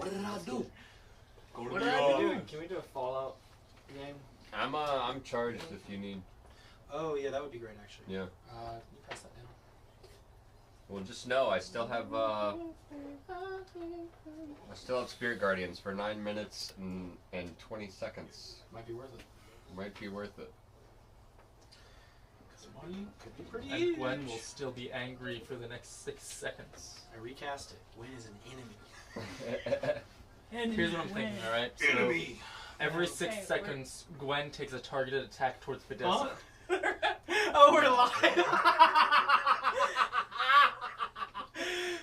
What did I do? What did I be doing? Can we do a Fallout game? I'm charged if you need. Oh yeah, that would be great actually. Yeah. You press that down. Well, just know I still have Spirit Guardians for 9 minutes and 20 seconds. Might be worth it. Might be worth it. Could be pretty And huge. Gwen will still be angry for the next 6 seconds. I recast it. Gwen is an enemy. Here's what I'm thinking, alright? So Enemy. every Okay, 6 seconds, Gwen takes a targeted attack towards Fidessa. Huh? Oh, we're live.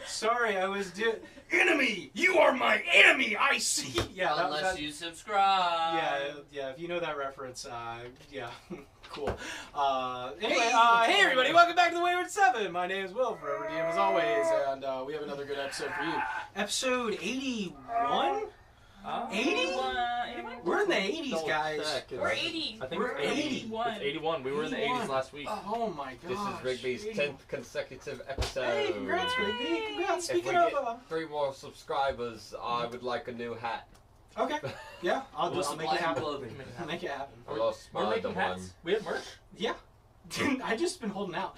Sorry, I was doing. Enemy, you are my enemy. I see. Yeah, Unless you subscribe. Yeah. If you know that reference, yeah, cool. Anyway, hey everybody, welcome back to the Wayward 7. My name is Will, forever DM as always, and we have another good episode for you. Episode 81. 80? We're in the 80s, guys. We're 80. I think We're it's 81. It's 81. We were in the 80s last week. Oh my This gosh. is Rigby's 10th consecutive episode. Hey, congrats, Rigby. Congrats. If we Speaking of. get 3 more subscribers, I would like a new hat. Okay. Yeah, I'll make it happen. Clothing. I'll make it happen. I lost We're my making other one. hats. We have merch. Yeah. I just been holding out.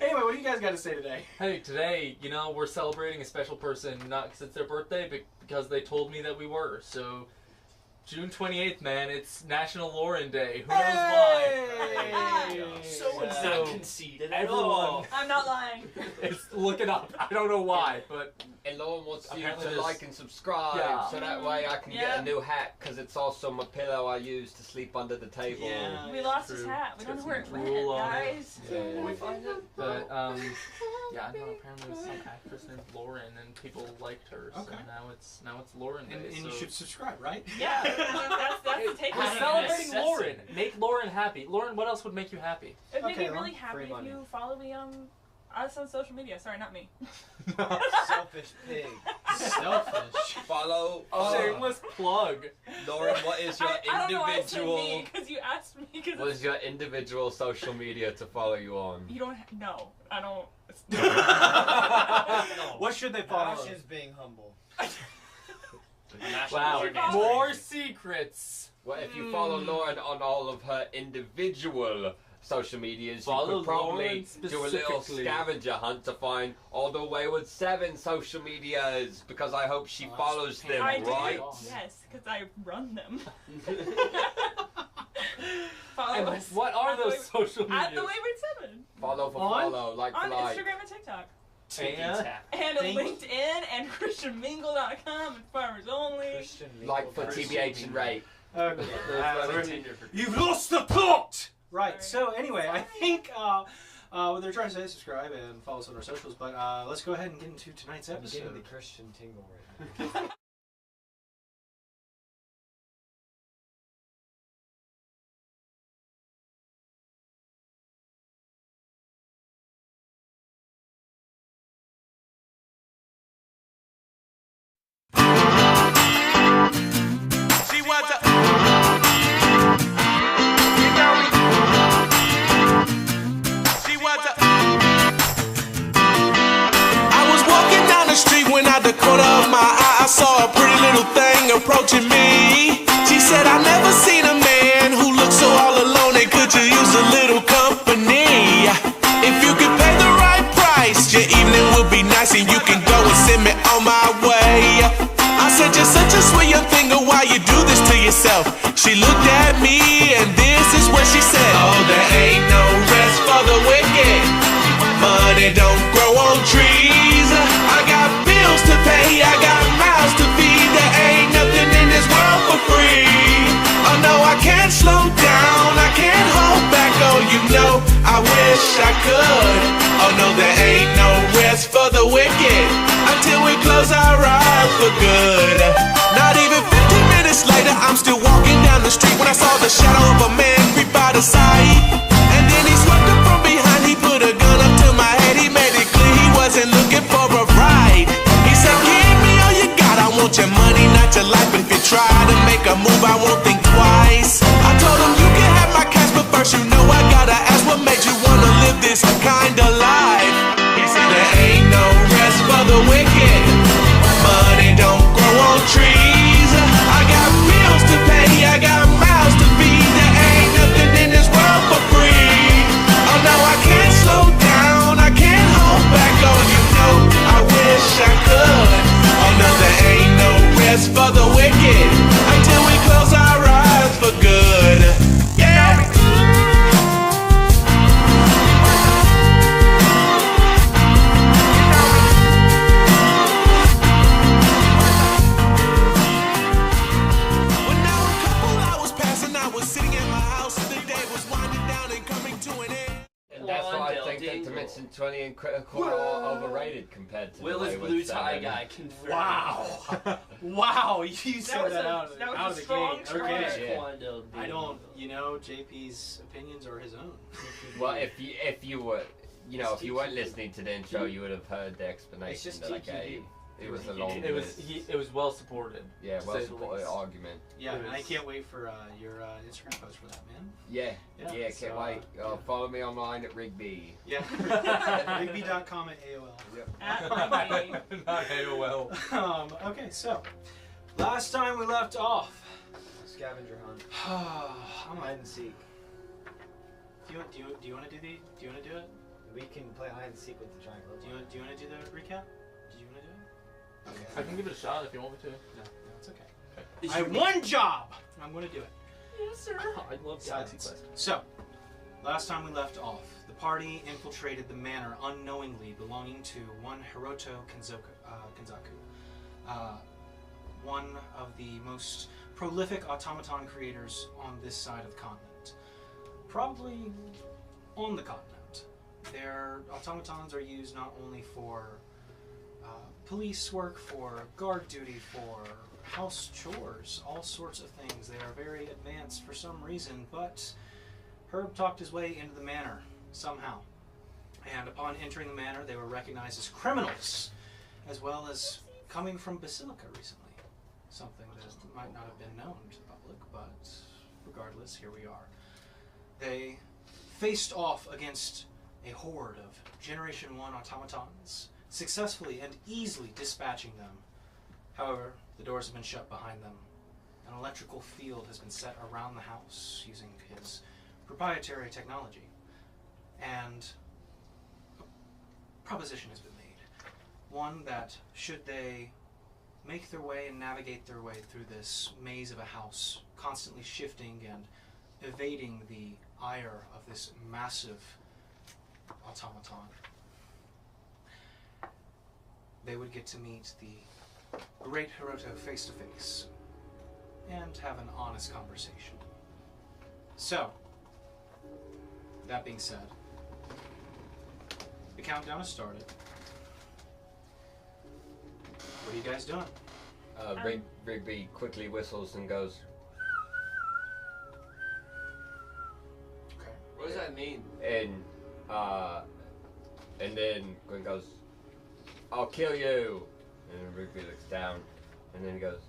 Anyway, what do you guys got to say today? Hey, today, you know, we're celebrating a special person, not because it's their birthday, but because they told me that we were. So, June 28th, man, it's National Lauren Day. Who knows why? Hey! Someone's So, not conceited at all. I'm not lying. It's look it up. I don't know why, but And Lauren wants you Apparently to there's- like and subscribe, Yeah. so that way I can get Yeah. a new hat, because it's also my pillow I use to sleep under the table. Yeah. We lost his True. hat. We It's don't got know where it some went, drool on it. guys. Yeah. Can we find it? but yeah, no. Apparently, there's some actress named Lauren, and people liked her. So Okay. now it's Lauren Day. And so you should subscribe, right? Yeah, that's the takeaway. we're celebrating necessity. Lauren. Make Lauren happy. Lauren, what else would make you happy? It'd make Okay, me really well, happy free if money. you follow me us on social media. Sorry, not me. Selfish pig. Selfish. Follow Shameless plug. Lauren, what is your I don't know why I said individual me, because you asked me. Cause what is your individual social media to follow you on? you don't. No, I don't. What should they follow? Ash is being humble. Wow, more secrets. Well, if you follow Lauren on all of her individual social medias, Follow you could probably Lauren do a little specifically. scavenger hunt to find all the Wayward 7 social medias, because I hope she Oh, follows that's them, I do. right? Yes, because I run them. Follow And us what are at the those Wayward- social medias? At the Wayward 7 Follow for On? follow, like for on like. Instagram and TikTok. And And Thank- LinkedIn and ChristianMingle.com and Farmers Only. Christian Like for TBH and Ray. Okay. You've lost the plot! Right, Sorry. so anyway, I Sorry. think what they're trying to say is subscribe and follow us on our socials, but let's go ahead and get into tonight's I'm getting episode. the Christian tingle right now. She was a. You know me. She was a. I was walking down the street when out the corner of my eye I saw a pretty little thing approaching me. She said, "I've never seen a man who looks so all alone, and could you use a little company? If you could pay the right price, your evening will be nice, and you can go and send me on my way." I said, "You're such a sweet young thing, and why you do this to yourself?" She looked at me, and this is what she said: "Oh, there ain't no rest for the wicked. Money don't grow on trees. I got bills to pay, I got mouths to feed. There ain't nothing in this world for free. Oh no, I can't slow down, I can't hold back. Oh, you know, I wish I could. Oh no, there ain't no rest for the wicked until we close our eyes for good." Not even 15 minutes later, I'm still walking down the street when I saw the shadow of a man creep by the side. And then he swept up from behind, he put a gun up to my head. He made it clear he wasn't looking for a ride. He said, "Give me all you got, I want your money, not your life. If you try to make a move, I won't think twice." I told him, "You can have my cash, but first you know I gotta ask, what made you wanna live this kind of life?" He said, "There ain't no rest for the wicked. Money don't grow rest for the wicked until we close our eyes for good. Yeah. When now a couple hours passed and I was sitting at my house, the day was winding down and coming to an end. And that's why I think that Dimension 20 and Critical are overrated compared to Will the is Wayward blue 7. tie guy confirmed. Wow. Wow, you said was that a- out of that was out a of the strong gate. choice. Okay. Yeah. I don't, JP's opinions are his own. Well, if you were, if you weren't listening to the intro, you would have heard the explanation just that I TQD. gave. It was a long It was well supported. yeah, to well say the supported least. argument. Yeah, It and I was- can't wait for your Instagram post for that, man. Yeah, Yeah, can't so, wait. yeah. Follow me online at Rigby. Yeah. Rigby.com at AOL. Yep. At Rigby. Not AOL. Okay, so last time we left off. Scavenger hunt. I'm Hide and seek. Do you want to do it? We can play hide and seek with the giant robot. Do you want to do the recap? Did you want to do it? Okay. I can give it a shot if you want me to. No, it's okay. I have one job. I'm going to do it. Yes, sir. I love Galaxy Quest. So, last time we left off, the party infiltrated the manor unknowingly belonging to one Hiroto Kenzaku, one of the most prolific automaton creators on this side of the continent. Probably on the continent. Their automatons are used not only for police work, for guard duty, for house chores, all sorts of things. They are very advanced for some reason, but Herb talked his way into the manor somehow. And upon entering the manor, they were recognized as criminals, as well as coming from Basilica recently. Something that might not have been known to the public, but regardless, here we are. They faced off against a horde of Generation 1 automatons, successfully and easily dispatching them. However, the doors have been shut behind them. An electrical field has been set around the house using his proprietary technology. And a proposition has been made. One that, should they make their way and navigate their way through this maze of a house, constantly shifting and evading the ire of this massive automaton, they would get to meet the great Hiroto face to face and have an honest conversation. So, that being said, the countdown has started. What are you guys doing? Rigby quickly whistles and goes, Okay. What does that mean? and then Gwen goes, "I'll kill you." And then Rigby looks down, and then he goes,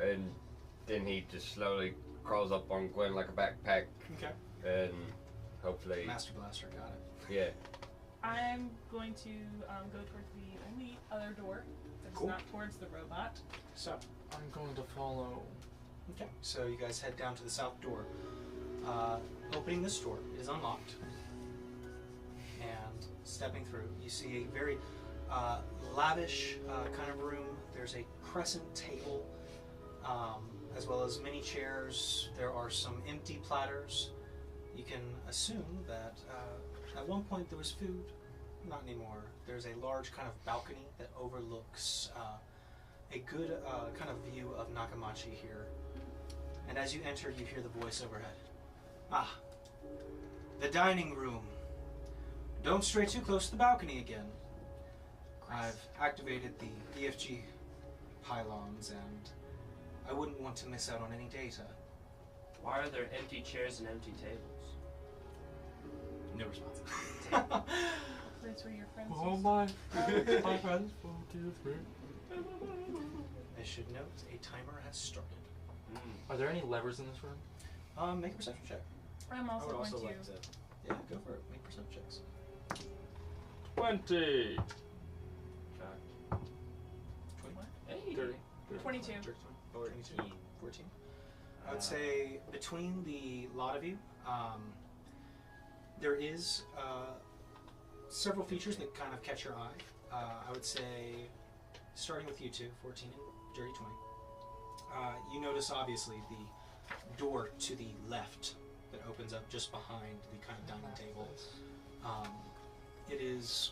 and then he just slowly crawls up on Gwen like a backpack, Okay. and hopefully, Master Blaster got it. yeah. I'm going to go towards the only other door that's Cool. not towards the robot. So, I'm going to follow. okay. So you guys head down to the south door. Opening this door, it is unlocked. And stepping through, you see a very lavish kind of room. There's a crescent table, as well as many chairs. There are some empty platters. You can assume that at one point there was food. Not anymore. There's a large kind of balcony that overlooks a good kind of view of Nakamachi here. And as you enter, you hear the voice overhead. Ah, the dining room. Don't stray too close to the balcony again. I've activated the EFG pylons, and I wouldn't want to miss out on any data. Why are there empty chairs and empty tables? No response. That's where your friends Oh is. my friends, 1, 2, 3. I should note a timer has started. Are there any levers in this room? Make a perception check. I'm I also would going also to. like to. Yeah, go for it. Make perception checks. 20. Hey. 30. 22. 14. I would say between the lot of you, there is several features that kind of catch your eye. I would say starting with you two, 14 and dirty 20. You notice obviously the door to the left that opens up just behind the kind of dining table. It is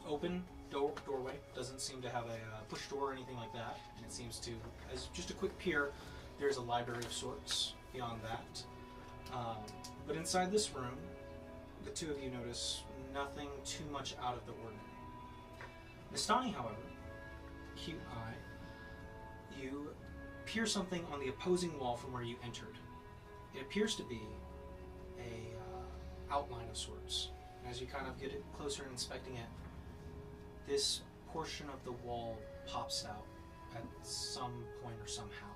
open doorway. Doesn't seem to have a push door or anything like that. And it seems to, as just a quick peer, there's a library of sorts beyond that. But inside this room, the two of you notice nothing too much out of the ordinary. Nastani, however, cute eye, you peer something on the opposing wall from where you entered. It appears to be a outline of sorts. And as you kind of get it closer and inspecting it, this portion of the wall pops out at some point or somehow.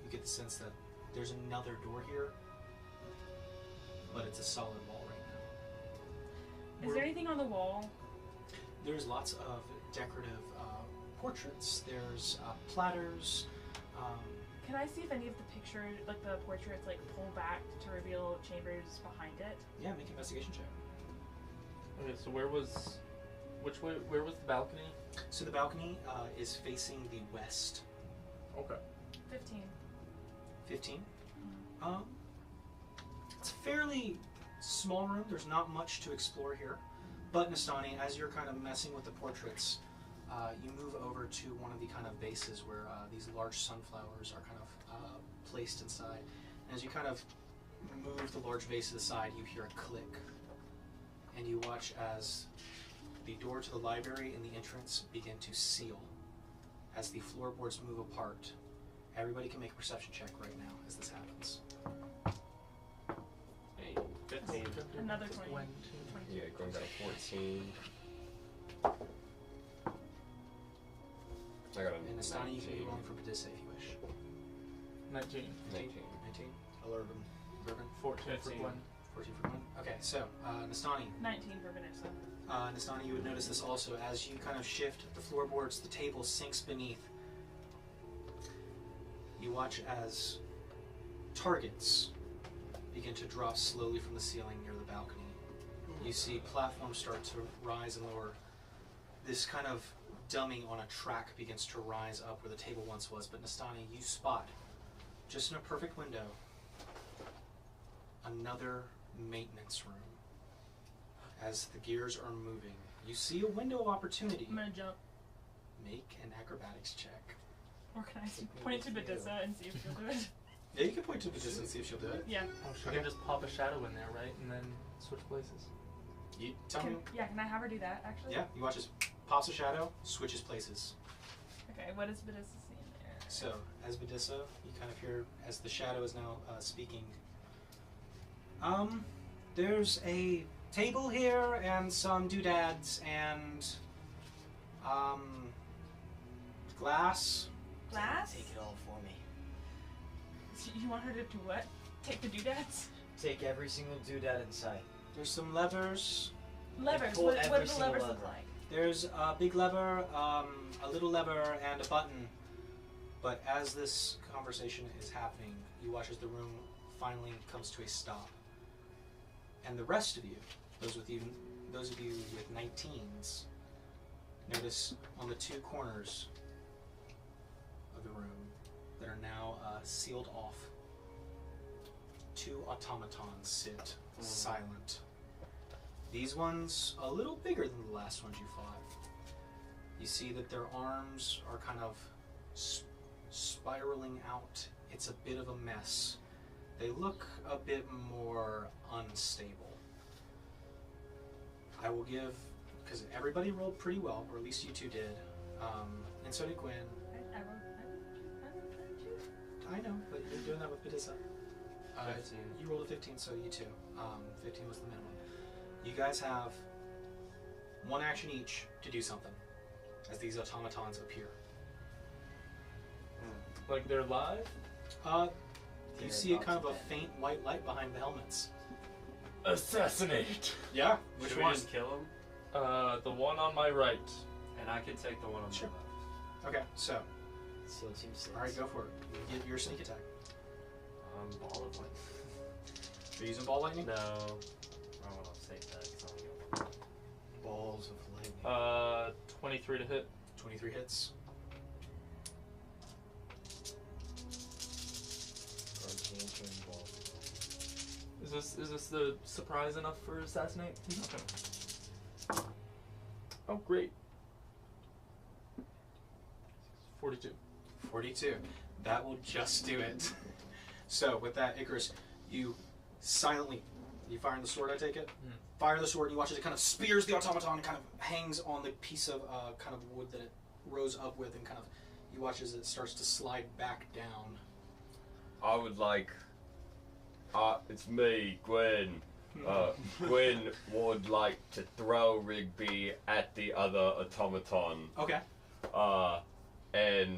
You get the sense that there's another door here, but it's a solid wall right now. Is there anything on the wall? There's lots of decorative portraits. There's platters. Can I see if any of the pictures, like the portraits, like pull back to reveal chambers behind it? Yeah, make an investigation check. Okay, so where was the balcony? So the balcony is facing the west. Okay. 15. 15. It's a fairly small room. There's not much to explore here. But Nastani, as you're kind of messing with the portraits, you move over to one of the kind of bases where these large sunflowers are kind of placed inside. And as you kind of move the large vase to the side, you hear a click. And you watch as the door to the library and the entrance begin to seal. As the floorboards move apart, everybody can make a perception check right now as this happens. Hey, 15. Another 20. 22. Yeah, going down to 14. I got a And Nastani, you can be 19. rolling for Badissa if you wish. 19. 19. 19. Alert Bourbon. 14 for 15. Gwen. 14 for one. Okay, so Nastani. 19 for Vanessa. Nastani, you would notice this also as you kind of shift the floorboards, the table sinks beneath. You watch as targets begin to drop slowly from the ceiling near the balcony. You see platforms start to rise and lower. This kind of dummy on a track begins to rise up where the table once was. But Nastani, you spot, just in a perfect window, another maintenance room. As the gears are moving, you see a window of opportunity. I'm gonna jump. Make an acrobatics check. Or can I point it to Badissa and see if she'll do it? Yeah, you can point to the distance and see if she'll do it. Yeah. Oh, she can just pop a shadow in there, right? And then switch places. You tell me. Can I have her do that, actually? Yeah, you watch as pops a shadow, switches places. Okay, what does Badissa see in there? So, as Badissa, you kind of hear, as the shadow is now speaking, there's a table here and some doodads and, glass. Glass? Take it all for me. You want her to do what? Take the doodads? Take every single doodad inside. There's some levers. Levers. pull What every do the single levers lever. look like? There's a big lever, a little lever, and a button. But as this conversation is happening, you watch as the room finally comes to a stop. And the rest of you, those of you with 19s, notice on the two corners of the room that are now sealed off, two automatons sit silent. These ones a little bigger than the last ones you fought. You see that their arms are kind of spiraling out. It's a bit of a mess. They look a bit more unstable. I will give, because everybody rolled pretty well, or at least you two did, and so did Gwen. I rolled 22. I know, but you're doing that with Badissa. 15. You rolled a 15, so you too. 15 was the minimum. You guys have one action each to do something as these automatons appear. Like they're live? You They're see a about kind to of a bend. faint white light behind the helmets. Assassinate! Yeah, Should we just kill him? The one on my right. And I can take the one on Sure. the left. Okay, so, SEAL Team 6. alright, go for it. Get your sneak attack. Ball of lightning. Are you using ball lightning? No. I don't want to save that. 'Cause I don't get Balls of lightning. 23 to hit. 23 hits. Is this the surprise enough for assassinate? Okay. Oh, great. 42. 42. That will just do it. So with that, Icarus, you silently, you firing the sword, I take it? Mm. Fire the sword, and you watch as it kind of spears the automaton and kind of hangs on the piece of kind of wood that it rose up with, and kind of, you watch as it starts to slide back down. I would like. It's me, Gwen. Gwen would like to throw Rigby at the other automaton. Okay. And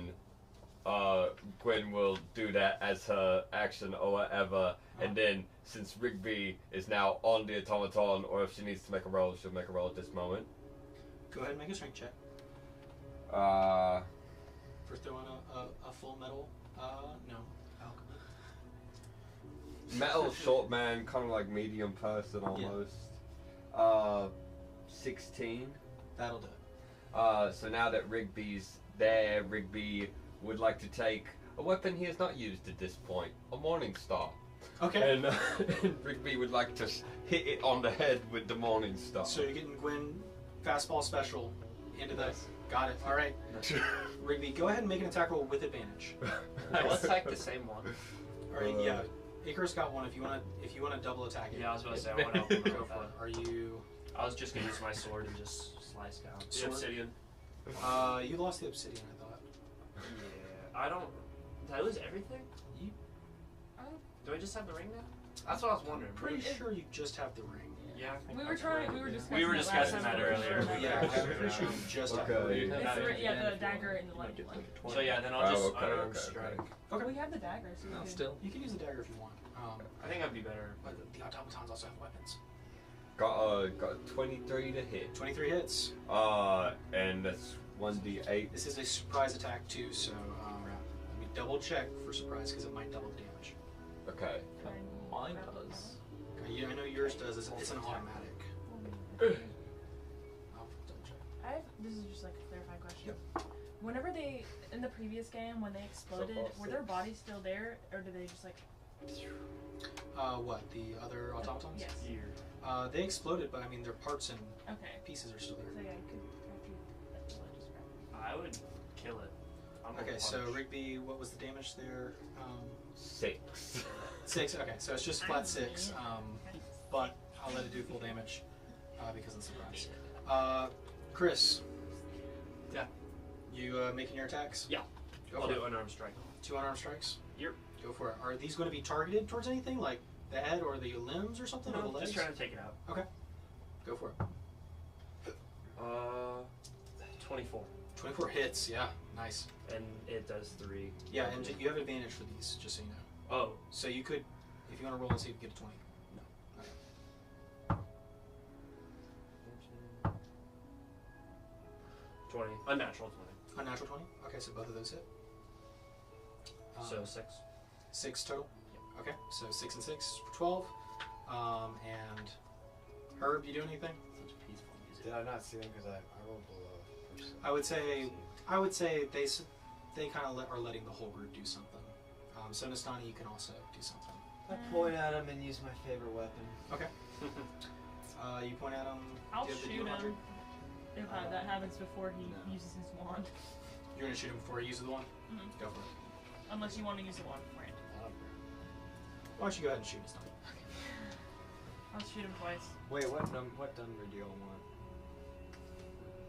Gwen will do that as her action or whatever. And then, since Rigby is now on the automaton, or if she needs to make a roll, she'll make a roll at this moment. Go ahead and make a strength check. For throwing a full metal. No. Metal short man, kind of like medium person almost. 16. That'll do it. So now that Rigby's there, Rigby would like to take a weapon he has not used at this point, a Morning Star. Okay. And Rigby would like to hit it on the head with the Morning Star. So you're getting Gwen fastball special into the. Got it. All right. Rigby, go ahead and make an attack roll with advantage. Let's attack the same one. All right. Yeah. Icarus got one. If you wanna double attack it. Yeah, I was about to say, I want to open Go for it. Are you? I was just going to use my sword and just slice down. The Sword? obsidian. You lost the obsidian, I thought. Yeah. I don't... Did I lose everything? You- Do I just have the ring now? That's what I was wondering. Pretty sure you just have the ring. Yeah. We were discussing. We were that discussing last that time. earlier. Yeah, I'm pretty sure you just have the Okay. ring. It's the dagger and the light one. So yeah, then I'll just okay. strike. Okay. We have the dagger, so we No, can- still. You can use the dagger if you want. I think that'd be better. But the automatons also have weapons. Got 23 to hit. 23 hits. And that's 1d8. This is a surprise attack too, so let me double check for surprise because it might double the damage. Okay. Mine does. Okay, yeah, I know yours does. It's an automatic. I'll double check. This is just like a clarified question. Whenever they, in the previous game, when they exploded, were their bodies still there, or did they just like... What, the other automatons? Yes. They exploded, but I mean their parts and Okay. pieces are still So there. yeah, I could just I would kill it. I'm Okay, gonna so punch. Rigby, what was the damage there? 6. 6. Okay, so it's just flat 6. But I'll let it do full damage because of the surprise. Chris. Yeah. You making your attacks? Yeah. Go I'll for do it. unarmed strike. 2 unarmed strikes? Yep. Go for it. Are these going to be targeted towards anything, like the head or the limbs or something, or the No, legs? just trying to take it out. Okay. Go for it. 24. 24 hits. Yeah. Nice. And it does 3. Yeah, and you have advantage for these, just so you know. Oh. So you could, if you want to roll and see if you get a 20. 20. Unnatural 20. Unnatural 20? Okay, so both of those hit. So 6. 6 total? Okay, so 6 and 6 for 12. And Herb, you do anything? Such peaceful music. Did I not see them because I rolled below? I would say they kind of are letting the whole group do something. So Nastani, you can also do something. I point at him and use my favorite weapon. Okay. You point at him. I'll do you have the shoot D100? him if that happens before he uses his wand. You're gonna shoot him before he uses the one? Mhm. Go for it. Unless you want to use the wand beforehand. Why don't you go ahead and shoot Nastani? I'll shoot him twice. Wait, what number do you all want?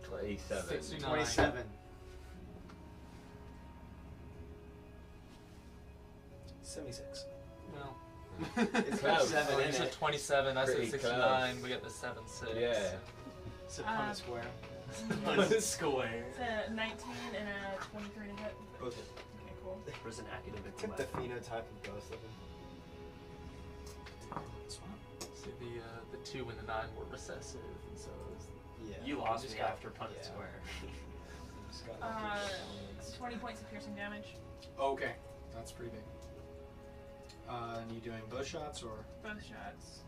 27. 69. 27. 76. Well, It's got Close. 7 in it's a it. 27. I said Pretty 69. close. We got the 7-6. Yeah. It's a Punnett square. Square. It's a 19 and a 23 to hit. Both hit. Okay, cool. There's an academic Took the weapon. phenotype of both of them. That's fine. So the 2 and the 9 were recessive, and so it was Yeah. You lost Just me got- after Punnett yeah. Square. Just got lucky. It's 20 points of piercing damage. Okay, that's pretty big. And you doing bow shots or? Both shots.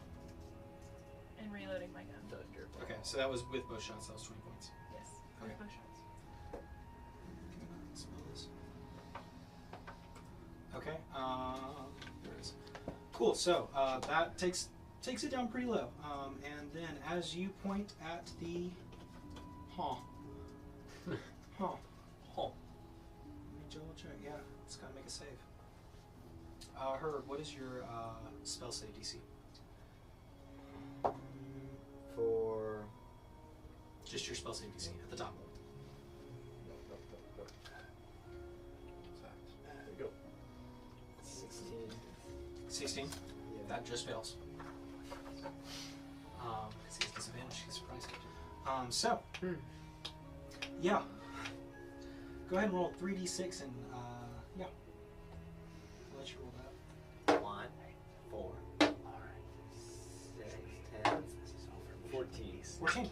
And reloading my gun. Okay, so that was with bow shots. That was 20 points. Yes. Both Okay. bow shots. Cool. So that takes it down pretty low. And then as you point at the, Let me double check. Yeah, it's gotta make a save. Herb, what is your spell save DC? For Just your spell save DC at the top. there you go. 16. 16. Yeah. That just fails. Because he has disadvantage. He's surprised. So, yeah. Go ahead and roll 3d6 and yeah. I'll let you roll that. 1, 4, 6, 10, 14. 14.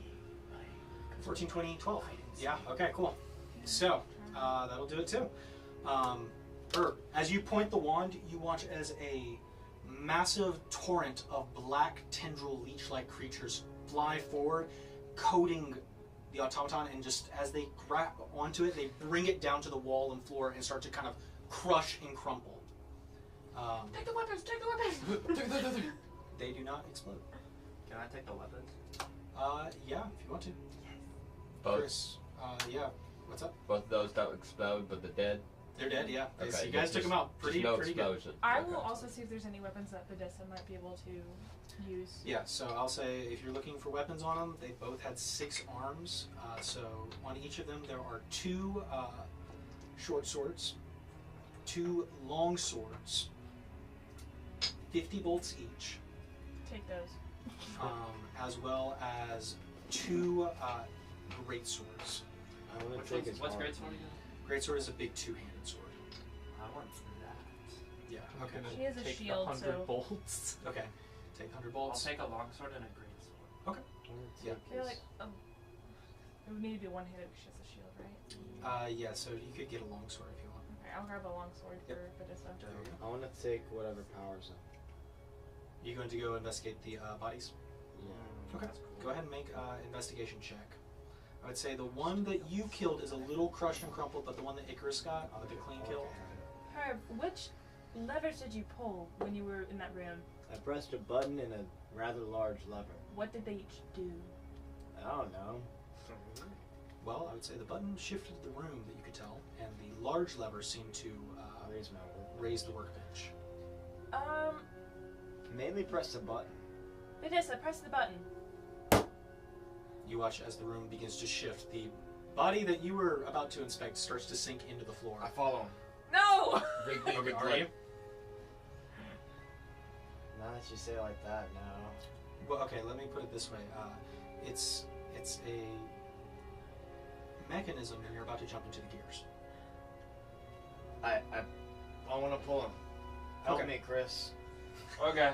14, 20, 12. Yeah, okay, cool. So, that'll do it too. Herb, as you point the wand, you watch as a massive torrent of black tendril leech-like creatures fly forward, coating the automaton, and just as they grab onto it, they bring it down to the wall and floor and start to kind of crush and crumple. Take the weapons! Take the weapons! They do not explode. Can I take the weapons? Yeah, if you want to. Both, Chris, yeah. What's up? both of those don't explode, but the dead. They're dead, yeah. Okay, You guys took them out pretty no good. explosion. I Okay. will also see if there's any weapons that Badessa might be able to use. Yeah, so I'll say if you're looking for weapons on them, they both had 6 arms. So on each of them, there are 2 short swords, 2 long swords, 50 bolts each, Take those. as well as 2 great swords. I want Which to take one's, his what's arm. great sword again? Great sword is a big 2-handed sword. I want that. Yeah. Okay. She has a Take shield, the 100 so- bolts. Okay. Take 100 I'll bolts. take a longsword and a great sword. I wanna Yeah. take They're his- like, it would need to be one-handed because she has a shield, right? Yeah. So you could get a long sword if you want. Okay, I'll grab a long sword Yep. for Badessa. There you go. I want to take whatever powers up. You going to go investigate the bodies? Yeah. Okay. That's cool. Go ahead and make an investigation check. I would say the one that you killed is a little crushed and crumpled, but the one that Icarus got, the clean kill. Herb, which levers did you pull when you were in that room? I pressed a button and a rather large lever. What did they each do? I don't know. Well, I would say the button shifted the room that you could tell, and the large lever seemed to Raise my work. raise the workbench. Mainly press the button. Badessa, press the button. You watch as the room begins to shift. The body that you were about to inspect starts to sink into the floor. I follow him. No! Rigby would Are like, you? Now that you say it like that, no. Well, okay, let me put it this way. It's a mechanism, and you're about to jump into the gears. I want to pull him. Help Okay. me, Chris. Okay.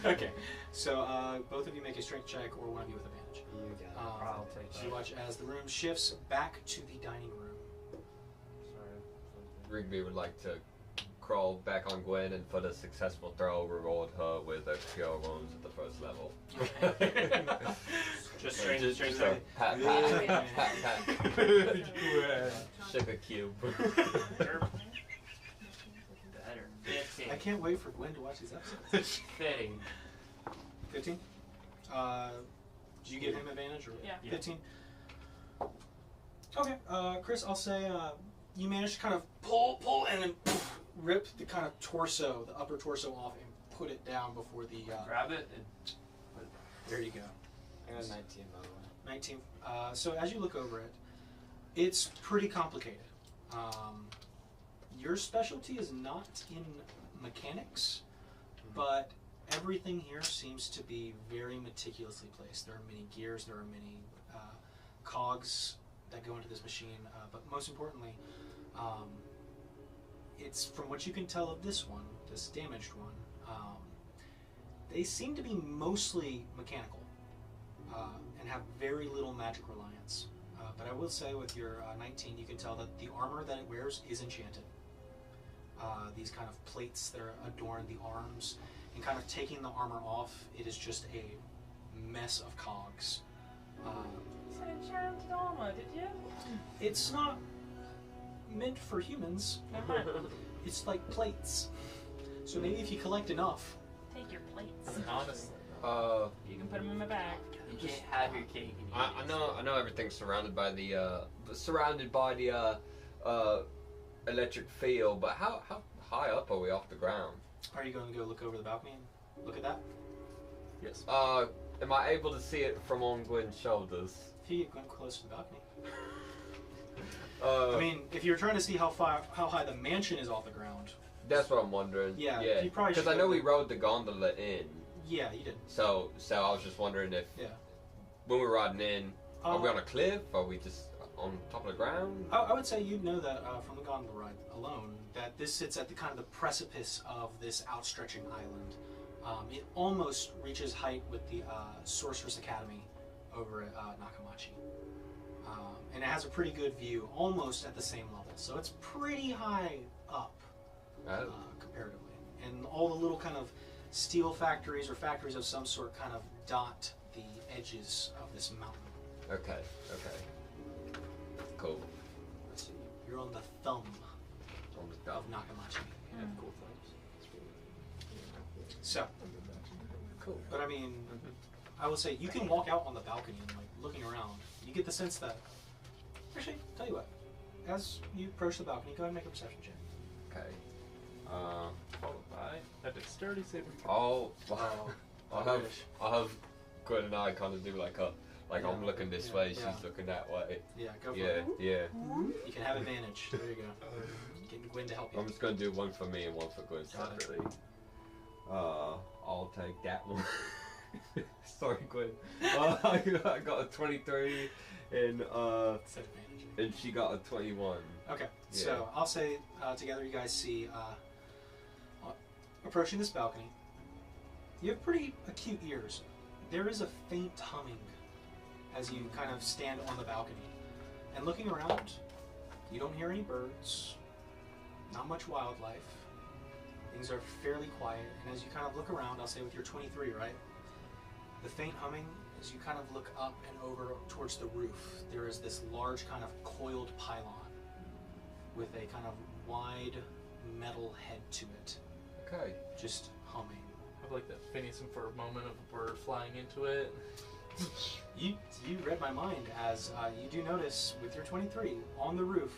Okay, so both of you make a strength check, or one of you with advantage. You got it. I'll take So that. you watch as the room shifts back to the dining room. Sorry. Rigby would like to crawl back on Gwen, and for the successful throw, reward her with a cure wounds at the first level. Just straight, just straight a pat, pat, Yeah. pat, pat. Sugar cube. Better. 15. I can't wait for Gwen to watch these episodes. Fitting. 15? Did you give him advantage? Or Yeah. 15? Okay, Chris, I'll say you managed to kind of pull, and then rip the kind of torso, the upper torso off, and put it down before the. Grab it and There you go. I got a 19, by the way. 19. So as you look over it, it's pretty complicated. Your specialty is not in mechanics, but everything here seems to be very meticulously placed. There are many gears, there are many cogs that go into this machine, but most importantly, it's from what you can tell of this one, this damaged one, they seem to be mostly mechanical and have very little magic reliance. But I will say with your 19, you can tell that the armor that it wears is enchanted. These kind of plates that adorn the arms, and kind of taking the armor off, it is just a mess of cogs. You said enchanted armor, did you? It's not meant for humans. Never mind. It's like plates. So maybe if you collect enough, your plates. Honestly. You can put them in my bag. You can't have your cake and eat I know everything's surrounded by the electric field, but how high up are we off the ground? Are you going to go look over the balcony and look at that? Yes. Am I able to see it from on Gwen's shoulders? If you get close to the balcony. I I mean, if you're trying to see how high the mansion is off the ground. that's what I'm wondering. Yeah, yeah. you probably Because should I know go we to- rode the gondola in, Yeah, you did. so I was just wondering if Yeah. when we're riding in, are we Uh, on a cliff? Are we just on top of the ground? I would say you'd know that from the gondola ride alone, that this sits at the kind of the precipice of this outstretching island. It almost reaches height with the Sorceress Academy over at Nakamachi. And it has a pretty good view, almost at the same level. So it's pretty high up, comparatively. And all the little kind of steel factories or factories of some sort kind of dot the edges of this mountain. Okay. Cool. Let's see, you're on the thumb On the of top. Nakamachi. Mm. Cool thumbs. So, Cool. but I mean, I would say you can walk out on the balcony and like looking around. You get the sense that. Actually, tell you what. As you approach the balcony, go ahead and make a perception check. Okay. Followed by a dexterity saving. I'll I have Gwen and I kind of do like I'm looking this Yeah, way, yeah. she's looking that way. Yeah, go for Yeah, it. yeah. You can have advantage. There you go. Getting Gwen to help you. I'm just gonna do one for me and one for Gwen Got it. separately. I'll take that one. Sorry, Gwen. I got a 23 and Set advantage. and she got a 21. Okay, Yeah. so I'll say together you guys see approaching this balcony. You have pretty acute ears. There is a faint humming as you kind of stand on the balcony. And looking around, you don't hear any birds, not much wildlife. Things are fairly quiet, and as you kind of look around, I'll say with your 23, right? The faint humming, as you kind of look up and over towards the roof, there is this large kind of coiled pylon with a kind of wide metal head to it, Okay. just humming. I like that Phineas for a moment of a bird flying into it. You read my mind as you do notice with your 23 on the roof,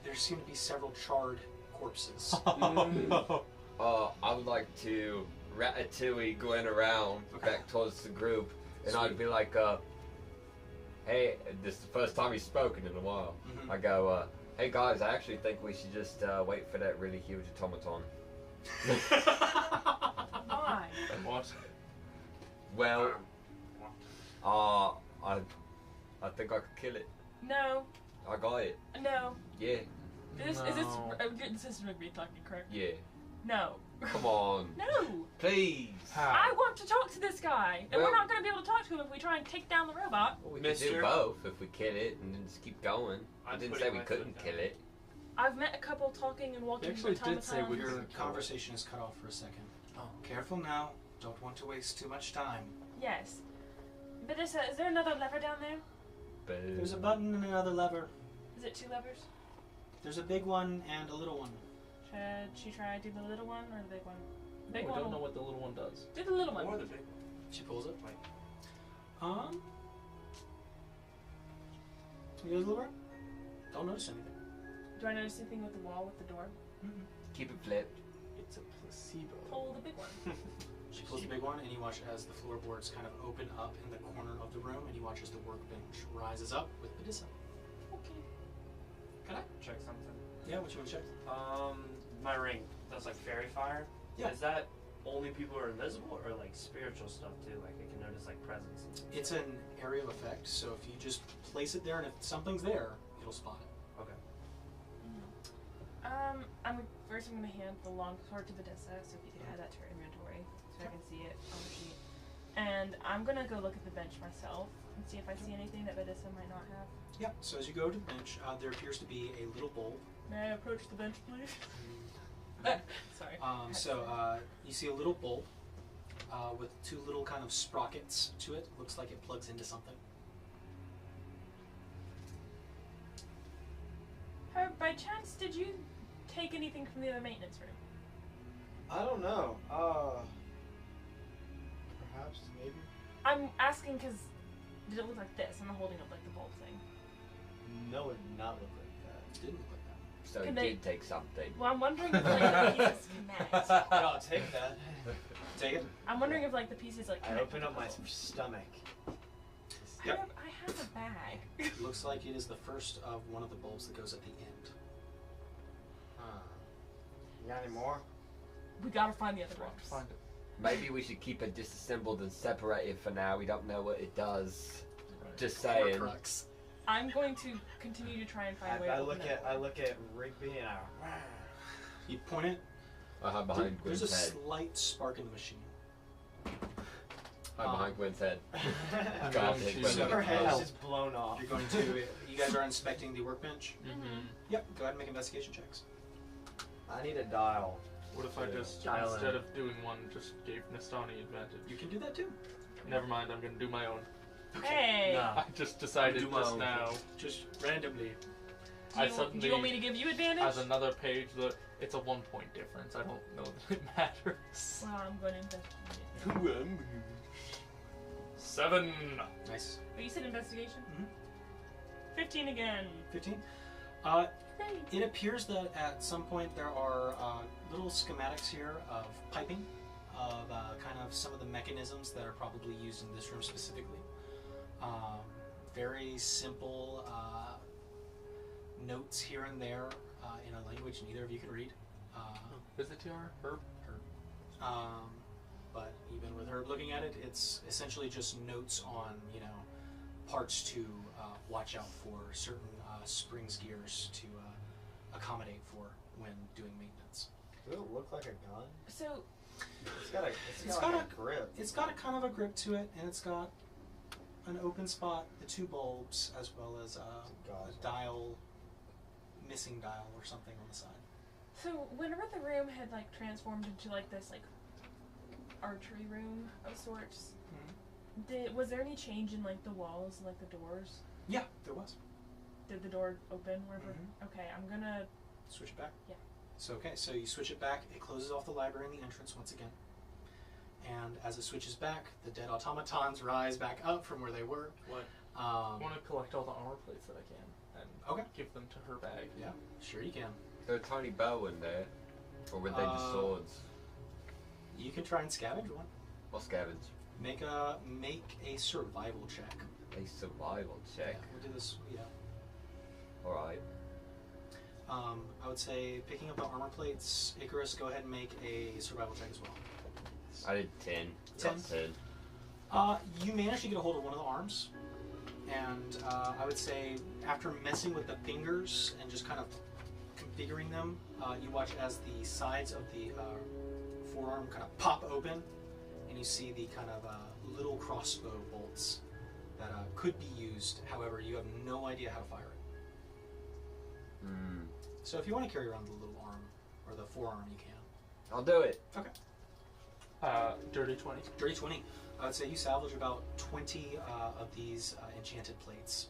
there seem to be several charred corpses. I would like to ratatouille Gwen around back towards the group, and I'd be like, hey, this is the first time he's spoken in a while. Mhm. I go, hey guys, I actually think we should just wait for that really huge automaton. Why? What? Well, I think I could kill it. No. I got it. No. Yeah, Is this No. this is Rigby talking, correct? yeah. No. Come on, No. please. How? I want to talk to this guy, and Well- we're not going to be able to talk to him if we try and take down the robot. Well, we could do Mister? both if we kill it and then just keep going. I I'm didn't putting say we my couldn't foot kill down. it. I've met a couple talking and walking They actually did say we automatons. Your conversation is cut off for a second. Oh, careful now. Don't want to waste too much time. Yes. But is there another lever down there? Boo. There's a button and another lever. Is it 2 levers? There's a big one and a little one. Should she try to do the little one or the big one? Big We one. don't know what the little one does. Do the little Or one. the big She pulls it. Wait. You guys look around? Don't notice anything. Do I notice anything with the wall with the door? Keep it flipped. It's a placebo. Pull the big one. She pulls the big one, and you watch as the floorboards kind of open up in the corner of the room, and you watch as the workbench rises up with Medissa. Okay. Can I? check something. Yeah, what you want to check? My ring. That's like fairy fire. Yeah. Is that only people who are invisible, or like spiritual stuff too? Like I can notice like presence. And stuff. It's an area of effect, so if you just place it there, and if something's there, it'll spot it. Okay. I'm gonna hand the long sword to Medissa, so if you could add that to her inventory, so I can see it on the sheet. And I'm gonna go look at the bench myself and see if I see anything that Medissa might not have. Yeah. So as you go to the bench, there appears to be a little bowl. May I approach the bench, please? Sorry. You see a little bowl with 2 little kind of sprockets to it. Looks like it plugs into something. Herb, by chance, did you take anything from the other maintenance room? I don't know. perhaps, maybe. I'm asking because did it look like this? I'm not holding up like the bulb thing. No, it did not look like that. It didn't look like that. So Can he they- did take something. Well, I'm wondering if like the pieces connect. Yeah, I'll take that. Take it. I'm wondering if like the pieces like I connect. open with up the my puzzle. stomach. Yep. I have a bag. Looks like it is the first of one of the bulbs that goes at the end. You got any more? We gotta find the other We'll ones. have to find it. Maybe we should keep it disassembled and separated for now. We don't know what it does. Right. Just saying. Horcrux. I'm going to continue to try and find a way to I open look it. at Rigby and I. You point it. I hide behind There's Gwen's a head. slight spark in the machine. Hide behind Gwen's head. I'm God, going take to- Gwen so out. Her head is Hell. just blown off. You're going to. You guys are inspecting the workbench. Mm-hmm. Yep. Go ahead and make investigation checks. I need a dial. What if I just, Dial instead in. of doing one, just gave Nastani advantage? You can do that too. Never mind, I'm gonna do my own. Hey. Nah. I just decided Do my just own now. Just randomly. Do you, do you want me to give you advantage? As another page, that it's a 1 point difference. I don't know that it matters. Well, I'm going to investigate. 7. Nice. But you said investigation? Mhm. 15 again. 15. Great. It appears that at some point there are little schematics here of piping, of kind of some of the mechanisms that are probably used in this room specifically. Very simple notes here and there in a language neither of you can read. Is it TR? Herb? But even with Herb looking at it, it's essentially just notes on, parts to watch out for, certain springs, gears to accommodate for when doing maintenance. Does it look like a gun? So, It's got a grip. It's got a kind of a grip to it, and it's got an open spot, the 2 bulbs, as well as a dial, missing dial or something on the side. so whenever the room had like transformed into like this like archery room of sorts, was there any change in like the walls and like the doors? Yeah, there was. Did the door open? Wherever? Mhm. Okay, I'm gonna. Switch it back? Yeah. So you switch it back, it closes off the library and the entrance once again. And as it switches back, the dead automatons rise back up from where they were. What? I Um, want to collect all the armor plates that I can and Okay. give them to her bag. yeah, sure you can. There a tiny bow in there? Or were they just swords? You can try and scavenge one. Or scavenge? Make a survival check. A survival check. Yeah, we'll do this, Alright. I would say picking up the armor plates, Icarus, go ahead and make a survival check as well. I did 10. 10? Got 10. You managed to get a hold of one of the arms, and I would say after messing with the fingers and just kind of configuring them, you watch as the sides of the forearm kind of pop open, and you see the kind of little crossbow bolts that could be used. However, you have no idea how to fire it. So if you want to carry around the little arm or the forearm, you can. I'll do it. Okay. Dirty 20. Dirty 20. I would say you salvage about 20 of these enchanted plates.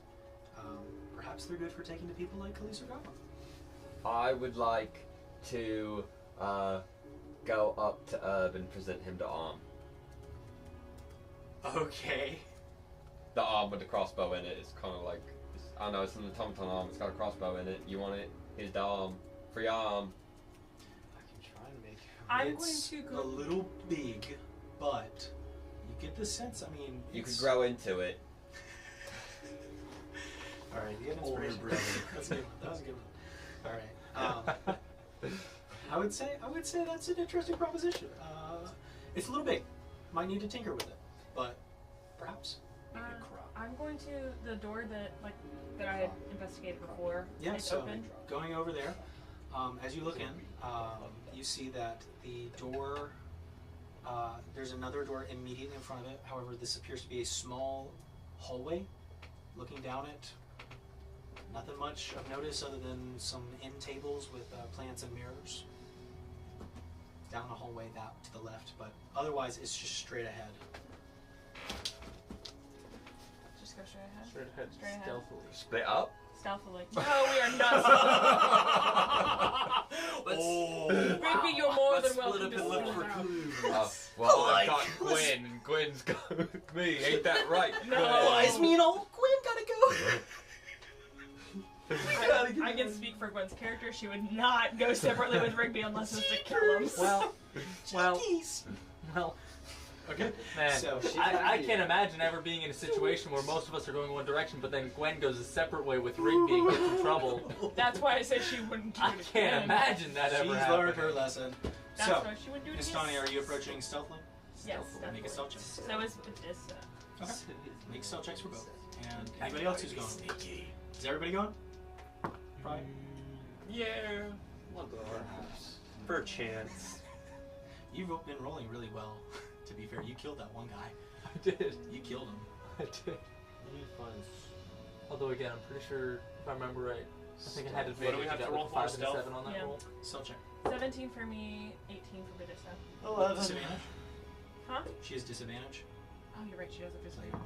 Perhaps they're good for taking to people like Khalees or Goblin. I would like to go up to Herb and present him the arm. Okay. The arm with the crossbow in it is kind of like, I don't know, it's an automaton arm, it's got a crossbow in it. You want it? Here's the arm. Free arm. I can try and make. I'm It's going to a go. little big, but you get the sense. I mean, You could it's- grow into it. All right, you get Older inspiration. brother. That's a good one. That was a good one. All right. I would say that's an interesting proposition. It's a little big. Might need to tinker with it, but perhaps. I'm going to the door that I had investigated before. Yeah. It's So open. going over there, as you look in, you see that the door. There's another door immediately in front of it. However, this appears to be a small hallway. Looking down it, nothing much of notice other than some end tables with plants and mirrors. Down the hallway, that to the left, but otherwise it's just straight ahead. Just go straight ahead. Straight ahead, Straight ahead. stealthily. Split up? Stealthily. No, we are not. Oh, Rigby, you're more than Let's welcome split to up and look split for out. clues. Well, Like, I've got Gwen, and Gwen's got me. Ain't that right? No. Allies mean all Gwen gotta go. I can speak for Gwen's character. She would not go separately with Rigby unless it's to kill him. Well, Jeez. well, Okay. man. So I can't imagine ever being in a situation where most of us are going one direction, but then Gwen goes a separate way with Rigby and gets in trouble. That's why I said she wouldn't do I it can't again. imagine that ever she's happening. learned her lesson. That's So, why she wouldn't do it Miss again. Tawny, are you approaching stealthily? Yes, Make a stealth check. So is Badissa. Okay. Make stealth checks for both. And anybody else who's going? Is everybody going? Probably. Yeah. We'll go. Perchance. You've been rolling really well. To be fair, you killed that one guy. I did. You killed him. I did. Although again, I'm pretty sure if I remember right, I think I had What do advantage. we have I got to roll like a for 5 and a stealth? 7 on that Yeah. roll. Stealth check. 17 for me, 18 for Badissa. Disadvantage. Huh? She has disadvantage. Oh, you're right. She has a disadvantage.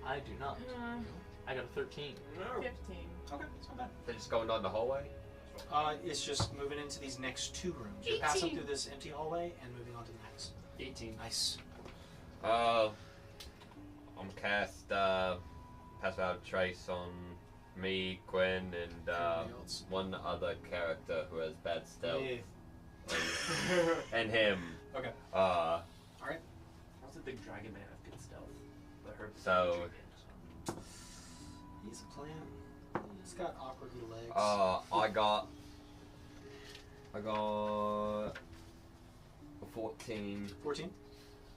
I do not. I got a 13. 15. Okay, it's not bad. They're just going down the hallway. It's just moving into these next two rooms. You're passing through this empty hallway and moving on to the next. 18. Nice. I'm cast pass out trace on me, Gwen, and Everybody else. one other character who has bad stealth, Yeah. and him. Okay. Uh, I was a big dragon man of good stealth. But her So- He's a plant. He's got awkward little legs. I got a 14. 14.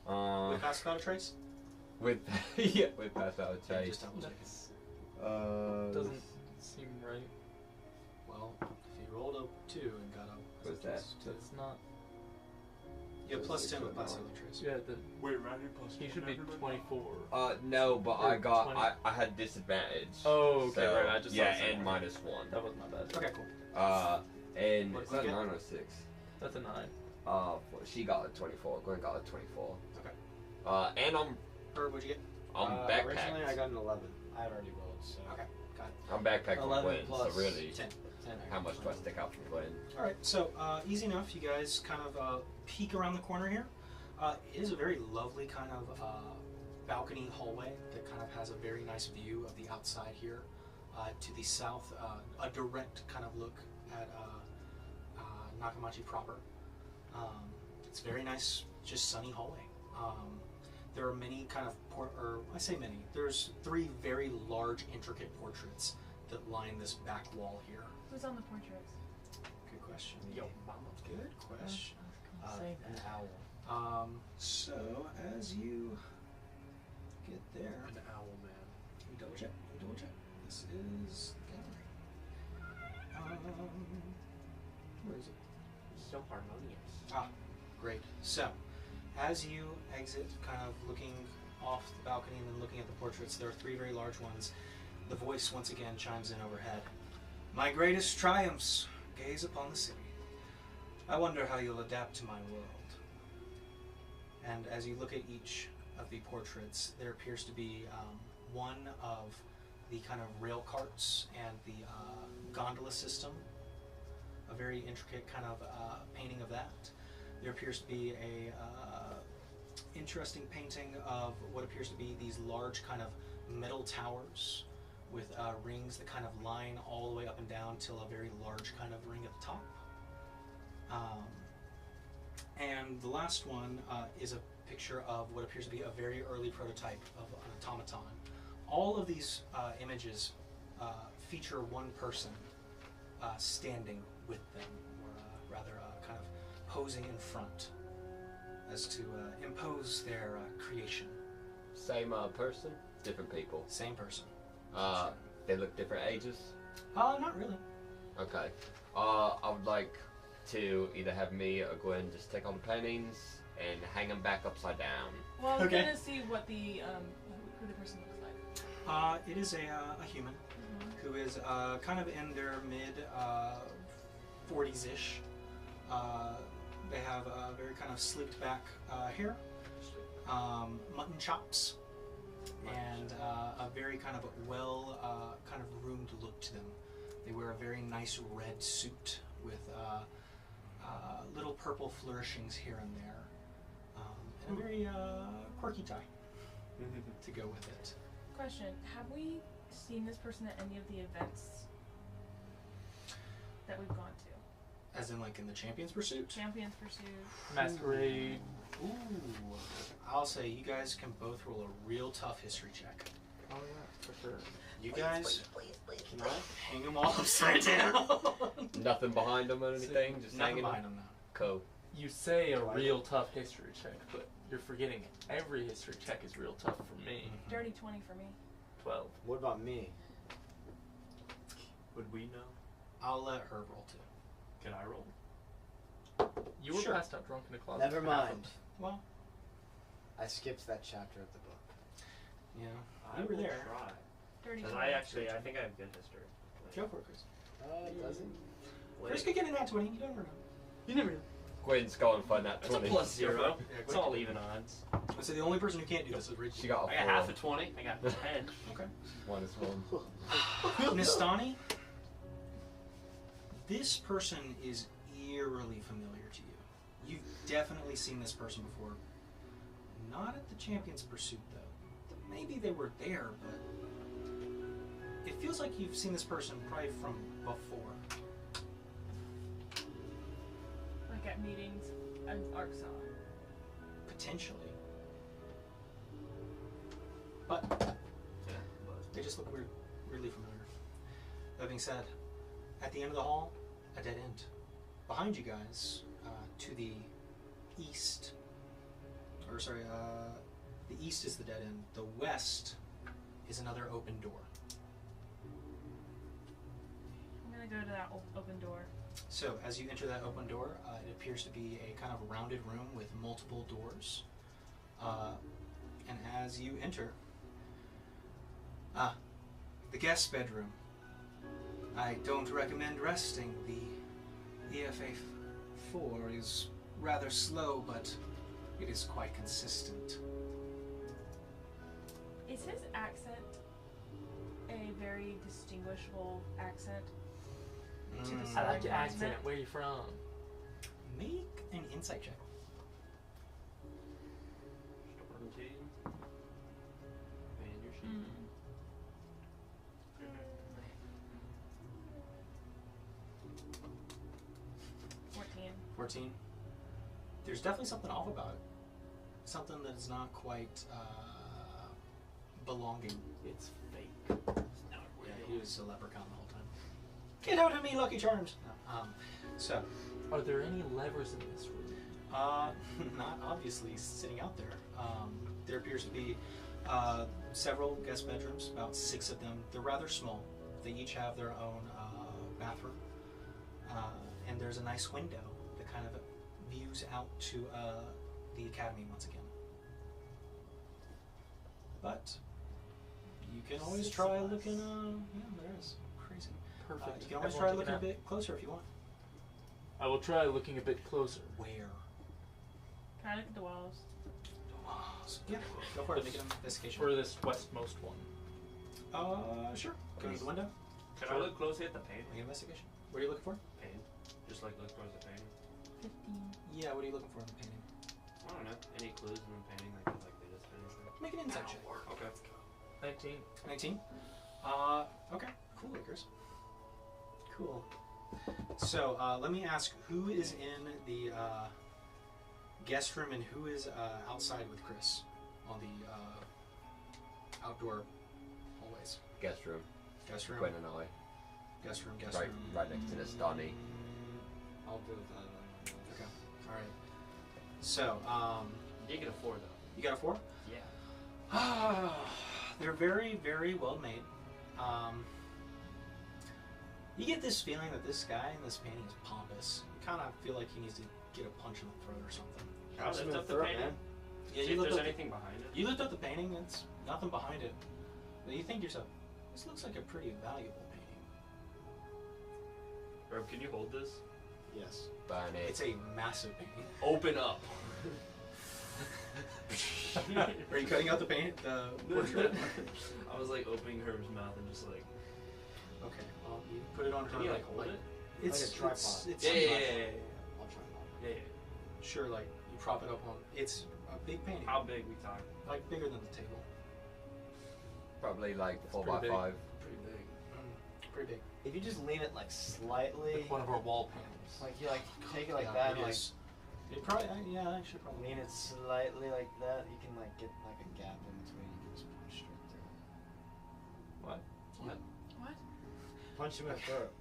Uh, With pass without a trace. with yeah, with pass out Yeah, trace. just double check it. Doesn't seem right. Well, if you rolled a 2 and got a. What's that? That's not. You have plus 10 with pass without a trace. Yeah, Wait, Randy plus he should be 24. No, but Or I got 20. I had disadvantage. Oh, okay, So, right. I just yeah, saw and something. -1. That was not bad. Okay, cool. And What is did that you get? 9 or 6? That's a 9. Well, she got a 24. Gwen got a 24. Okay. And I'm What'd you get? backpacked. Originally, I got an 11. I had already rolled, so. Okay, got it. I'm backpacked with 11 Gwen, plus so really, 10. 10. how much do I stick out from Gwen? Alright, so easy enough. You guys kind of peek around the corner here. It is a very lovely kind of balcony hallway that kind of has a very nice view of the outside here. To the south, a direct kind of look at Nakamachi proper. It's very nice, just sunny hallway. There are many kind of, I say many, there's 3 very large, intricate portraits that line this back wall here. Who's on the portraits? Good question. Yo, mama. Good question. An owl. So as you get there, An owl man. let me double check. This is the gallery. Where is it? So harmonious. Great. So, as you exit, kind of looking off the balcony and then looking at the portraits, there are 3 very large ones. The voice once again chimes in overhead. My greatest triumphs gaze upon the city. I wonder how you'll adapt to my world. And as you look at each of the portraits, there appears to be one of the kind of rail carts and the gondola system. A very intricate kind of painting of that. There appears to be a interesting painting of what appears to be these large kind of metal towers with rings that kind of line all the way up and down till a very large kind of ring at the top. And the last one is a picture of what appears to be a very early prototype of an automaton. All of these images feature one person standing with them, or rather kind of posing in front as to impose their creation. Same person, different people. Same person. They look different ages. Not really. Okay. I would like to either have me or Gwen just take all the paintings and hang them back upside down. Well, I'm Okay. gonna see what the who the person looks like. It is a human who is kind of in their mid 40s-ish. They have a very kind of slicked back hair, mutton chops, and a very kind of kind of groomed look to them. They wear a very nice red suit with little purple flourishings here and there. and a very quirky tie to go with it. Question: have we seen this person at any of the events that we've gone to? As in, like, in the Champion's Pursuit? Champion's Pursuit. Masquerade. Ooh. I'll say you guys can both roll a real tough history check. Oh yeah, for sure. You guys Can I? hang them all upside down. Nothing behind them or anything, just Nothing hanging behind them now. Cool. You say a real tough history check, but you're forgetting every history check is real tough for me. Dirty 20 for me. 12. What about me? Would we know? I'll let her roll too. Can I roll? You were Sure. passed out drunk in a closet. Never for half mind. Well, I skipped that chapter of the book. yeah. I You were will there. try. Dirty Because 20. I think I have good history. Go for it, Chris. Does it? Chris could get an at 20. You never know. You never know. Gwen's going for that That's a 20. plus 0. Yeah, It's Gwen all can- even odds. So the only person who can't do this is Rachel. She got a I got 4. half a 20. I got 10. Okay. -1. Nistani, this person is eerily familiar to you. You've definitely seen this person before. Not at the Champion's Pursuit, though. Maybe they were there, but it feels like you've seen this person probably from before. Like at meetings at Arkansas. Potentially. But Yeah, they just look weirdly familiar. That being said, at the end of the hall, a dead end. Behind you guys, to the east, the east is the dead end. The west is another open door. I'm gonna go to that open door. So as you enter that open door, it appears to be a kind of rounded room with multiple doors. And as you enter, the guest bedroom. I don't recommend resting. The EFA 4 is rather slow, but it is quite consistent. Is his accent a very distinguishable accent? To the I like your Southern accent. Where you from? Make an insight check. Storm team. Man, your sheet. Mm. 14. There's definitely something off about it. Something that is not quite belonging. It's fake. It's not real. Yeah, he was a leprechaun the whole time. Get out of me, Lucky Charms! No, so, Are there any levers in this room? not obviously sitting out there. There appears to be several guest bedrooms, about 6 of them. They're rather small. They each have their own bathroom. And there's a nice window that kind of views out to the academy once again. But you can always 6 try of us. looking, yeah, there is. Crazy. Perfect. You can always Everyone try take a looking a nap. bit closer if you want. I will try looking a bit closer. Where? Can I look at the walls? Yeah, go for it. Make an investigation. For this westmost one. Sure. Can you use the window? Can I look closely at the painting? Make an investigation. What are you looking for? Painting. Just like look towards the painting. 15. Yeah, what are you looking for in the painting? I don't know. Any clues in the painting that could like lead us to anything? Make an insight check. Okay. 19. 19? Okay. Cool, Lakers. Cool. So, let me ask, who is in the guest room and who is outside with Chris on the outdoor hallways? Guest room. Guest room, Gwen and I. guest room, guest Right, room. right next to this Donnie. I'll do that. Okay. All right. So, You get a 4 though. you got a 4? Yeah. They're very, very well made. You get this feeling that this guy in this painting is pompous. You kind of feel like he needs to get a punch in the throat or something. I'll lift up the throat, painting. man. Yeah, See you if looked there's up anything behind it. You looked up the painting. It's nothing behind it. But you think to yourself, this looks like a pretty valuable painting. Bro, can you hold this? Yes. Burn it. It's a massive painting. Open up. Are you cutting out the paint? The portrait? I was like opening her mouth and just like. Okay. Well, you put it on her. Can you like hold it? It's Like a tripod. It's Yeah. I'll try that. Yeah. Sure, like you prop it up on. It's a big painting. How big we talking? Like bigger than the table. Probably like It's 4 pretty by big. 5. Pretty big. Pretty big. If you just lean it like slightly, Like one of our wall panels. like you like take it like Yeah, that, it and, like is. It probably, yeah, I should probably. lean it slightly like that, you can like get like a gap in between. You can just punch straight through. What? What? Punch him in the throat.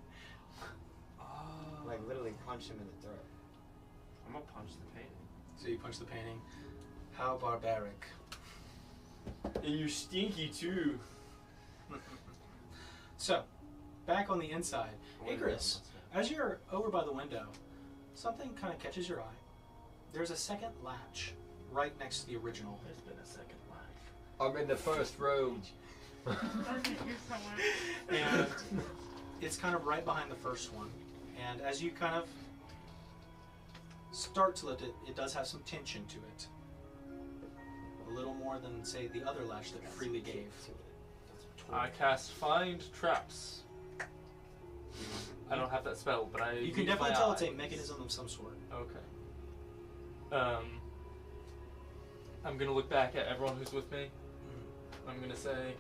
Oh. Like literally punch him in the throat. I'm gonna punch the painting. So you punch the painting. How barbaric. And you're stinky too. So, back on the inside. Wait, Icarus, as you're over by the window, something kind of catches your eye. There's a second latch right next to the original. There's been a second latch. I'm in the first room. You're somewhere. And it's kind of right behind the first one. And as you kind of start to lift it, it does have some tension to it. A little more than, say, the other latch that freely gave. I cast Find Traps. I don't have that spell, but I. You can use definitely my tell it's a eyes. mechanism of some sort. Okay. I'm gonna look back at everyone who's with me. I'm gonna say,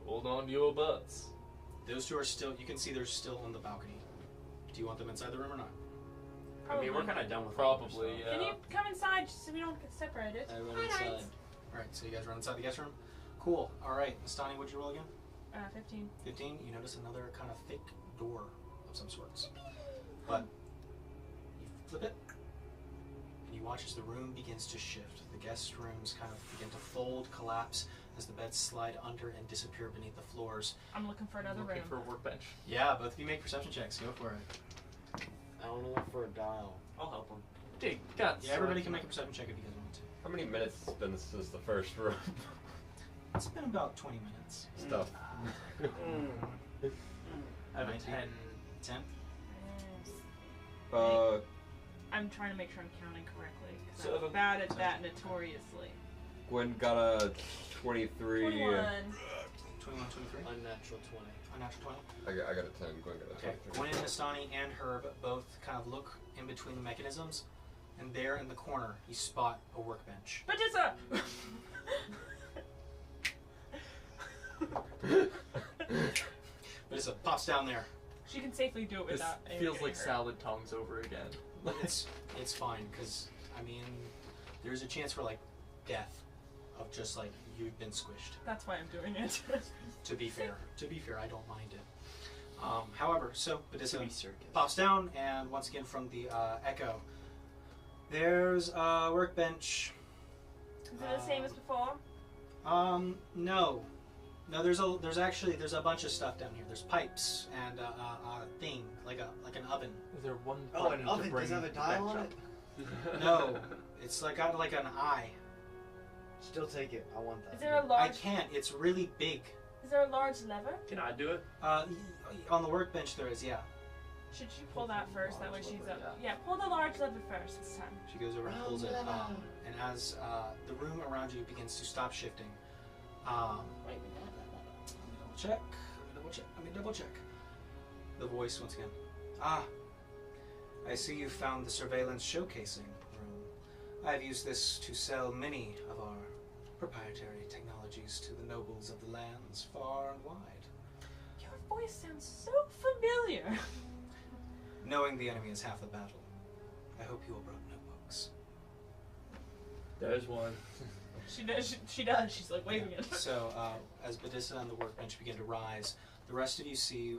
hold on to your butts. Those two are still, you can see they're still on the balcony. Do you want them inside the room or not? I mean, we're Probably. kind of done with Probably, it. yeah. Can you come inside just so we don't get separated? I run Hi, inside. Knights. Alright, so you guys run inside the guest room? Cool. Alright, Nastani, what'd you roll again? 15. 15. You notice another kind of thick door of some sorts. But you flip it, and you watch as the room begins to shift. The guest rooms kind of begin to fold, collapse, as the beds slide under and disappear beneath the floors. I'm looking for another looking room. for a workbench. Yeah, both of you make perception checks. Go for it. I want to look for a dial. I'll help him. Dig guts. Yeah, everybody can make a perception check if you guys want to. How many minutes has been since the first room? It's been about 20 minutes. Stuff. I have a 19. 10. 10? I'm trying to make sure I'm counting correctly because So I'm bad at that notoriously. Gwen got a 23. 21. 21, 23? Unnatural 20. Unnatural 20? I got a 10. Gwen got a Okay, 23. Gwen, Nastani, and Herb both kind of look in between the mechanisms, and there in the corner, you spot a workbench. Batissa! But it pops down there. She can safely do it This without. feels like salad tongs over again. But it's fine, because, I mean, there's a chance for, like, death of just, like, you've been squished. That's why I'm doing it. To be fair, I don't mind it. However, so Batissa circus. pops down, and once again from the echo, there's a workbench. Is it the same as before? No. No, there's a bunch of stuff down here. There's pipes and a thing like an oven. Is there one Oh, button an to oven. bring Does it have a the dial bench on up? it? No, it's like got like an eye. Still take it. I want that. Is there a I large? can't. It's really big. Is there a large lever? Can I do it? On the workbench there is, yeah. Should she pull that first? That way Large she's lever, up. Yeah, pull the large lever first this time. She goes over and pulls it, and as the room around you begins to stop shifting, let me double check. The voice once again. I see you found the surveillance showcasing room. I've used this to sell many of our proprietary technologies to the nobles of the lands far and wide. Your voice sounds so familiar. Knowing the enemy is half the battle. I hope you all brought notebooks. There's one. She does. She does. She's like waving it. So, as Batissa and the workbench begin to rise, the rest of you see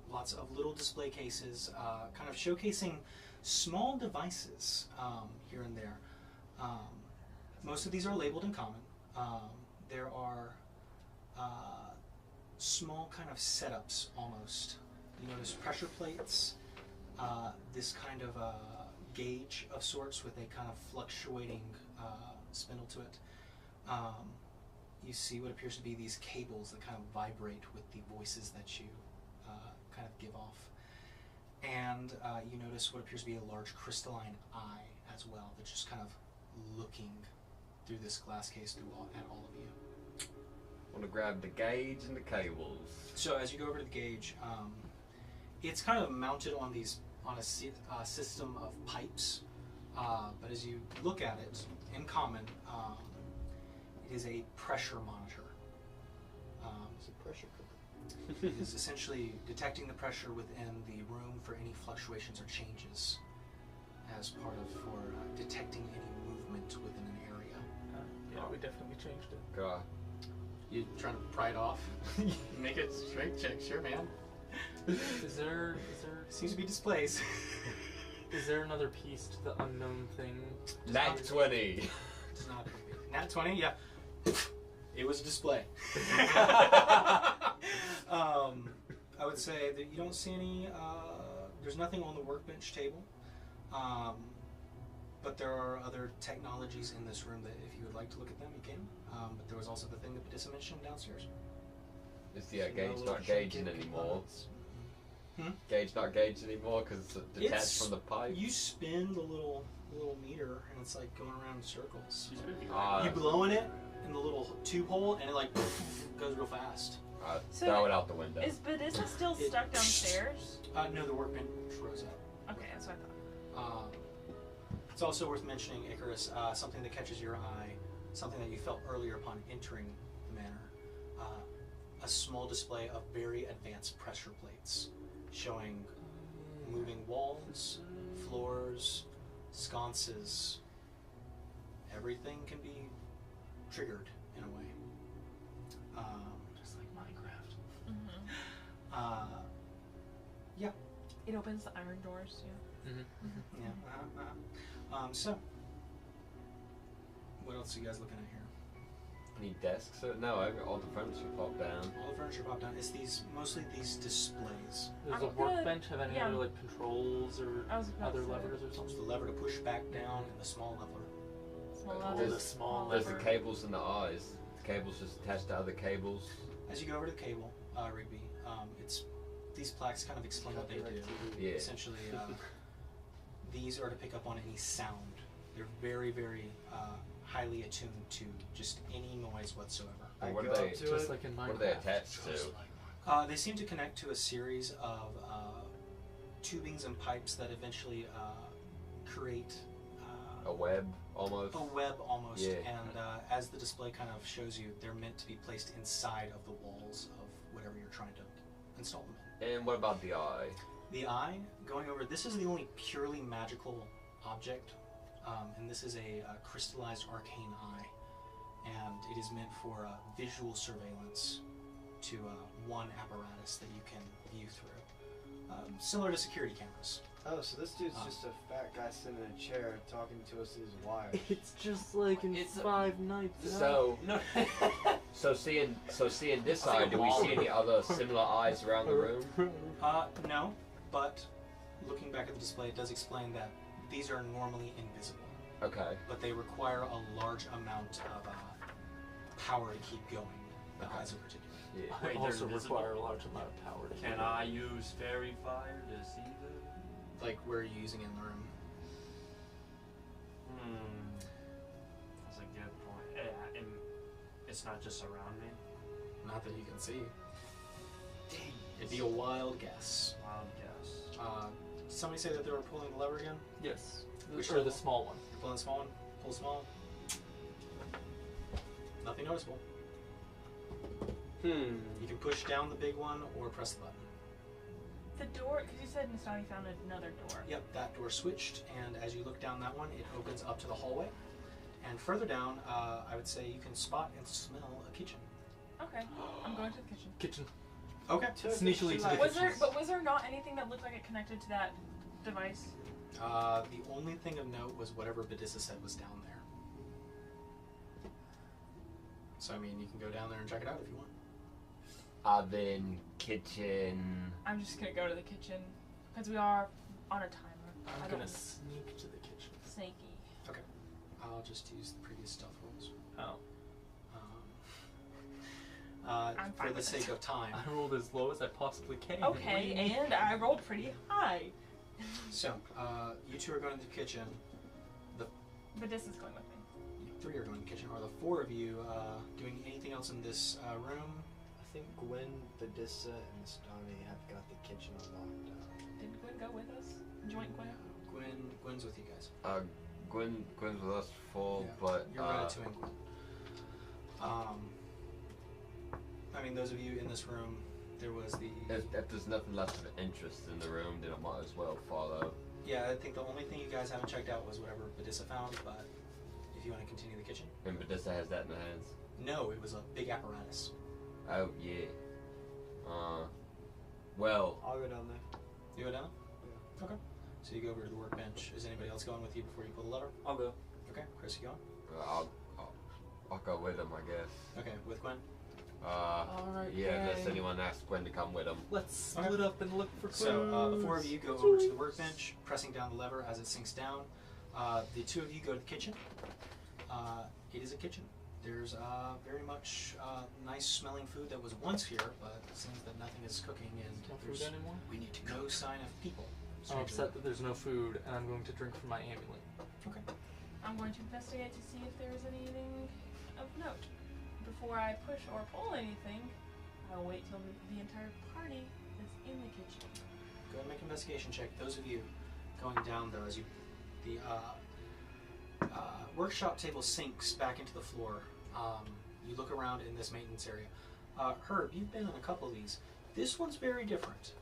lots of little display cases, kind of showcasing small devices here and there. Most of these are labeled in common. There are small kind of setups almost. You notice pressure plates, this kind of gauge of sorts with a kind of fluctuating spindle to it. You see what appears to be these cables that kind of vibrate with the voices that you kind of give off. And you notice what appears to be a large crystalline eye as well, that's just kind of looking through this glass case at all of you. Want to grab the gauge and the cables. So as you go over to the gauge, it's kind of mounted on a system of pipes. But as you look at it, in common, it is a pressure monitor. It's a pressure cooker. It is essentially detecting the pressure within the room for any fluctuations or changes as part of for detecting any movement within an area. Yeah, we definitely changed it. God. You trying to pry it off? Make it straight check, sure, man. Is there Seems to be displays. is there another piece to the unknown thing? Nat 20. It's not Nat 20, yeah. It was a display. I would say that you don't see any. There's nothing on the workbench table, but there are other technologies in this room that, if you would like to look at them, you can. But there was also the thing that Badissa mentioned downstairs. Is the gauge not gauging anymore? Gauge not gauging anymore because it's detached from the pipe? You spin the little meter, and it's like going around in circles. Ah, You blow in it in the little tube hole, and it like goes real fast. So throw it out the window. Is Badissa still stuck downstairs? No, the workbench rose up. Okay, that's what I thought. It's also worth mentioning, Icarus, something that catches your eye, something that you felt earlier upon entering the manor. A small display of very advanced pressure plates showing moving walls, floors, sconces. Everything can be triggered in a way. Just like Minecraft. Yeah. It opens the iron doors, yeah. Yeah. So, what else are you guys looking at here? Any desks? No, all the furniture popped down. All the furniture popped down. It's mostly these displays. Does I'm the gonna- workbench have any yeah. other like controls or I was about other to say. levers or There's something? the lever to push back down and the small lever. Small There's levers, a small There's the lever. cables and the eyes. The cables just attached to other cables. As you go over to the cable, Rigby, these plaques kind of explain what they do. Yeah. Essentially, these are to pick up on any sound. They're very, very highly attuned to just any noise whatsoever. I What go are they? up to Just it. like in Minecraft. What are they attached to? They seem to connect to a series of tubings and pipes that eventually create A web, almost. a web almost. Yeah. And as the display kind of shows you, they're meant to be placed inside of the walls of whatever you're trying to install them in. And what about the eye? The eye, going over, this is the only purely magical object, and this is a crystallized arcane eye, and it is meant for visual surveillance to one apparatus that you can view through, similar to security cameras. Oh, so this dude's just a fat guy sitting in a chair talking to us through his wires. It's just like in It's a- Five Nights. So, No. so seeing this eye, do we see any other similar eyes around the room? No, but looking back at the display, it does explain that these are normally invisible, Okay. but they require a large amount of power to keep going. The eyes in particular. Yeah. I Wait, also they're invisible? require a large amount of power to Can heal. I use fairy fire to see them? Like, where are you using it in the room? That's a good point. Yeah, and it's not just around me. Not that you can see. It'd be a wild guess. Wild guess. Did somebody say that they were pulling the lever again? Yes. Which Or the level? small one. You're pulling the small one? Pull the small one. Nothing noticeable. You can push down the big one or press the button. The door, because you said Nastani found another door. Yep, that door switched, and as you look down that one, it opens up to the hallway. And further down, I would say you can spot and smell a kitchen. Okay, I'm going to the kitchen. Kitchen. Okay. Sneakily to the Was there, kitchen. but was there not anything that looked like it connected to that device? The only thing of note was whatever Badissa said was down there. So, I mean, you can go down there and check it out if you want. Then kitchen. I'm just gonna go to the kitchen because we are on a timer. I I'm don't gonna wanna- sneak to the kitchen. Snaky. I'll just use the previous stealth rolls. Oh. I'm For fine the with sake it. of time. I rolled as low as I possibly can. Okay, and I rolled pretty high. So, you two are going to the kitchen. But this is going with me. You three are going to the kitchen. Are the four of you doing anything else in this room? I think Gwen, Badissa, and Nastani have got the kitchen unlocked. Did Gwen go with us? Joint Gwen? Gwen's with you guys. Gwen's with us full, Yeah, but you're Ratatouille. I mean, those of you in this room, there was the. if there's nothing left of interest in the room, then I might as well follow. Yeah, I think the only thing you guys haven't checked out was whatever Badissa found, but if you want to continue the kitchen. And Badissa has that in her hands. No, it was a big apparatus. Oh yeah. Well, I'll go down there. You go down? Yeah. Okay. So you go over to the workbench. Is anybody else going with you before you pull the lever? I'll go. Okay. Chris, you going? I'll go with him, I guess. Okay. With Gwen? Alright, Yeah, unless gang. anyone asks Gwen to come with him. Let's split up and look for clues. So the four of you go over to the workbench, pressing down the lever as it sinks down. The two of you go to the kitchen. It is a kitchen. There's very much nice smelling food that was once here, but it seems that nothing is cooking and No there's food anymore? no sign of people. I'm upset that there's no food, and I'm going to drink from my amulet. Okay. I'm going to investigate to see if there is anything of note. Before I push or pull anything, I'll wait till the entire party is in the kitchen. Go ahead and make an investigation check. Those of you going down, though, as the workshop table sinks back into the floor. You look around in this maintenance area. Herb, you've been in a couple of these. This one's very different.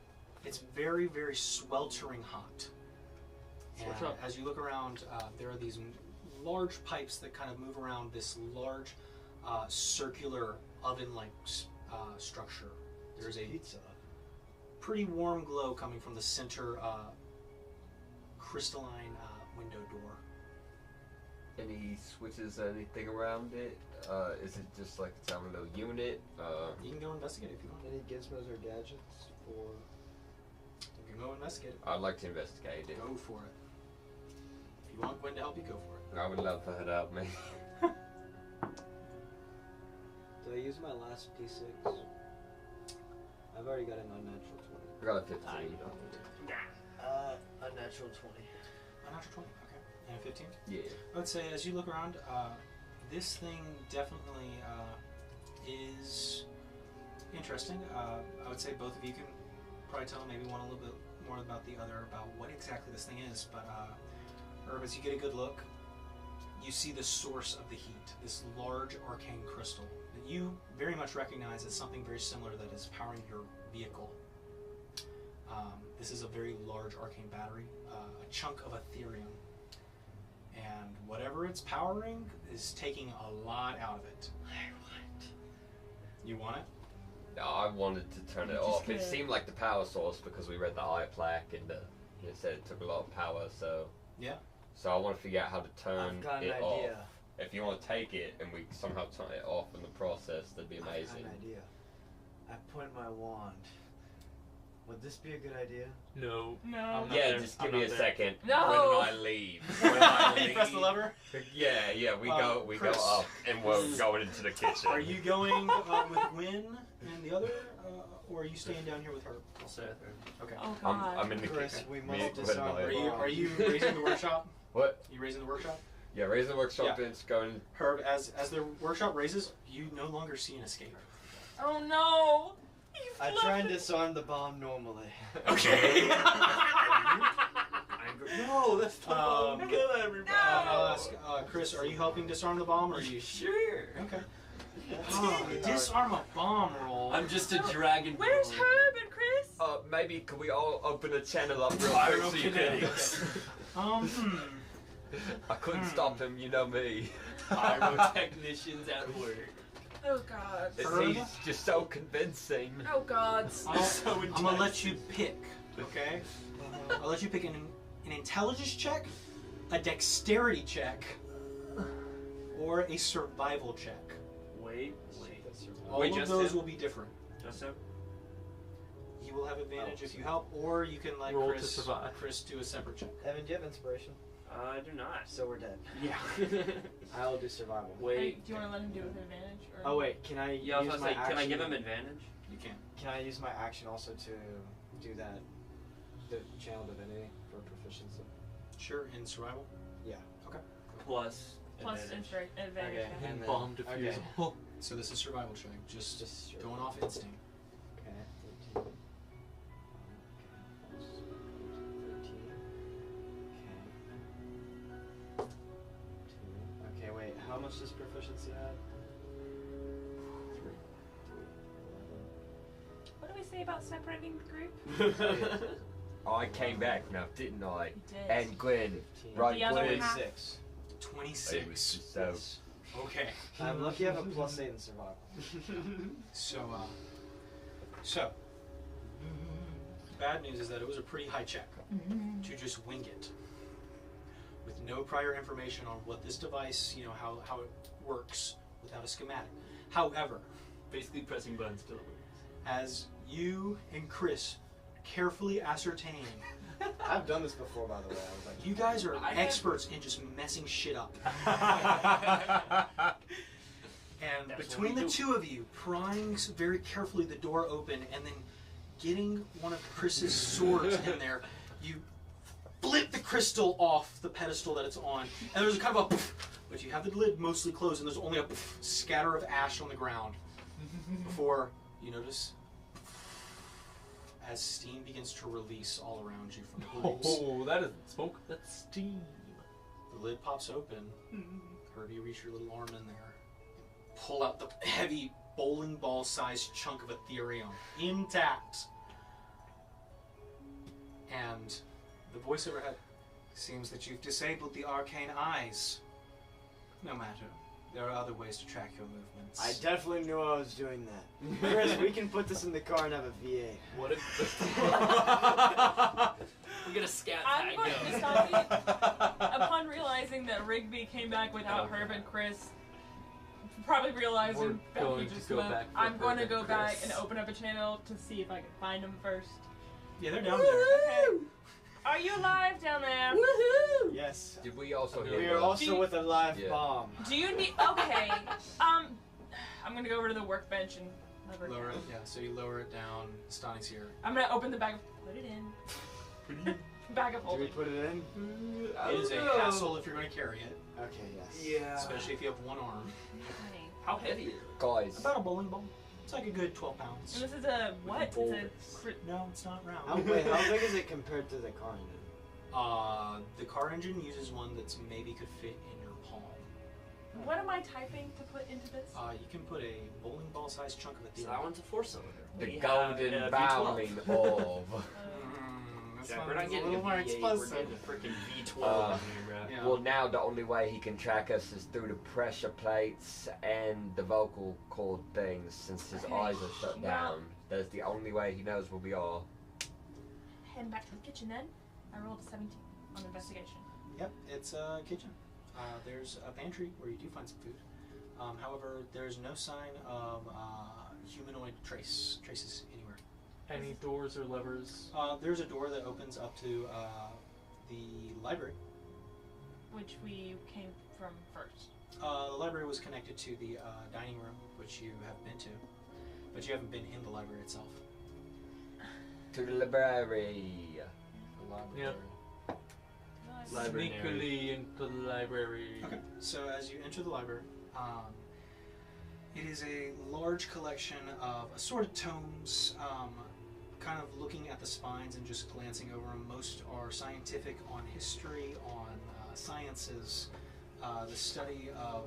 It's very, very sweltering hot. And Switch up. as you look around, there are these large pipes that kind of move around this large circular oven-like structure. There's a Pizza. pretty warm glow coming from the center crystalline window door. Any switches or anything around it? Is it just like its own little unit? You can go investigate if you want. Any gizmos or gadgets? Or You can go investigate. I'd like to investigate it. Go for it. If you want Gwen to help you, go for it. I would love for her to help me. do I use my last D6? I've already got an unnatural 20. I got a 15. You don't need it. Unnatural 20. Unnatural 20, okay. And a 15? Yeah. I would say as you look around, this thing definitely is interesting. I would say both of you can probably tell maybe one a little bit more about the other, about what exactly this thing is. But Herb, as you get a good look, you see the source of the heat, this large arcane crystal that you very much recognize as something very similar that is powering your vehicle. This is a very large arcane battery, a chunk of Ethereum. And whatever it's powering is taking a lot out of it. I want. You want it? No, I wanted to turn it Just off. It gonna- seemed like the power source because we read the eye plaque and it said it took a lot of power. So Yeah. So I want to figure out how to turn I've got an it idea. off. If you want to take it and we somehow turn it off in the process, that'd be I've amazing. got an idea. I point my wand. Would this be a good idea? No. No. I'm not Yeah, there. just I'm give me not a there. second. No! When I leave. When I You press the leave- lever. Yeah, we go Chris. up and we're going into the kitchen. Are you going with Gwen and the other, or are you staying down here with her? I'll say it there. Okay. Oh god. I'm in the Chris, kitchen. we Me must and disarm Gwen the and I- Are you raising the workshop? What? You raising the workshop? Yeah, raise the workshop Yeah. and it's going. Herb, as the workshop raises, you no longer see an escape. Oh no! You've I left try and it- disarm the bomb normally. Okay. No, that's the bomb. Um, Kill everybody. I'll ask, Chris, are you helping disarm the bomb, or are you? Sure. Okay. Disarm a bomb roll. I'm just a dragon. Where's Herb and Chris? Maybe could we all open a channel up real quick so you can... Hmm. I couldn't stop him, you know me. Pyrotechnicians at work. Oh god. Herb? He's just so convincing. Oh god. I'm gonna let you pick. Okay. I'll let you pick an intelligence check, a dexterity check, or a survival check. Wait. All Wait, of just those him? will be different. Just so. You will have advantage if you help, or you can let Roll to Chris survive. do a separate check. Evan, do you have inspiration? I do not. So we're dead. Yeah. I'll do survival. Hey, Wait. do you want to let him do it with advantage? Or... Oh wait, can I Yeah, I was use gonna my say, action? can I give him advantage? You can. Can I use my action also to do that, the channel divinity for proficiency? Sure, in survival. Yeah. Plus Plus advantage. advantage. Okay. yeah. And then- Bomb okay. defusal. So this is survival check. Just Just going off instinct. Okay. 13. Okay. Plus 13. Okay. much does proficiency add? 3. What do we say about separating the group? I came back now, didn't I? You did. And Gwen, 15. right, The other Gwen? half. 26. 26. So, Yes. Okay. I'm lucky I have a +8 in survival. So, bad news is that it was a pretty high check to just wing it with no prior information on what this device, you know, how it works without a schematic. However, Basically pressing buttons till it works. as you and Chris carefully ascertain, I've done this before, by the way. I was like, you guys are I have- experts in just messing shit up. And That's between what we the do. two of you, prying very carefully the door open and then getting one of Chris's swords in there, you flip the crystal off the pedestal that it's on, and there's kind of a poof, but you have the lid mostly closed, and there's only a poof, scatter of ash on the ground before you notice as steam begins to release all around you from the blades. Oh, that isn't smoke. That's steam. The lid pops open. Herbie, you reach your little arm in there. Pull out the heavy bowling ball sized chunk of Ethereum, intact. And the voice overhead, seems that you've disabled the arcane eyes. No matter. There are other ways to track your movements. I definitely knew I was doing that. Chris, we can put this in the car and have a V8. What if we get a scat I'm tag going going? to stop you. Upon realizing that Rigby came back without Herb and Chris, probably realizing We're that going he just to go left, back for I'm going to Herb go and back Chris. and open up a channel to see if I can find them first. Yeah, they're down there. Okay. Are you alive down there? Woohoo! Yes. did we also We hear We the- are also with a live Yeah. bomb. Do you need? Okay. I'm gonna go over to the workbench and lever it Lower it, down. yeah, so you lower it down. Stani's here. I'm gonna open the bag. Put it in. Bag of Do we holding. put it in? It is a hassle if you're going to carry it, Okay, yes. Yeah. especially if you have one arm. Honey. How heavy is it? Guys, About a bowling ball. It's like a good 12 pounds. And this is a what? It's Bowl. a crit. No, it's not round. How big is it compared to the car engine? The car engine uses one that's maybe could fit in your palm. What am I typing to put into this? You can put a bowling ball sized chunk of it. So that one's a 4-cylinder. the We golden have, bowling of. Yeah, we're not getting a V8, we're getting a freaking V12 in here, bro. Yeah. Well, now the only way he can track us is through the pressure plates and the vocal cord things, since his Okay. eyes are shut Well- down. That's the only way he knows where we are. Heading back to the kitchen then. I rolled a 17 on investigation. Yep, it's a kitchen. There's a pantry where you do find some food. However, there's no sign of humanoid traces anywhere. Any doors or levers? There's a door that opens up to the library. Which we came from first. The library was connected to the dining room, which you have been to, but you haven't been in the library itself. To the library. The library. Library. Sneakily into the library. Okay. So as you enter the library, it is a large collection of assorted tomes, kind of looking at the spines and just glancing over them. Most are scientific, on history, on sciences, the study of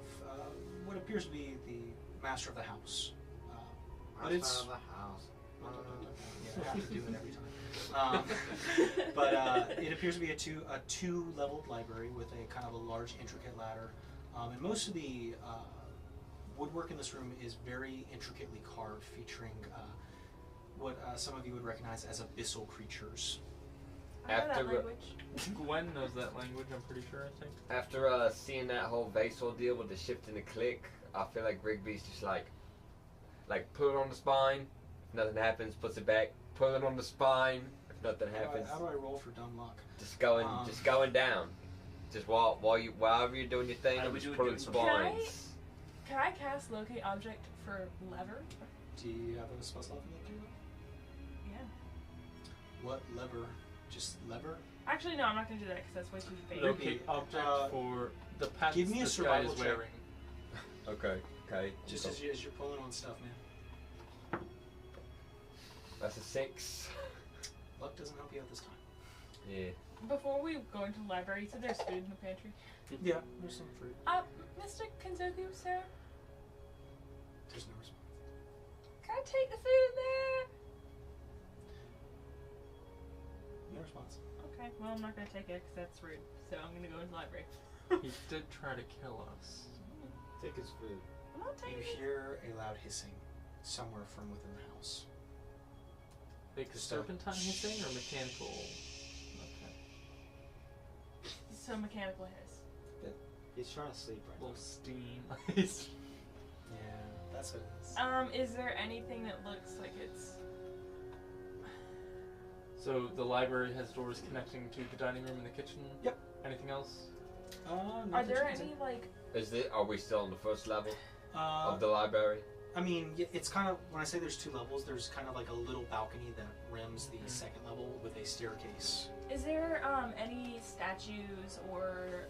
what appears to be the master of the house. But it's... Out of the house. Yeah, I have to do it every time. But it appears to be a two-leveled library with a kind of a large, intricate ladder. And most of the woodwork in this room is very intricately carved, featuring what some of you would recognize as abyssal creatures. I know that After- language. Gwen knows that language, I'm pretty sure, I think. After seeing that whole vase ordeal with the shift and the click, I feel like Rigby's just like put it on the spine. If nothing happens, puts it back. Put it on the spine. If nothing happens, How do I roll for dumb luck? just going down. Just while while you're doing your thing, How do I'm we just do it pulling doing spines. Can I cast locate object for lever? Do you have a spell slot for that too? Yeah. What lever? Just lever? Actually, no, I'm not gonna do that because that's way too vague. Locate object for the pants give me a this guy survival is check. wearing. Okay. Just as you're pulling on stuff, man. That's a 6. Luck doesn't help you out this time. Yeah. Before we go into the library, you said there's food in the pantry. Yeah, there's some fruit. Mr. Kenzoku, sir, There's no response. can I take the food in there? No response. Okay, well, I'm not gonna take it because that's rude. So I'm gonna go into the library. He did try to kill us. Take his food. I'm not You taking it. hear a loud hissing somewhere from within the house. Like serpentine hissing or mechanical? Okay. So mechanical hiss. He's trying to sleep right Little now. steam. Yeah, that's what it is. Is there anything that looks like it's... So the library has doors connecting to the dining room and the kitchen? Yep. Anything else? Are there any, like... Are we still on the first level Uh, of the library? I mean, it's kind of, when I say there's 2 levels, there's kind of like a little balcony that rims the second level with a staircase. Is there any statues or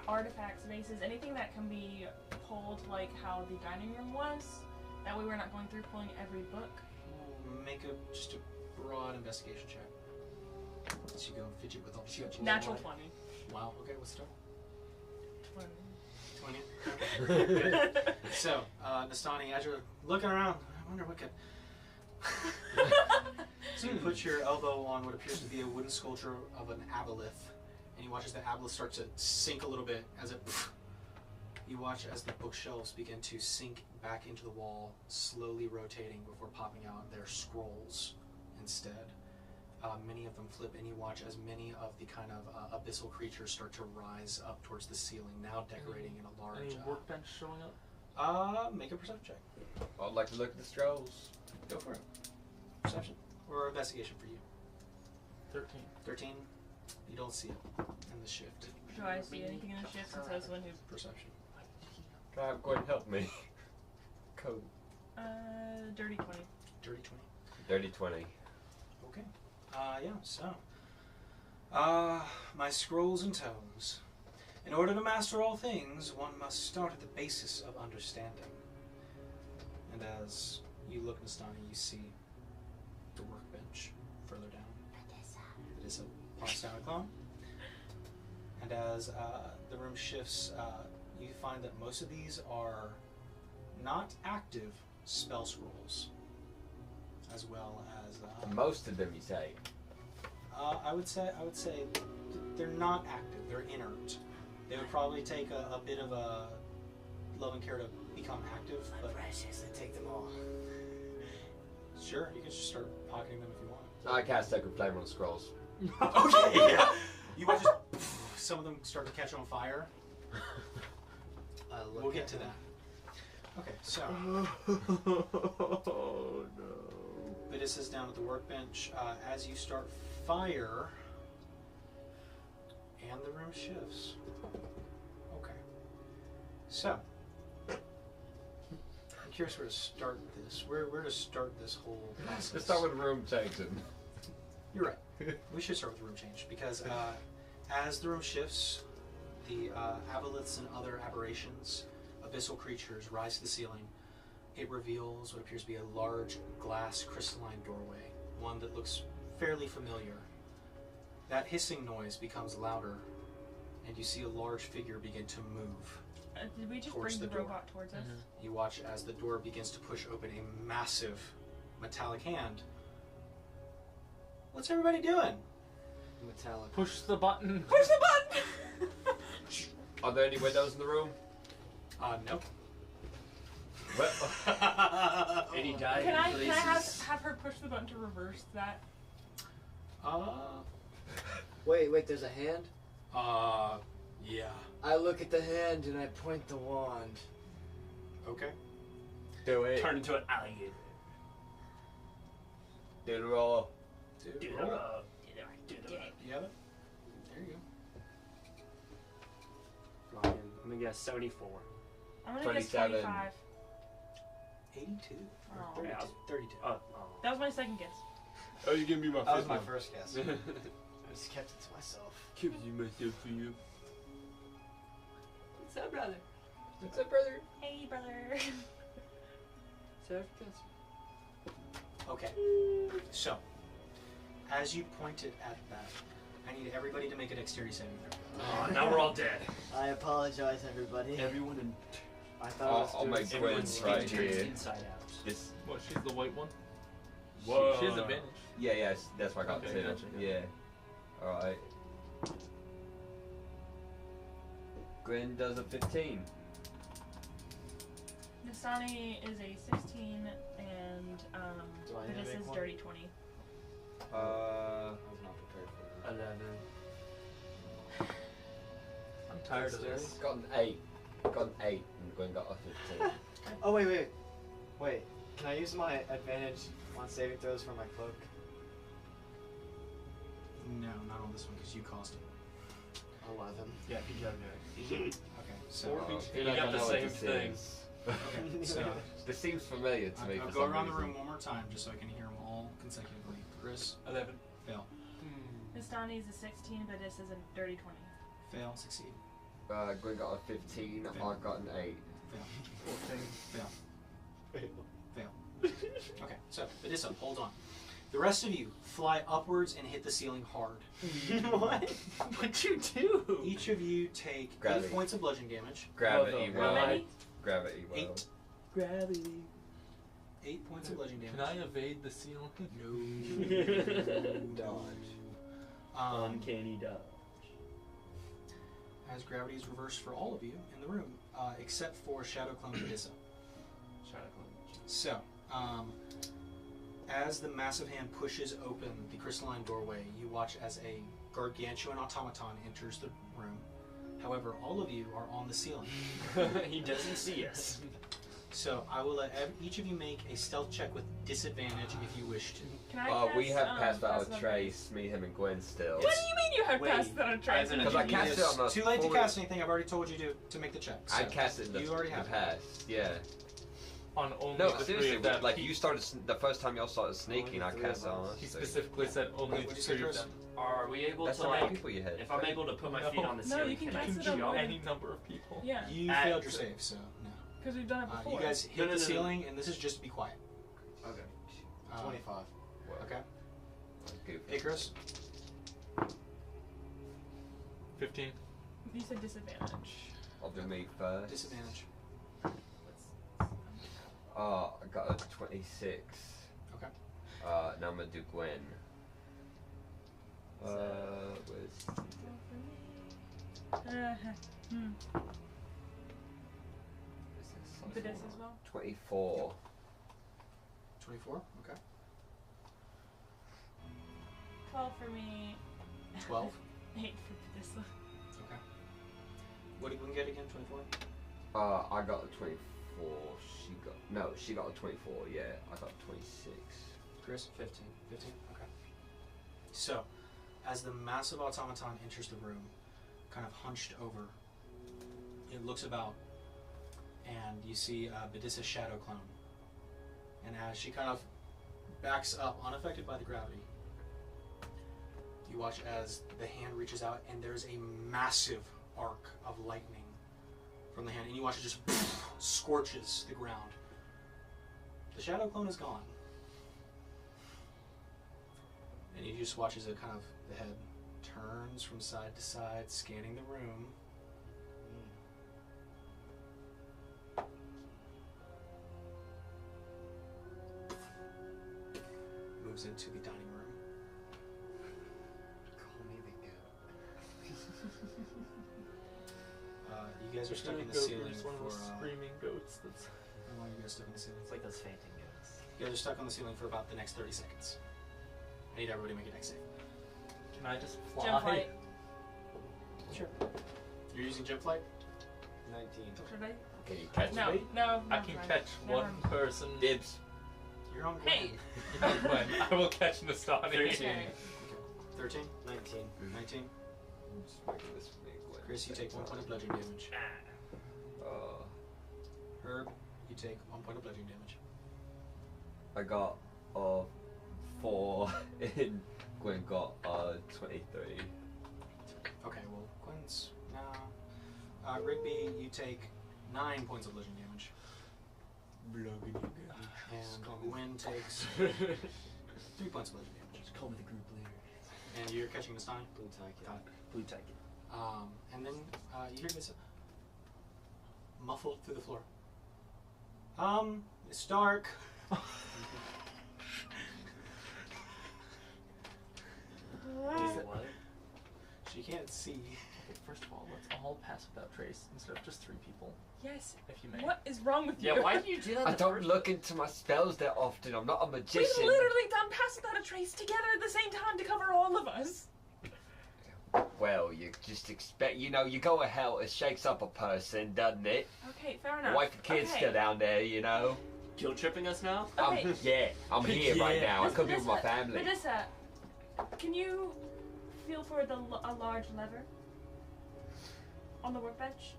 artifacts, vases, anything that can be pulled like how the dining room was? That way we're not going through pulling every book. Make just a broad investigation check. As you go and fidget with all the statues. Natural 20. Wow, okay, what's the 20. 20? So, Nastani, as you're looking around, I wonder what could... So you put your elbow on what appears to be a wooden sculpture of an aboleth, and you watch as the aboleth starts to sink a little bit as it... You watch as the bookshelves begin to sink back into the wall, slowly rotating before popping out their scrolls instead. Many of them flip, and you watch as many of the kind of abyssal creatures start to rise up towards the ceiling, now decorating in a large... Any workbench showing up? Make a perception check. I'd like to look at the scrolls. Go for it. Perception. Or investigation for you. 13. 13. You don't see it in the shift. Do I see anything in the shift since I was the one who... Perception. Go and help me. Code. Dirty 20. Dirty 20. Dirty 20. Okay. Yeah, so. My scrolls and tomes. In order to master all things, one must start at the basis of understanding. And as you look, Nastani, you see the workbench further down. It is a Parstana clone. And as the room shifts, you find that most of these are not active spell scrolls, as well as Most of them, you say. I would say they're not active. They're inert. They would probably take a bit of a love and care to become active. But precious, I take them all. sure, you can just start pocketing them if you want. I cast Sacred Flame on the scrolls. Okay, yeah. You watch some of them start to catch on fire. We'll get to that. Okay, so. Oh no. Vidus is down at the workbench. As you start fire, and the room shifts. Okay. So. I'm curious where to start this. Where to start this whole process. Let's start with room changing. You're right. We should start with the room change because as the room shifts, the aboleths and other aberrations, abyssal creatures rise to the ceiling. It reveals what appears to be a large glass crystalline doorway, one that looks fairly familiar. That hissing noise becomes louder, and you see a large figure begin to move. Did we just Towards bring the the door. robot towards us? You watch as the door begins to push open a massive metallic hand. What's everybody doing? Metallic. Push the button. Push the button! Are there any windows in the room? Nope. Any die? Can I have her push the button to reverse that? Wait, there's a hand? Yeah. I look at the hand and I point the wand. Okay. Do it. Turn into an alligator. Do it all. Dude, Dude, roll it. You have it? There you go. I'm gonna guess 74. I'm gonna guess 27. 25. 82. Oh. 32. 32. Oh. That was my second guess. Oh, you give me my That was my first guess. I just kept it to myself. Keep you myself for you. What's up, brother? What's up, brother? Hey, brother. Okay. So, as you pointed at that, I need everybody to make a dexterity saving throw. Oh, now we're all dead. I apologize, everybody. Everyone in I thought I'll I was make doing Gwen something. right turns here. inside out. This. What? She's the white one. Whoa. She has advantage. Yeah, that's what I got Okay, too. gotcha. Yeah. Alright. Gwen does a 15. Nastani is a 16, and Do I need to this make is one? dirty 20. I was not prepared for that. 11. I'm tired of this. Got an 8. Got an 8 and Gwen got a 15. Oh, wait. Can I use my advantage on saving throws for my cloak? No, not on this one because you caused it. 11. Yeah, he got it. Okay, so You got the same thing. okay, so This seems familiar to me. I'll for go some around the reason. room one more time just so I can hear them all consecutively. Chris, 11. fail. Nastani is a 16, but this is a dirty 20. Fail, succeed. Gwen got a 15. Fail. I got an 8. Fail. 14. Fail. Okay, so Badissa, hold on. The rest of you fly upwards and hit the ceiling hard. What? What'd you do? Each of you take Gravity. 8 points of bludgeon damage. Gravity Oh, How well. many? Gravity well. 8. Gravity. 8 points of bludgeon Can damage. I evade the ceiling? No. Dodge. Uncanny dodge. As gravity is reversed for all of you in the room, except for Shadow Clone Badissa. Shadow Clone. So, as the massive hand pushes open the crystalline doorway, you watch as a gargantuan automaton enters the room. However, all of you are on the ceiling. He doesn't see us. So, I will let each of you make a stealth check with disadvantage if you wish to. Can I cast, We have passed pass out on a trace, me, him, and Gwen still. What do you mean you have Wait, passed on a trace? I haven't- Because I cast it on the. It's too late to forward- cast anything. I've already told you to make the check. I So, cast it in the, you already the have it. past. Yeah. On only No, the 3 seriously. of them. Like you started the first time y'all started sneaking, I Only 3 cast it of on us. us. He so- specifically said only What'd the you say, 3 of Chris? them. Are we able That's to how many like, people you had. if I'm able to put my No. feet on the No, ceiling, you can can I cast it on jump? more Any number of people. Yeah, You At- failed your save, so no. because we've done it before. You guys hit No, no, the no, no. ceiling, and this is just to be quiet. Okay. 25. Well, Okay. good. Icarus, 15. You said disadvantage. I'll do me first. disadvantage. I got a 26. Okay. Now I'm gonna do Gwen. Where's But this as well. 24. 24. Okay. 12 for me. 12. 8 for this one. Okay. What did Gwen get again? 24. I got a 24. She got a 24. Yeah, I got 26. Chris, 15. 15. Okay. So, as the massive automaton enters the room, kind of hunched over, it looks about, and you see Badissa's shadow clone. And as she kind of backs up, unaffected by the gravity, you watch as the hand reaches out, and there's a massive arc of lightning from the hand, and you watch it just scorches the ground. The shadow clone is gone. And you just watch as it kind of, the head turns from side to side, scanning the room. Moves into the dining room. Call me the goat. You guys are stuck in the Goat, ceiling there's one of for, those screaming goats. That's how long are you guys stuck in the ceiling? It's like those fainting goats. You guys are stuck on the ceiling for about the next 30 seconds. I need everybody to make a dex save. Can I just fly? Jump flight. Sure. You're using jump flight? 19. Should I? Can you catch No, me? no. I never can mind. catch Never one mind. person. Dibs. You're on Gwen. Hey! When I will catch Nastani. 13. Okay. 13? 19. 19? I'm just making this for me, Gwen. Chris, you take 1 point of bludgeoning damage. Herb, you take 1 point of bludgeoning damage. I got 4 and Gwen got 23. Okay, well, Gwen's now. Rigby, you take 9 points of bludgeoning damage. And Gwen takes 3 points of bludgeoning damage. Just call me the group leader. And you're catching Mastani? Blue ticket. Got it. Blue ticket. And then you hear this muffled through the floor. It's dark. What? She can't see. Okay, first of all, let's all pass without trace instead of just 3 people, Yes. if you may. What is wrong with you? Yeah, why do you do that? I the don't first- look into my spells that often. I'm not a We've magician. literally done pass without a trace together at the same time to cover all of us. Well, you just expect, you go to hell, it shakes up a person, doesn't it? Okay, fair My enough. wife and kids okay. still down there, Guilt tripping us now? Okay. I'm here right now. I Miss could be with my Medusa- family. Medusa, can you feel for a large lever on the workbench?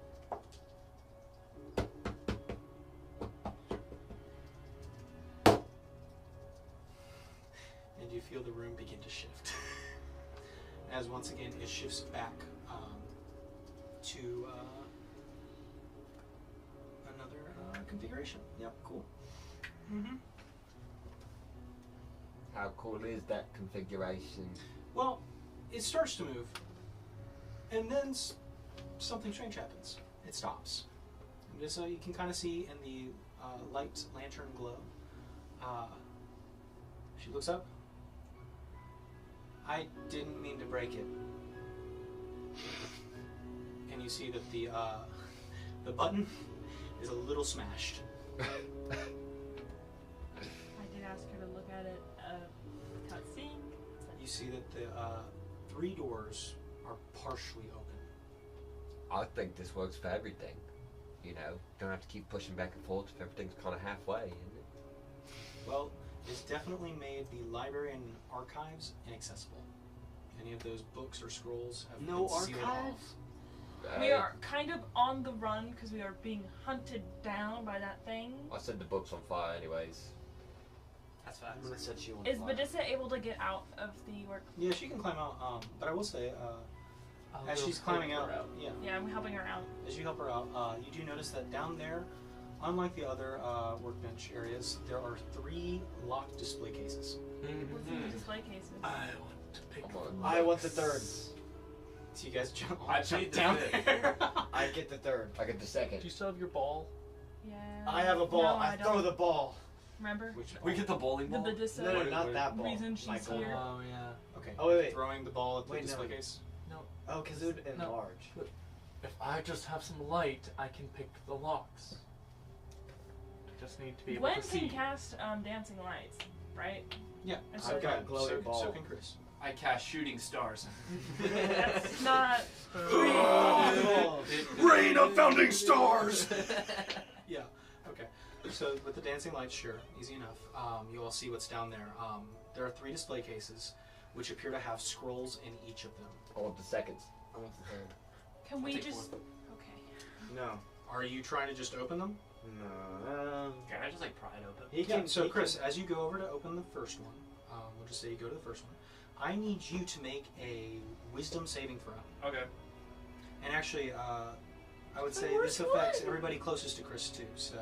And you feel the room begin to shift. As once again it shifts back to another configuration. Yep, cool. Mm-hmm. How cool is that configuration? Well, it starts to move, and then something strange happens. It stops. And so you can kind of see in the light lantern glow. She looks up. I didn't mean to break it. And you see that the button is a little smashed. I did ask her to look at it without seeing. You see that the 3 doors are partially open. I think this works for everything. Don't have to keep pushing back and forth if everything's kind of halfway, isn't it? Well, it's definitely made the library and archives inaccessible. Any of those books or scrolls have No been sealed archives? off. We are kind of on the run because we are being hunted down by that thing. I set the books on fire anyways. That's I'm fast. gonna set you on Is fire. Medusa able to get out of the work? Yeah, she can climb out. But I will say, I'll as go she's climbing help out, her yeah, Yeah, I'm helping her out. as you help her out, you do notice that down there, unlike the other workbench areas, there are 3 locked display cases. What's in the display cases? I want to pick Come on. I want the third. So you guys jump, I jump plead the down fifth. there. I get the third. I get the second. Do you still have your ball? Yeah. I have a ball. No, I I throw don't. the ball. Remember? Which We get the bowling The ball? Medusa. No, Wait, not wait. that ball. Reason she's My goal. here. Oh, yeah. Okay. Oh, wait, you're wait. Throwing the ball at the Wait, no. display case. Oh, because it would enlarge. If I just have some light, I can pick the locks. I just need to be able Gwen to can see. cast dancing lights, right? Yeah. And I've so got a glowy so, ball. So can Chris. I cast shooting stars. that's not. Oh, Rain of founding stars! Yeah. Okay. So with the dancing lights, sure, easy enough. You all see what's down there. There are 3 display cases, which appear to have scrolls in each of them. I want the seconds. I want the third. Can we take just? Okay. No. Are you trying to just open them? No. Can I just like pry it open? He Yeah. can. So he Chris, can- as you go over to open the first one, we'll just say you go to the first one. I need you to make a wisdom saving throw. Okay. And actually, I would The say this worst affects one. everybody closest to Chris too. So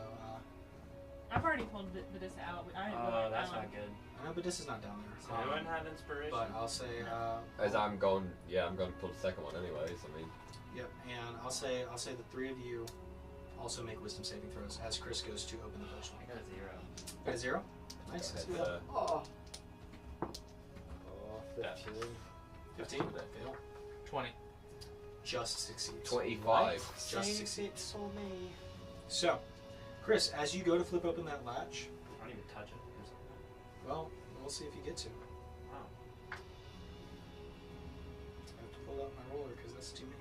I've already pulled Medusa out. I Oh, that's not good. I know, but this is not down there. Does anyone have inspiration? But I'll say, As I'm going to pull the second one anyways. I mean, yep. And I'll say the 3 of you also make wisdom saving throws as Chris goes to open the first one. I got a 0. Got a 0. Nice. go That's ahead, good. Oh. Oh, 15. 15. Fail. 20. Just succeeds. 25. Just succeeds. So me. So, Chris, as you go to flip open that latch, I don't even touch it. or something. well, we'll see if you get to. Wow. I have to pull out my roller because that's too many.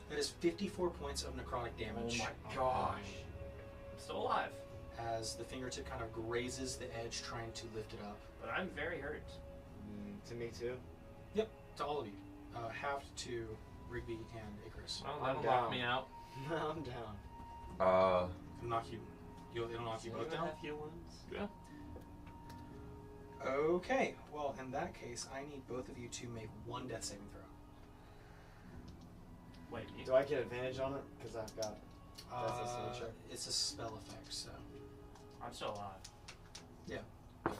That is 54 points of necrotic Oh damage. my gosh. I'm still alive, As the fingertip kind of grazes the edge, trying to lift it up. but I'm very hurt. To me too. To all of you, halved to Rigby and Icarus. Well, I'm that'll knock down. me out. I'm down. It'll knock you. It'll knock you both down. Have heal wounds? Yeah. Okay. Well, in that case, I need both of you to make 1 death saving throw. Wait, me? Do I get advantage on it? Because I've got. That's a saving check. It's a spell effect, so I'm still alive.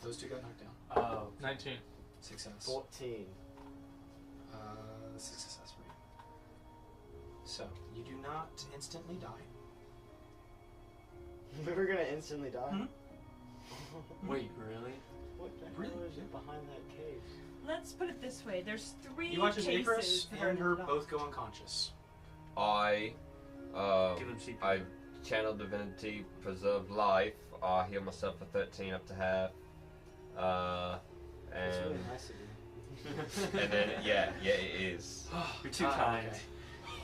Those two got knocked down. Oh, 19. Success. 14. Success for you. So, you do not instantly die. We were gonna instantly die. Mhm. wait, really? What the Really? hell is behind that cave? Let's put it this way. There's 3 You watch as cases Icarus that are and her not- both go unconscious. I Give him CP. I channel divinity, preserve life. I heal myself for 13 up to half. That's really And nice of you. and then yeah, it is. You're too kind.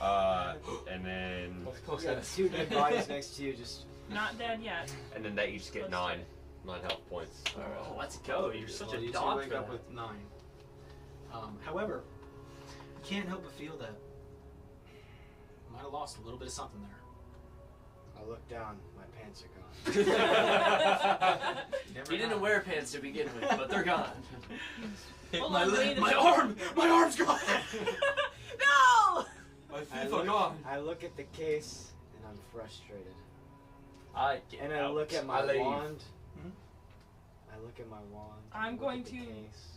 And then You got 2 dead bodies next to you, just. Not dead yet. they each get Close to 9 health points. Oh, let's go. You're such Well, a you two dog wake for up that. with 9. However, you can't help but feel that you might have lost a little bit of something there. I look down, my pants are gone. You never He didn't have. wear pants to begin with, but they're gone. Hold on, wait a My minute. arm! My arm's gone! No! My I feet are look, gone! I look at the case and I'm frustrated. I get And I out. look at I my leave. wand. Mhm. I look at my wand. I'm I look going at the to- Case.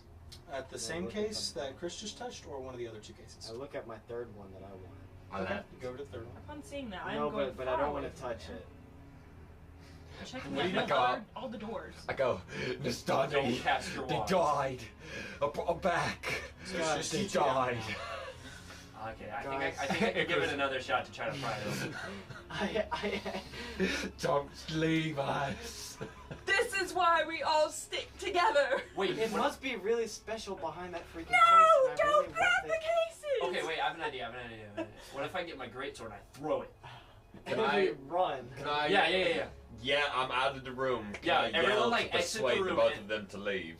At the Yeah, same look at case them. that Chris just touched, or one of the other 2 cases? I look at my third one that I wanted. Okay, go over to the third one. Upon seeing that, I'm No, going but I don't want forward. to touch it. Checking What do out you got? all the doors. I go, Don't Nastani, cast your they wand. died. I brought them back. So it's just They you two down died. now. Okay, I Guys. think I can give it another shot to try to pry it open. Don't leave us. This is why we all stick together. Wait, It what- must be really special behind that freaking No! case. and I Don't really grab want the it. cases! Okay, wait, I have an idea. What if I get my greatsword and I throw it? Can And I- we run. Can I? Yeah. Yeah, I'm out of the room. Can Yeah, I everyone, yell like, to exit the persuade room both and- of them to leave?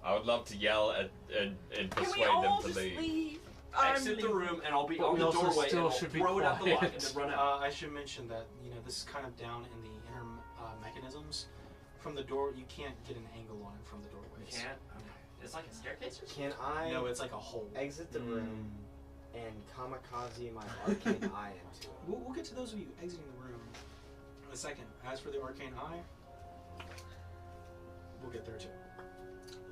I would love to yell and Can we persuade all them to just leave. leave? Exit the room and I'll be But on we the also doorway still and I'll should be throw it out the lock quiet. and then run out. I should mention that, this is kind of down in the inner mechanisms. From the door, you can't get an angle on it from the You doorways. can't? It's like a staircase or something? Can I No, it's like a hole. exit the room and kamikaze my arcane eye into it? We'll get to those of you exiting the room in a second. As for the arcane eye, we'll get there too.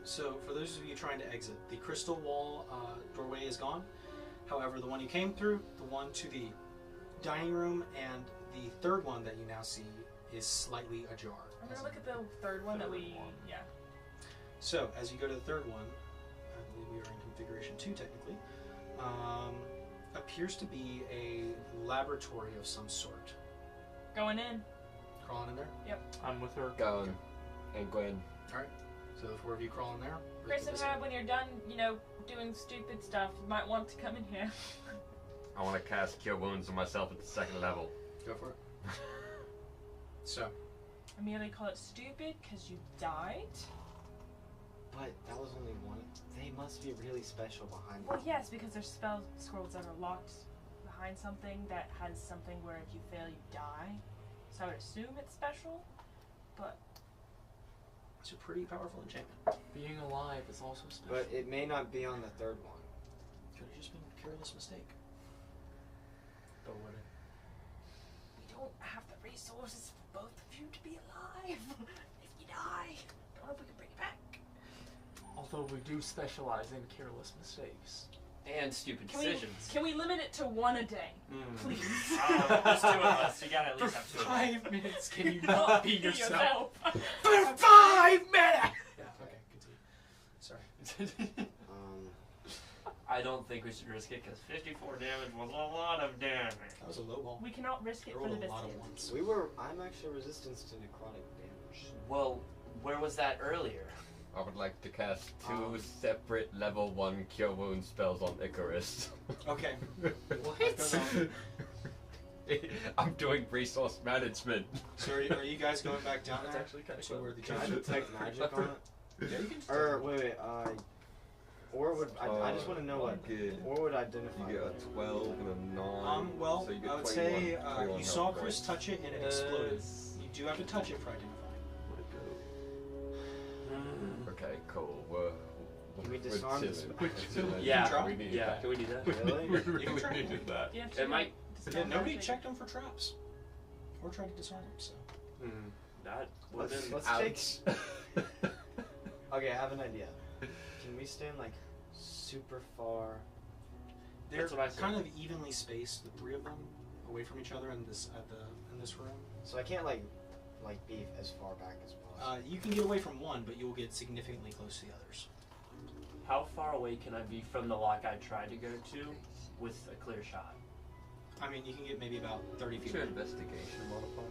So, for those of you trying to exit, the crystal wall doorway is gone. However, the one you came through, the one to the dining room, and the third one that you now see is slightly ajar. I'm gonna look at the third one that we. Yeah. So, as you go to the third one, I believe we are in configuration 2 technically, appears to be a laboratory of some sort. Going in. Crawling in there? I'm with her. Going. And Gwen. So the 4 of you crawl in there. Chris and Herb, when you're done, doing stupid stuff, you might want to come in here. I want to cast Cure Wounds on myself at the 2nd level. Go for it. So, I merely call it stupid because you died. But that was only one. They must be really special behind Well, them. yes, because there's spell scrolls that are locked behind something that has something where if you fail, you die. So I would assume it's special, but it's a pretty powerful enchantment. Being alive is also special. But it may not be on the third one. Could have just been a careless mistake. But would it? we don't have the resources for both of you to be alive. If you die, don't know if we can bring it back. Although we do specialize in careless mistakes. And stupid Can decisions. we please? There's 2 of us. You gotta at least have 2 of us. 5 minutes, can you Not not be be yourself? For 5 minutes! Yeah, okay, continue. Sorry. I don't think we should risk it because 54 damage was a lot of damage. That was a low ball. We cannot risk I it for rolled the a lot of biscuit. ones. I'm actually resistant to necrotic damage. Well, where was that earlier? I would like to cast 2 separate level 1 Cure Wounds spells on Icarus. Okay. I'm doing resource management. So are you guys going back down That's there? actually kind of To where the Can I judge- detect magic on it? Yeah, you can Or wait, or would I just want to know what? Good. Or would identify? You get what? a 12 and a 9. Well, so you get I would 21, say 21 you saw health Chris points. touch it and it exploded. You do have to touch it for identifying. Okay, cool. Can we we're disarm this? chilling. Yeah. try? we needed Yeah, that. can we do that? Really? We You can really try. needed that. You have It to, might- dispel Nobody magic. checked them for traps. Or tried to disarm them, so. That would have been... Let's Ouch. take. Okay, I have an idea. Can we stand like super far? They're That's what I said. kind of evenly spaced, the three of them, away from each other in this room. So I can't like be as far back as possible. You can get away from one, but you'll get significantly close to the others. How far away can I be from the lock I tried to go to with a clear shot? I mean, you can get maybe about 30 What's feet your away. investigation modifier?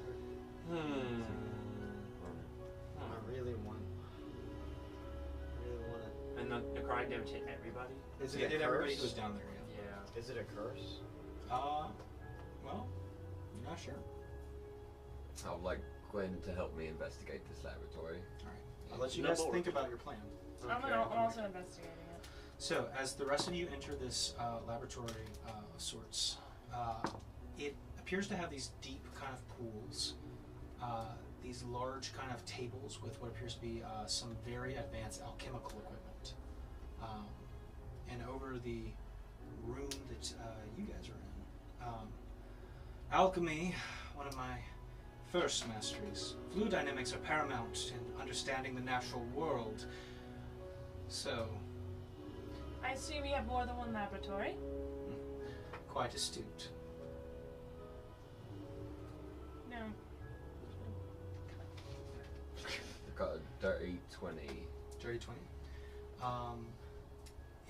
I really want it. And the necrotic damage hit everybody? Is Yeah, it a did everybody curse? who's down there, yeah. Yeah. Is it a curse? Well, I'm not sure. I would like Gwen to help me investigate this laboratory. I'll let you No guys more. think about your plan. I'm also investigating it. So, as the rest of you enter this laboratory of sorts, it appears to have these deep kind of pools, these large kind of tables with what appears to be some very advanced alchemical equipment. And over the room that you guys are in, alchemy, one of my first masteries. Fluid dynamics are paramount in understanding the natural world. So, I assume you have more than one laboratory. quite astute. No. I've got a dirty 20. Dirty 20.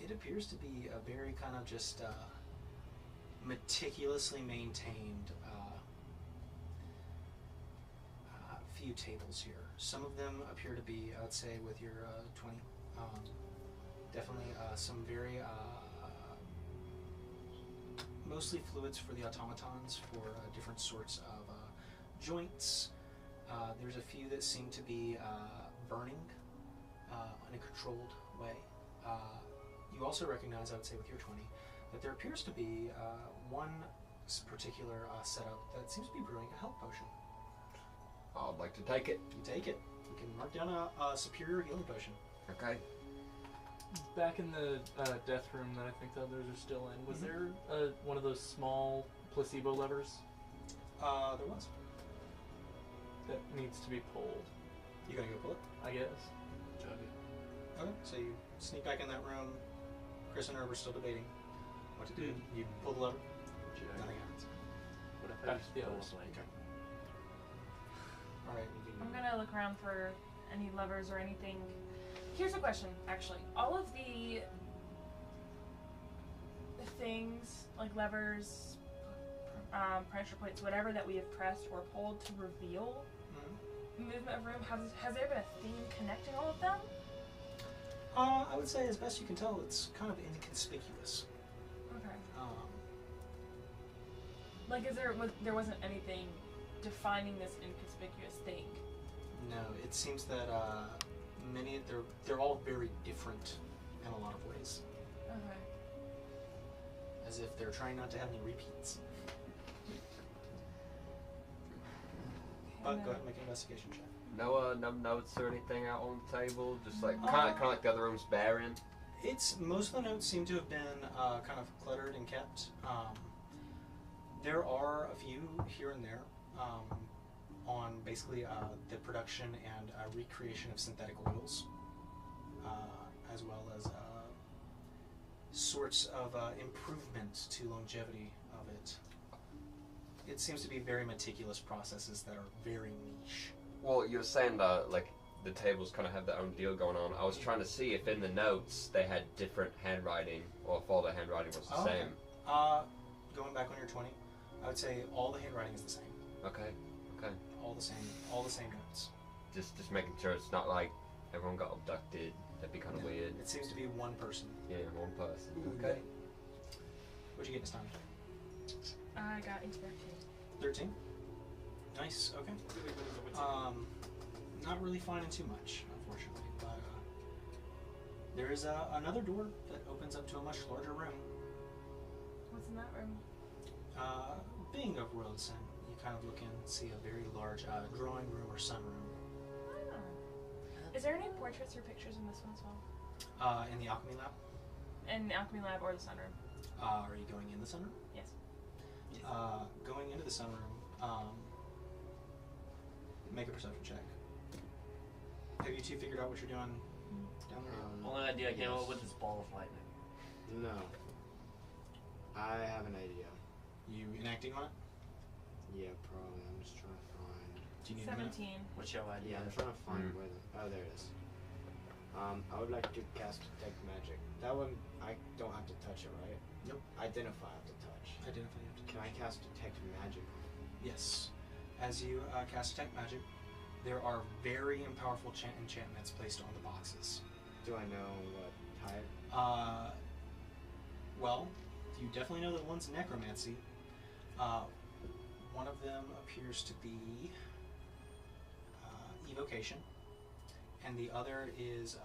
It appears to be a very kind of just meticulously maintained few tables here. Some of them appear to be, I would say, with your 20. Definitely some very mostly fluids for the automatons for different sorts of joints. There's a few that seem to be burning in a controlled way. You also recognize, I would say with your 20, that there appears to be one particular setup that seems to be brewing a health potion. I'd like to take it. You take it. You can mark down a superior healing potion. Okay. Back in the death room that I think the others are still in, was there one of those small placebo levers There was. that needs to be pulled? You gonna go pull it? I guess. Okay. So you sneak back in that room. Chris and Herb are still debating what to do. You pull the lever. Nothing happens. What if I Back use to the full others. flame? All right. I'm gonna look around for any levers or anything. Here's a question, actually. All of the things, like levers, pressure plates, whatever that we have pressed or pulled to reveal movement of room, has there been a theme connecting all of them? I would say, as best you can tell, it's kind of inconspicuous. Okay. Um, Like, there wasn't anything defining this inconspicuous thing? no, it seems that they're all very different in a lot of ways, Okay. as if they're trying not to have any repeats. But go ahead and make an investigation check. No notes or anything out on the table. Just like kind of like the other room's barren. Most of the notes seem to have been kind of cluttered and kept. There are a few here and there on basically the production and recreation of synthetic oils, as well as sorts of improvements to longevity of it. It seems to be very meticulous processes that are very niche. Well, you were saying that like the tables kind of have their own deal going on. I was trying to see if in the notes they had different handwriting, or if all the handwriting was the same. Going back on your 20, I would say all the handwriting is the same. Okay. All the same notes. Just making sure it's not like everyone got abducted. That'd be kind of weird. It seems to be one person. Yeah, one person. Okay. What'd you get this time? I got a 13. 13? Nice, okay. Not really finding too much, unfortunately, but there is another door that opens up to a much larger room. What's in that room? Being of Roadson, you kind of look in and see a very large drawing room or sunroom. Is there any portraits or pictures in this one as well? In the alchemy lab? In the alchemy lab or the sunroom? Are you going in the sunroom? Yes. Going into the sunroom, make a perception check. Have you two figured out what you're doing down there? Only idea I came up with is ball of lightning. No. I have an idea. You enacting on it? Yeah, probably. I'm just trying to find. Do you need a minute? 17. What's your idea? Yeah, I'm trying to find where the. Oh, there it is. I would like to cast Detect Magic. That one, I don't have to touch it, right? Nope. Identify I have to touch. Identify you have to Can I cast Detect Magic? Yes. As you cast Detect Magic, there are very powerful enchantments placed on the boxes. Do I know what type? Well, you definitely know that one's necromancy. One of them appears to be evocation, and the other is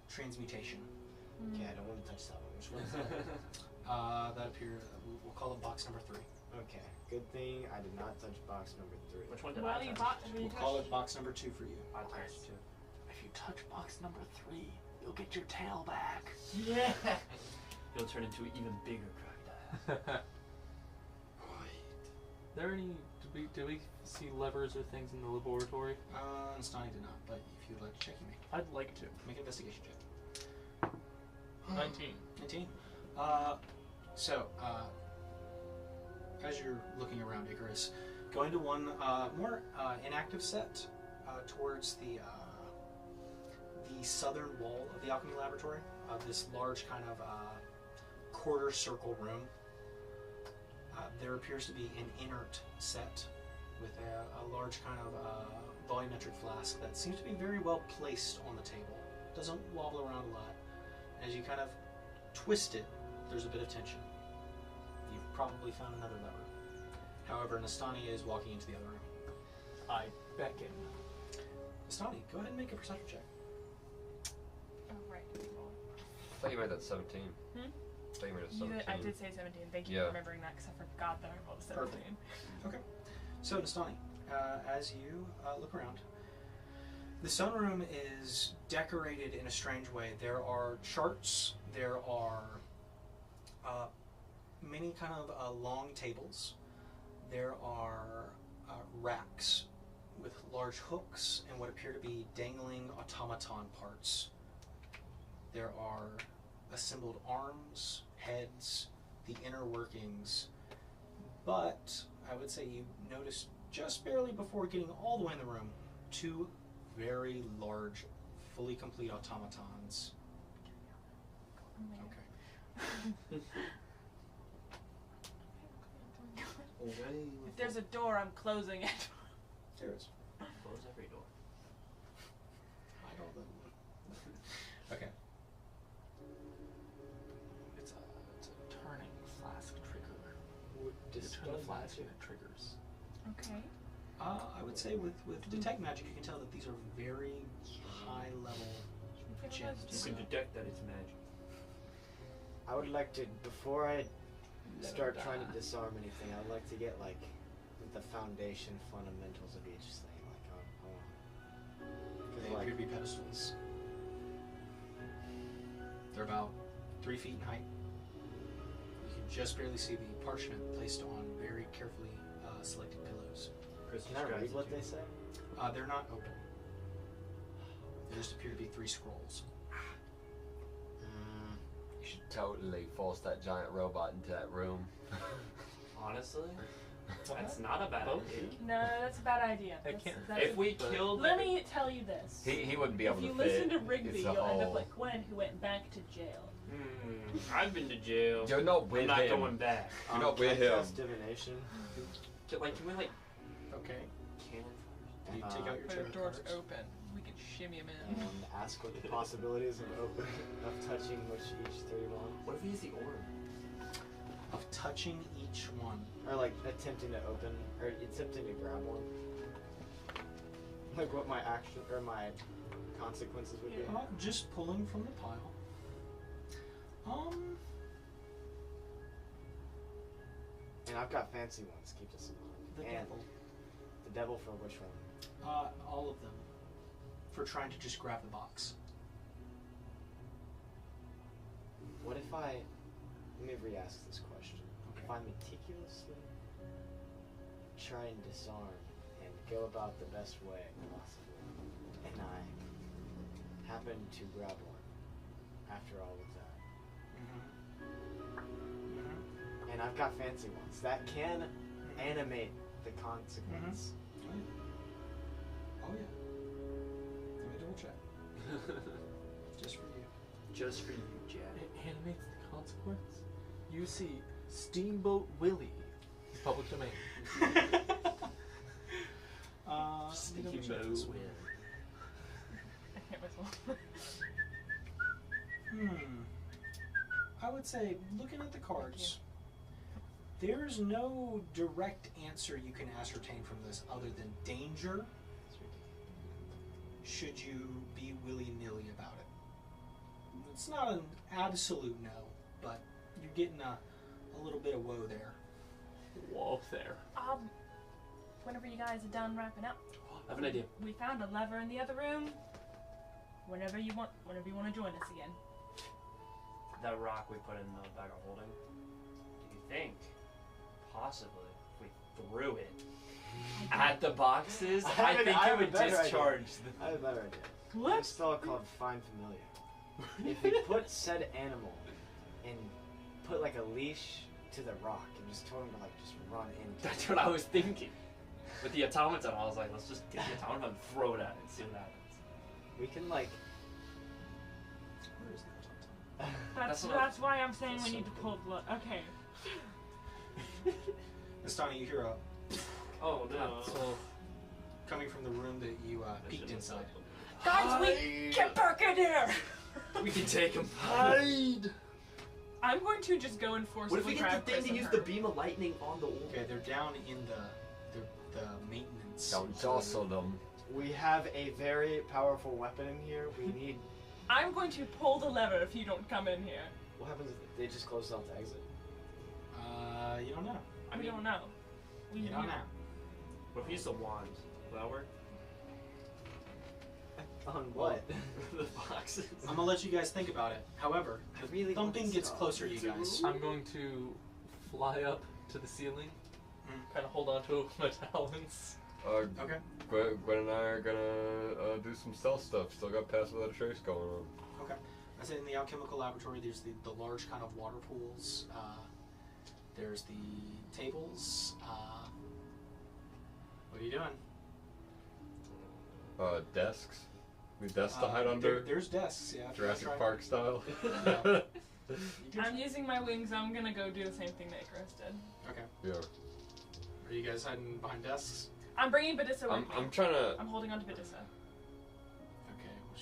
transmutation. Okay, I don't want to touch that one. Which one is that? That appears. We'll call it box number 3. Okay, good thing I did not touch box number 3. Which one did Well, I you touch? bought. We'll call it box number 2 for you. I touched two. If you touch box number 3, you'll get your tail back. Yeah. You'll turn into an even bigger crocodile. There any? Did we see levers or things in the laboratory? Stoney did not, but if you'd like to check, you may. I'd like to. Make an investigation check. 19. 19. As you're looking around Icarus, going to one more inactive set towards the southern wall of the alchemy laboratory, this large kind of quarter circle room. There appears to be an inert set with a large kind of volumetric flask that seems to be very well placed on the table. Doesn't wobble around a lot. As you kind of twist it, there's a bit of tension. You've probably found another lever. However, Nastani is walking into the other room. I beckon. Nastani, go ahead and make a perception check. Oh, right. I thought you made that 17. Hmm? I thought you made it 17. I did say 17. Thank you Yeah. for remembering that because I forgot that I rolled a 17. Okay. So, Nastani, as you look around, the sunroom is decorated in a strange way. There are charts, there are many kind of long tables, there are racks with large hooks and what appear to be dangling automaton parts. There are assembled arms, heads, the inner workings, but I would say you noticed just barely before getting all the way in the room, 2 very large, fully complete automatons. Okay. If there's a door, I'm closing it. There is. Close every door. I don't know. Okay. It's a turning flask trigger. Would You turn the Dispel flask and Magic- it triggers. Okay. I would say with Detect Magic, you can tell that these are very high level You gems. can detect that it's magic. I would like to, before I Let start her trying to die. disarm anything, I would like to get like the foundation fundamentals of each thing. Like, I want. They 'Cause, like, appear to be pedestals. They're about 3 feet in height. You can just barely see the parchment placed on very carefully selected pillows. Chris can I read describes it what to they me. say? They're not open. There just appear to be 3 scrolls. You should totally force that giant robot into that room. Honestly, that's not a bad Okay. idea. No, that's a bad idea. I That's, can't- that's If we But- killed Let that- me tell you this. He wouldn't be able if you to fit. listen to Rigby, It's a you'll end up whole- like Gwen, who went back to jail. I've been to jail. You're not with I'm not him. going back. You're not can I with him. cast divination? Can we like Okay. cannon You Uh, take out your But tarot if door's cards. open, we can shimmy him in. And ask what the possibilities of open of touching which each 3 want, What if we use the orb? Of touching each one. or like attempting to open or attempting to grab one. Like what my action or my consequences would be. Just pulling from the pile. And I've got fancy ones. Keep this in mind. The And devil. The devil for which one? All of them. For trying to just grab the box. What if I? Let me re-ask this question. Okay. If I meticulously try and disarm and go about the best way possible, and and I happen to grab one after all of that. And I've got fancy ones that can animate the consequence. Oh yeah. Let me double check. Just for you. Just for you, Jack. It animates the consequence. You see Steamboat Willie. Public domain. Let me double check this one. I can't myself. I would say, looking at the cards, there's no direct answer you can ascertain from this other than danger. Should you be willy-nilly about it? It's not an absolute no, but you're getting a little bit of woe there. Whoa there. Whenever you guys are done wrapping up, I have an idea. we found a lever in the other room. Whenever you want to join us again. That rock we put in the bag of holding. Do you think, possibly, if we threw it at the boxes, I think it would discharge the... I have a better idea. What? There's a spell called Find Familiar. If we put said animal and put like a leash to the rock and just told him to like just run in. That's what I was thinking. With the automaton, I was like, let's just get the automaton and throw it at it and see what happens. We can like. Where is the automaton? That's why I'm saying we need to pull blood. Okay. Nastani, you hear a Oh no. coming from the room that you peeked inside. Guys, we get back in here! We can take him. Hide! I'm going to just go and forcibly What if we get grab the thing Chris to and use her. the beam of lightning on the wall? Okay, they're down in the maintenance. Don't jostle them. We have a very powerful weapon in here. We need. I'm going to pull the lever if you don't come in here. What happens if they just close off the exit? You don't know. We don't know. You don't know. What if we use the wand? Will that work? On what? The boxes. I'm gonna let you guys think about it. However, I really want thumping to gets stop. closer to you guys. I'm going to fly up to the ceiling, kind of hold on to my talons. Okay. Gwen and I are gonna do some stealth stuff. Still got Pass Without a Trace going on. Okay. I said in the alchemical laboratory, there's the large kind of water pools. There's the tables. What are you doing? Desks. We desks to hide under. There's desks, yeah. Jurassic Park style. Yeah. I'm using my wings. I'm gonna go do the same thing that Icarus did. Okay. Yeah. Are you guys hiding behind desks? I'm bringing Badissa with me. I'm trying to. I'm holding on to Badissa. Okay. Well,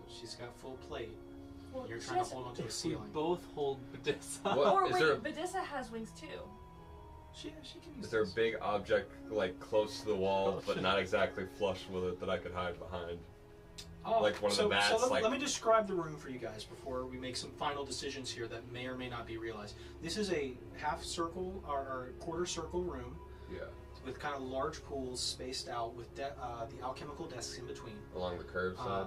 she's got full plate. Well, You're she trying to has- hold onto a We ceiling. both hold Badissa. What? Or Is wait, there- Badissa has wings too. She can use Is there a this. big object like close to the wall, but not exactly flush with it that I could hide behind? like one of the bats, So like- let me describe the room for you guys before we make some final decisions here that may or may not be realized. This is a half circle or quarter circle room Yeah. with kind of large pools spaced out with the alchemical desks in between. Along the curve side.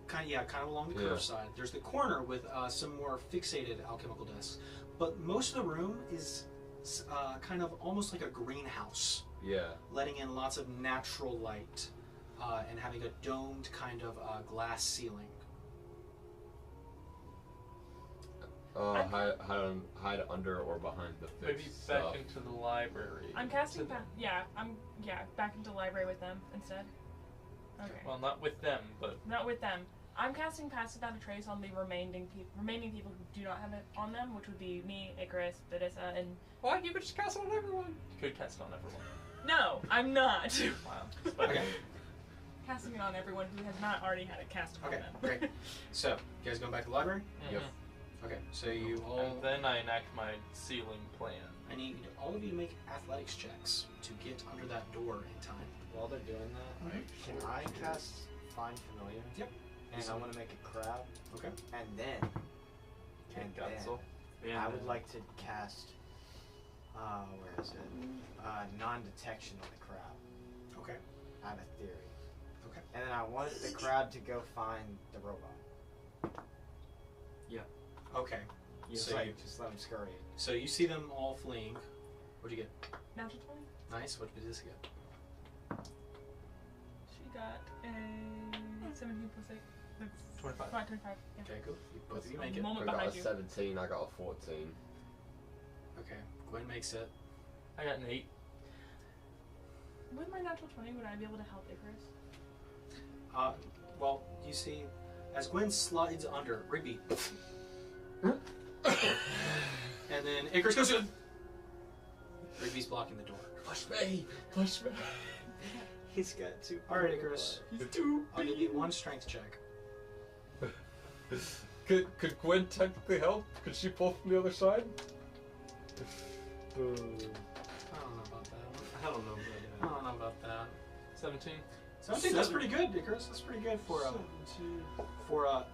Kind of along the curve side. There's the corner with some more fixated alchemical desks, but most of the room is kind of almost like a greenhouse, Yeah. letting in lots of natural light and having a domed kind of glass ceiling. Hide under or behind the fixed Maybe stuff. back into the library. I'm casting. To the- I'm back into the library with them instead. Okay. Well, not with them, but Not with them. I'm casting Pass Without a Trace on the remaining people who do not have it on them, which would be me, Icarus, Badissa, and... what? You could just cast it on everyone. You could cast it on everyone. No, I'm not! Wow. Okay. Casting it on everyone who has not already had it cast on Okay, them. great. So, you guys going back to the library? Yep. Okay, so you all... And then I enact my ceiling plan. I need all of you to make athletics checks to get under that door in time. While they're doing that, can I cast Find Familiar? Yep. And I want to make a crab. Okay. And then, Gutzel. I would like to cast, where is it? Non-detection on the crab. Okay. I have a theory. Okay. And then I want the crab to go find the robot. Okay. Just So like, you- just let him scurry. So you see them all fleeing. What'd you get? Natural 20? Nice. What did this get? She got a 17 plus 8. That's 25. 25. Yeah. Okay, cool. Both of you That's make a it. moment I got behind a you. 17. I got a 14. Okay, Gwen makes it. I got an 8. With my natural 20, would I be able to help Icarus? Well, you see, as Gwen slides under, Rigby. And then Icarus goes in. Rigby's blocking the door. Push me! Push me! He's got 2. Alright, Icarus. He's too I'll give you one strength check. Could Gwen technically help? Could she pull from the other side? I don't know about that. I don't know. I don't know about that. 17. 17, that's pretty good, Icarus. That's pretty good for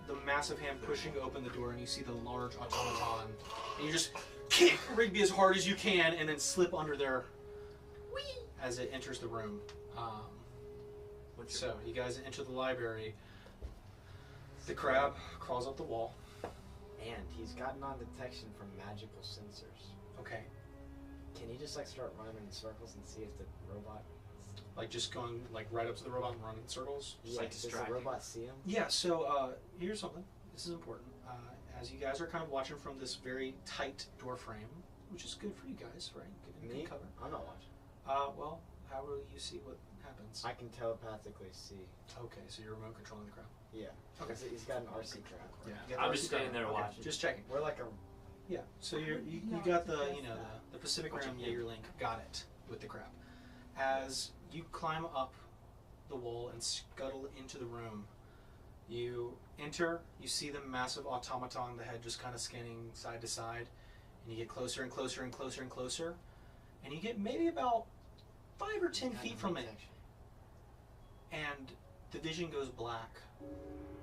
the massive hand pushing open the door, and you see the large automaton, and you just kick Rigby as hard as you can, and then slip under there as it enters the room. So you guys enter the library. The crab crawls up the wall. And he's got non-detection from magical sensors. Okay, Can you just like start running in circles and see if the robot? like just going like right up to the robot and running in circles. Yeah, like does the distracting. robot see him? Yeah, so here's something. This is important. As you guys are kind of watching from this very tight door frame, which is good for you guys, right? Good Me? cover. I'm not watching. Well, how will you see what happens? I can telepathically see. Okay, so you're remote controlling the crowd. Yeah. Okay. He's got an RC trap. Yeah, you got I'm the just RC crowd. standing there Okay, watching. Just checking. We're like a. Yeah, so you No, got it's the just that. the Pacific Watching Rim him. Jaeger Link. Got it with the crab. As you climb up the wall and scuttle into the room, you enter. You see the massive automaton, the head just kind of scanning side to side, and you get closer and closer and closer and closer, and you get maybe about 5 or 10 feet from it, and the vision goes black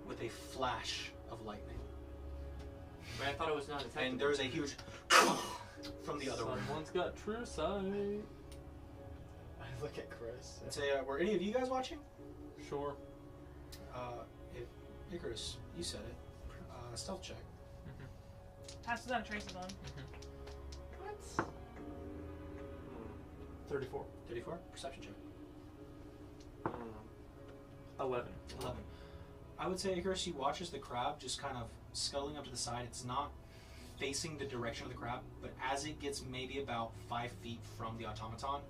with a flash of lightning. But I thought it was not detectable. And there's a huge from the other room. Someone's got true sight. I look at Chris. Say, were any of you guys watching? Sure. Icarus, you said it. Stealth check. Passes out traces on. What? 34. 34. Perception check. 11. 11. I would say, Icarus, you watch as the crab just kind of scuttling up to the side. It's not facing the direction of the crab, but as it gets maybe about 5 feet from the automaton,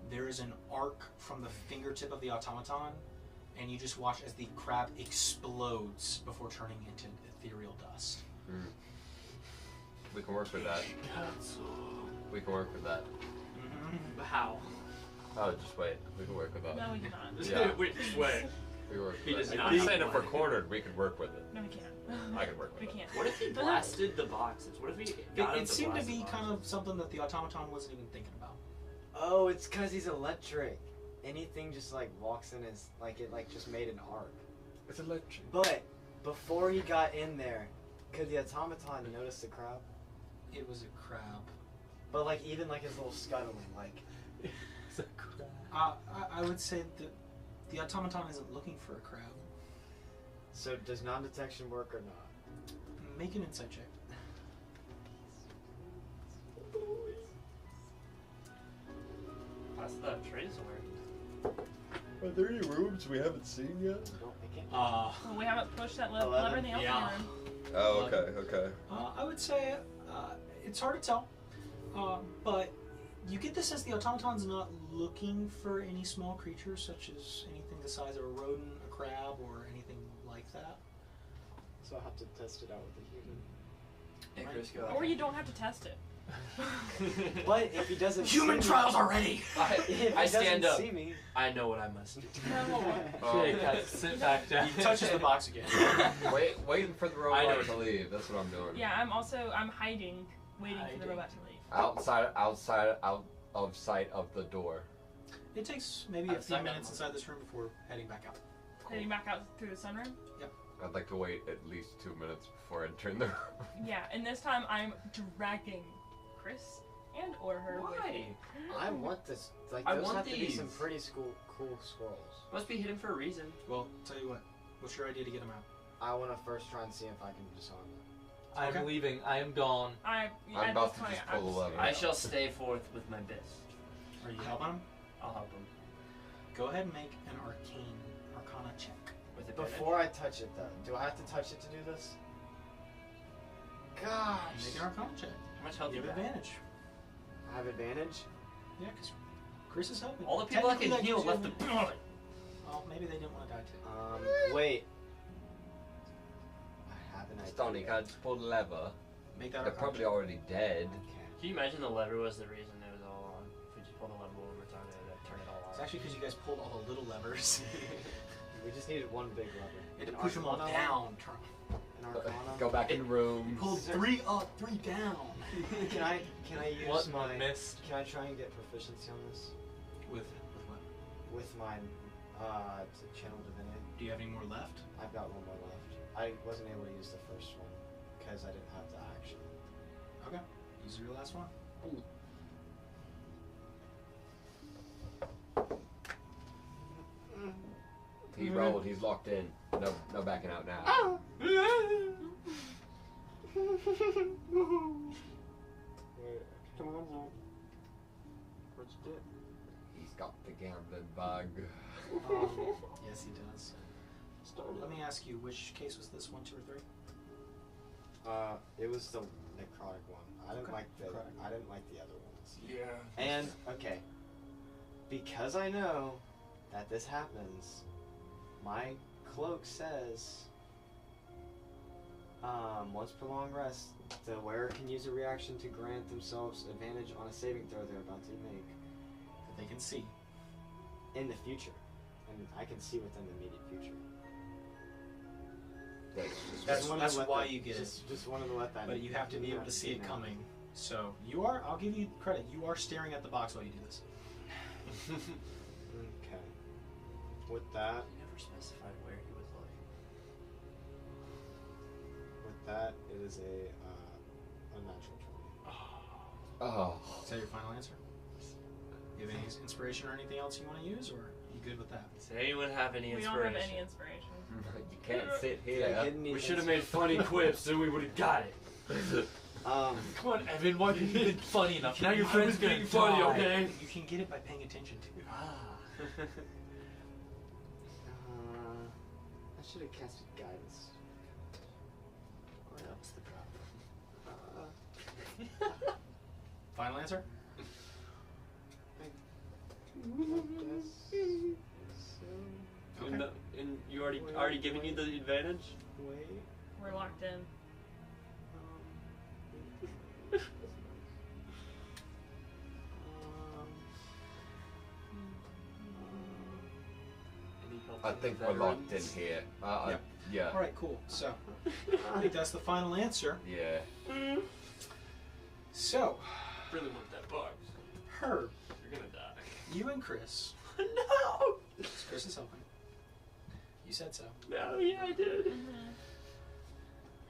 there is an arc from the fingertip of the automaton, and you just watch as the crab explodes before turning into ethereal dust. Mm. We can work with that. We can work with that. Mm-hmm. How? Oh, just wait. We can work with that. No, we cannot. Yeah. Wait, wait. We work He with does that. not I'm have saying if we're one. cornered, we could work with it. No, we can't. I could work with We it. can't. What if he blasted the boxes? What if he got him It to seemed to blast be the kind boxes? of something that the automaton wasn't even thinking about. Oh, it's because he's electric. Anything just like walks in his like it like just made an arc. It's electric. But before he got in there, could the automaton notice the crowd? It was a crab. But like even like his little scuttling, like It's a crab. I would say that the automaton isn't looking for a crab. so does non-detection work or not? Make an insight check. That's the trace away. Are there any rooms we haven't seen yet? No, I can't. Well, we haven't pushed that lever in the elephant Yeah. room. Oh, okay. I would say it's hard to tell, but you get the sense the automaton's not looking for any small creatures, such as anything the size of a rodent, a crab, or anything like that. So I'll have to test it out with a human. Icarus, go Or you don't have to test it. But if he doesn't Human see trials are ready! if he I stand doesn't up. see me, I know what I must do. Okay, guys, sit back down. He touches the box again. Waiting for the I know robot what to to leave. That's what I'm doing. Yeah, I'm hiding, waiting for the robot to leave. Out of sight of the door. It takes maybe a few Outside minutes that inside this room before heading back out. Heading back out through the sunroom. I'd like to wait at least 2 minutes before entering the room. Yeah, and this time I'm dragging Chris and or her. with Why? me. I want this. Like I those want have to be some these. pretty cool scrolls. Must be hidden for a reason. Well, tell you what. What's your idea to get him out? I want to first try and see if I can disarm them. I'm Okay. leaving. I am gone. I'm I'm about to just pull the lever. I shall stay forth with my best. Are you helping him? I'll help him. Go ahead and make an arcana check. With advantage? Before I touch it, though, do I have to touch it to do this? Gosh. Make an Arcana check. How much health do You you have have? advantage. I have advantage? Yeah, because Chris is helping. All the people that can Technically, heal gives left you the. advantage. Well, maybe they didn't want to die too. Wait. I have an idea. Stoney, can I just pull the lever? Make that They're Arcana probably check. already dead. Okay. Can you imagine the lever was the reason it was all on? If we just pull the lever one more time, it would turn it all It's on. actually because you guys pulled all the little levers. We just needed one big lever. You had to An push them all Arcana? down. Turn. An Arcana? Go back in the room. Pulled 3 up, 3 down. Can I use What my... missed? Can I try and get proficiency on this? With what? With my channel divinity? Do you have any more left? I've got one more left. I wasn't able to use the first one because I didn't have the action. Okay. Use your last one. He rolled. He's locked in. No backing out now. Come on, Zach. What'd you do? He's got the gambling bug. Yes, he does. Let me ask you, which case was this? 1, 2, or 3? It was the necrotic one. I didn't Okay. like the. Necrotic. I didn't like the other ones. Yeah. And okay, because I know that this happens, my cloak says, once per long rest, the wearer can use a reaction to grant themselves advantage on a saving throw they're about to make That they can see. in the future, and I can see within the immediate future. That's wanted to let why that- you get it. Just wanted to let that. But you have to be able to see it now. coming. So you are, I'll give you credit, you are staring at the box while you do this. Okay. With that, You never specified where he was like. with that, it is a unnatural 20. Oh. Is that your final answer? You have any inspiration or anything else you want to use, or are you good with that? Does anyone have any We don't inspiration? have any inspiration. You can't sit Yeah, here. didn't need We should have made funny quips, so we would have got it. Um, Come on, Evan, why didn't you been funny enough? Now your I friend's was gonna being funny, die. okay? You can get it by paying attention to it. I should have casted guidance. Or that was the problem. Final answer? Okay. And you already giving you the advantage? Wait. We're locked in. Any help I from think the we're locked in veterans? here. Yep. Yeah. All right, cool. So I think that's the final answer. Yeah. So, Really want that box. Herb, You're gonna die. you and Chris. No! Chris is helping. You said so. No, yeah, I did.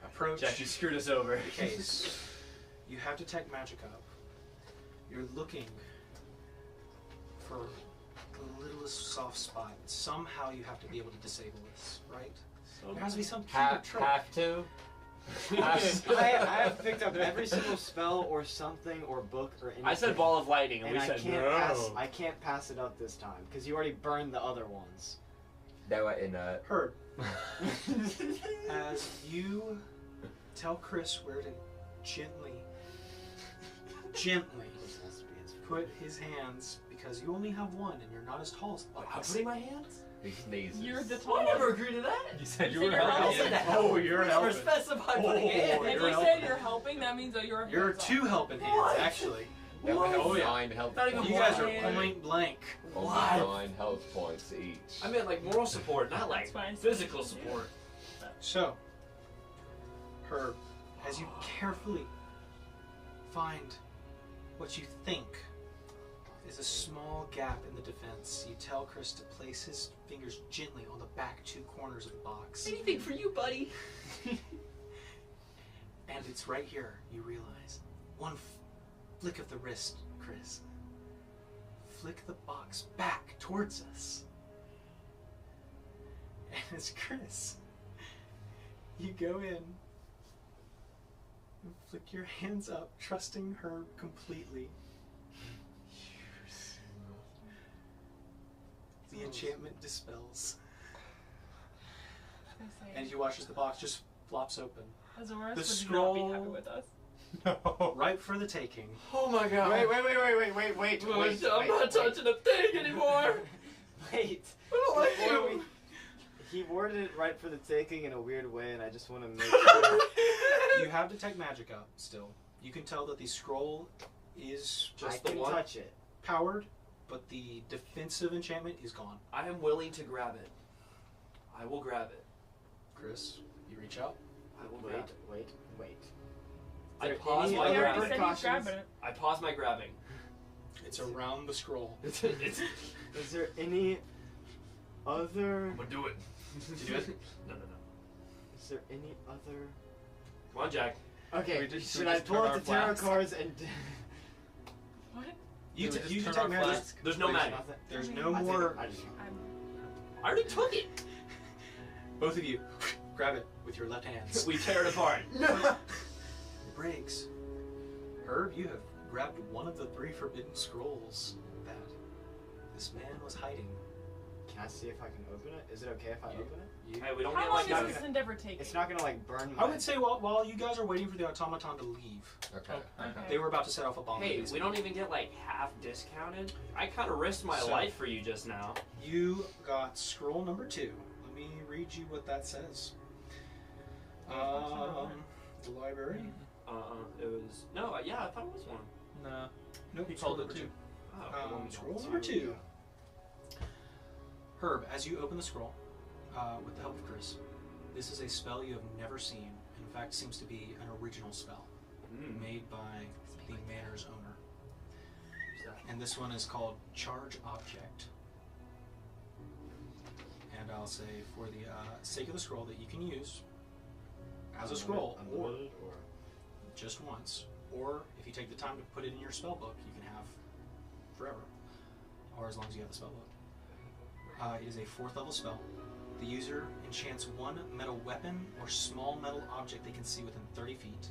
Approach Jack, you screwed us over. the case. You have Detect Magic up. You're looking for the littlest soft spot. Somehow you have to be able to disable this, right? There has to be some killer trick. Have to. I have picked up every single spell or something or book or anything. I said ball of lightning, and, and we I said can't no. I can't pass it up this time because you already burned the other ones. They were inert. Herb, as you tell Chris where to gently This has to be his put his hands, because you only have one and you're not as tall as I'm putting my hands? He sneezes. You're the I tall never one. agreed to that. You said you You were said you're helping. helping. him. Oh, you're We never helping. specified Oh, putting hands. If you're you helping. said you're helping, that means that you're You're two helping hands, What? actually. They were What? Oh, yeah. 9 health Not even points. You guys are What? point blank. Only What? 9 health points each. I meant like moral support, not like That's fine. physical support. So, Herb, as you carefully find what you think is a small gap in the defense, you tell Chris to place his fingers gently on the back 2 corners of the box. Anything for you, buddy. And it's right here, you realize. One flick of the wrist, Chris. Flick the box back towards us. And it's Chris. You go in and flick your hands up, trusting her completely. The enchantment dispels. and you watch as the box just flops open. Azores The would scroll- not be happy with us. No. Right for the taking. Oh my god. Wait. I'm not touching a thing anymore. Wait. I don't like Before you. He worded it right for the taking in a weird way, and I just want to make sure. You have detect magic up still. You can tell that the scroll is I just the can one touch it. powered, but the defensive enchantment is gone. I am willing to grab it. I will grab it. Chris, you reach out. I will grab Wait. it. Is I there pause any my He other already grabbing. said he's precautions? grabbing it. I pause my grabbing. It's around the scroll. It's Is there any other? I'm gonna do it. Did you do it? No. Is there any other? Come on, Jack. Okay. We just- Should we I just pull turn out our the tarot flask? cards and? What? You Did we you just turn detect our magic. flask? There's no magic. Nothing? There's no I think- more. I just- I already took it. Both of you grab it with your left hands. We tear it apart. It breaks. Herb, you have grabbed one of the 3 forbidden scrolls that this man was hiding. Can I see if I can open it? Is it okay if I You- open it? You, Hey, we don't How get long like does not this gonna- endeavor take? It's not gonna like burn my. I would say while you guys are waiting for the automaton to leave, Okay. Okay. they were about to set off a bomb. Hey, we don't even get like half discounted. I kind of risked my So- life for you just now. You got scroll number 2. Let me read you what that says. The library. It was yeah, I thought it was one. No. Nope. He scroll called it number 2. two. Oh, well, Scroll number 2. Herb, as you open the scroll, with the help of Chris, this is a spell you have never seen. In fact, seems to be an original spell made by the Manor's owner. And this one is called Charge Object. And I'll say, for the sake of the scroll, that you can use as a scroll, or Unlimited or just once, or if you take the time to put it in your spell book, you can have forever, or as long as you have the spell book. It is a 4th level spell. The user enchants one metal weapon or small metal object they can see within 30 feet.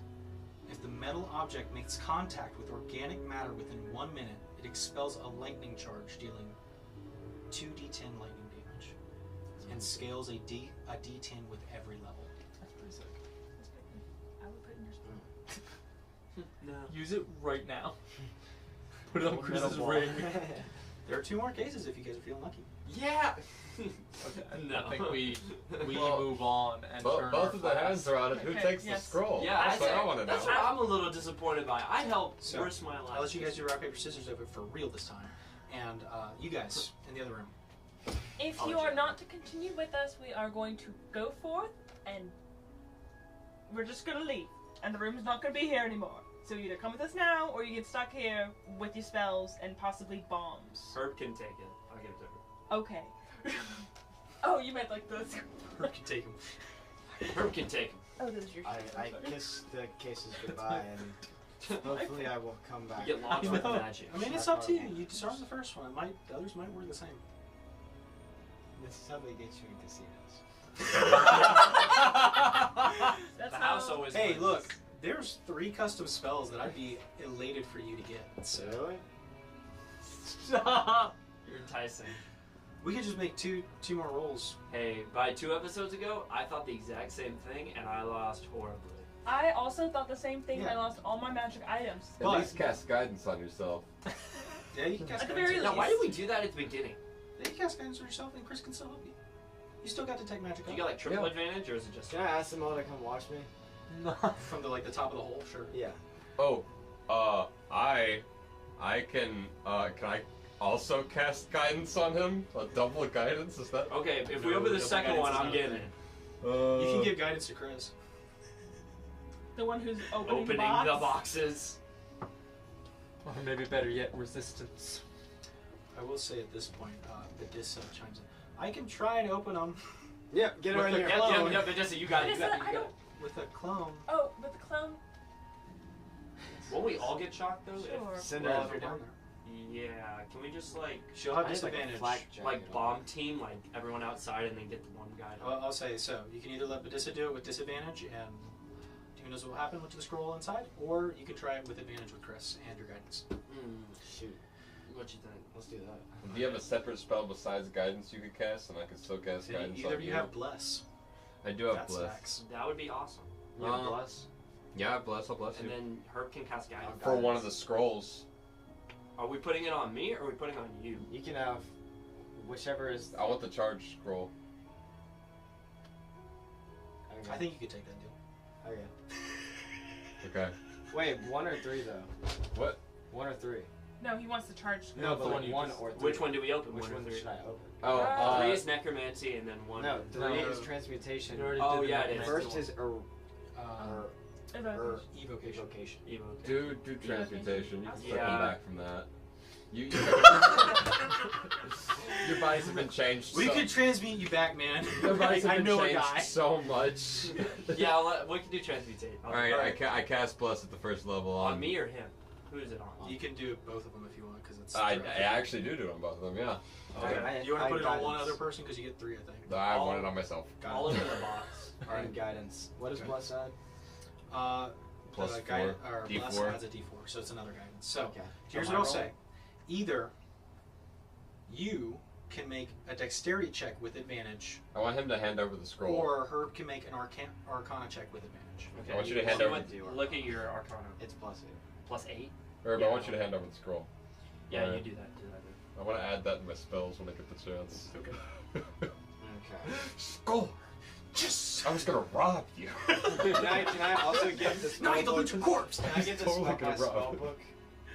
If the metal object makes contact with organic matter within 1 minute, it expels a lightning charge, dealing 2d10 lightning damage, and scales a d10 with every level. That's pretty sick. I would put it in your spell. No. Use it right now. Put it on Metal Chris's ball. ring. There are 2 more cases if you guys are feeling lucky. Yeah. Okay, No. I think we Well, move on and turn Both our of the flask. hands are on it. Who Okay, takes yes. the scroll? Yeah, That's what I want to know. That's what I'm a little disappointed by. I helped So, risk my life. I'll let you guys do rock, paper, scissors over for real this time. And you guys in the other room. If Oh, you are Jack. not to continue with us, we are going to go forth and we're just gonna leave. And the room's not gonna be here anymore. So you either come with us now or you get stuck here with your spells and possibly bombs. Herb can take it. I'll give it to her. Okay. Oh, you meant like this. Herb can take him. Herb can take him. Oh, this is your I I'm sorry. kiss the cases goodbye, and hopefully I will come back. You get launched with magic. I mean, it's up to you. You start with the first one. The others might work the same. This is how they get you in casinos. That's The house how- always Hey, wins. look. There's 3 custom spells that I'd be elated for you to get. So Really? Stop! You're enticing. we could just make two more rolls. Hey, by 2 episodes ago, I thought the exact same thing, and I lost horribly. I also thought the same thing. Yeah. I lost all my magic items. At But- least cast guidance on yourself. Yeah, you can cast At the guidance very on Now, least. why did we do that at the beginning? Yeah, you cast guidance on yourself, and Chris can still help you. You still got detect magic. Do you up. get like triple Yeah. advantage, or is it just? Can I ask them all to come watch me? From the the top of the hole, sure. Yeah. Oh, I can I also cast guidance on him? A double guidance? Is that? Okay, if we No, open the double second guidance one, is I'm not getting a it. You can give guidance to Chris. The one who's opening, Opening the the box. boxes. Or maybe better yet, resistance. I will say at this point, Badissa chimes in. I can try and open them Yep. Get her With in the here. clone. Yep, Jesse, you got it. You got it. I You got don't- it. with a clone. Oh, but the clown. Won't we all get shocked though? Sure. Send Well, her if you're down there. Yeah. Can we just like She'll have I need, like, a disadvantage. flak jacket like on. bomb team, like everyone outside, and then get the one guy? I'll say so. You can either let Badissa do it with disadvantage, and who knows what will happen with the scroll inside, or you can try it with advantage with Chris and your guidance. Shoot. What you think? Let's do that. Do you have a separate spell besides guidance you could cast, and I could still cast guidance Either on you have bless. I do have that bless. stacks. That would be awesome. You have bless. Yeah, bless. I'll bless And you. then Herb can cast guidance. For one of the scrolls. Are we putting it on me or are we putting it on you? You can have whichever is. I want the charge scroll. Okay. I think you could take that deal. Okay. Okay. Wait, 1 or 3 though. What? 1 or 3. No, he wants the charge. No, the but one like you 1 just- or 3. Which one do we open? Which one or one three? should I open? Oh, 3 is necromancy and then 1. No, 3 No. is transmutation. You already Oh, did the yeah, next it is. First one. is Evocation. Evocation. evocation. Evo. do transmutation. You can flip Yeah. them back from that. You your bodies have been changed. We so, could transmute you back, man. Your bodies have I been know a changed guy. so much. Yeah, we can do transmutate. All right, I cast bless at the first level On me or him? Who is it on? You can do both of them if you want, because it's. I actually do it on both of them. Yeah. Okay. I- You want to I put it on one guidance. other person because you get 3, I think. I All- want it on myself. All over the box. All right. And guidance. What does Okay. bless add? Plus Bless 4. adds a D4, so it's another guidance. So Okay. here's So what my I'll roll? say: either you can make a dexterity check with advantage, I want him to hand over the scroll. or Herb can make an arcana check with advantage. Okay. I want you to hand see over what- Look at your Arcana. It's plus 8. Plus 8? Herb, Yeah. I want you to hand over the scroll. Yeah, Alright. you do that. I want to add that in my spells when I get the chance. Okay. Okay. Scroll. Yes. I was gonna rob you. Can I also give this Now I get to loot your corpse. Can I give this Totally my gonna spell rob. book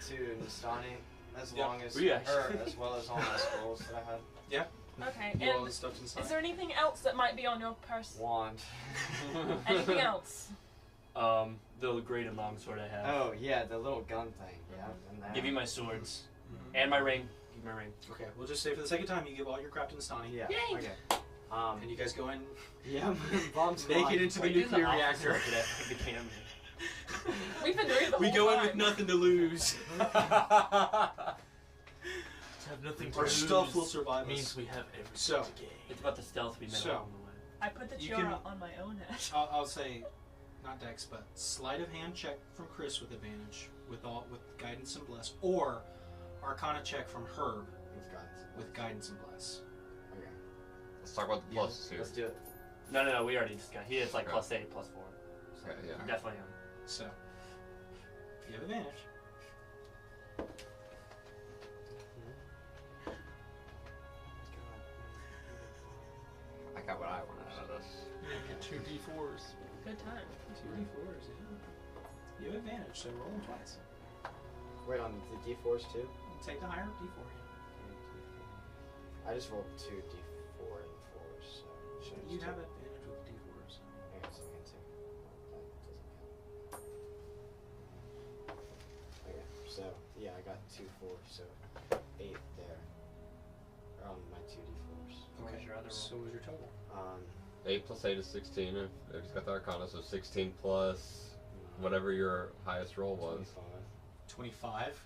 to Nastani as Yeah. long as We actually- or as well as all my scrolls that I had? Okay, You all and the stuff inside. is there anything else that might be on your person? Wand. Anything else? The great and long sword I have. Oh yeah, the little gun thing. Yeah. And that. Give you my swords. Mhm. And my ring. Give me my ring. Okay, we'll just say for the sake of time, you give all your crap to Nastani. Yeah. Yay! Okay. And you guys go in, Yeah. Bomb make squad. it into the Wait, this is nuclear opposite reactor. of the camera. We've been doing it the We whole go in time. with nothing to lose. Have nothing to Our lose stuff will survive means us. we have everything So- to gain. It's about the stealth we made So- along the way. I put the You tiara can- on my own head. I'll say, not dex, but sleight of hand check from Chris with advantage, with guidance and bless, or Arcana check from Herb With guns. with guidance and bless. Okay. Let's talk about the Yeah, pluses here. Let's do it. No, we already discussed. He is like Okay. plus 8, plus 4. So Okay, yeah. definitely him. So, you have advantage. I got what I wanted out of this. Get 2 D4s. Good time. 2d4s, yeah. You have advantage, so roll them twice. Wait on the D4s too. Take the higher d4. I just rolled 2 D4 and 4s. So should I You just have take- advantage with d4s. I guess I can take. That doesn't count. Okay, so yeah, I got 2 4s, so 8 there. On my 2 D4s. What was your other roll? So what was your total? 8 plus 8 is 16. If he's got the Arcana, so 16 plus whatever your highest roll was. 25. 25.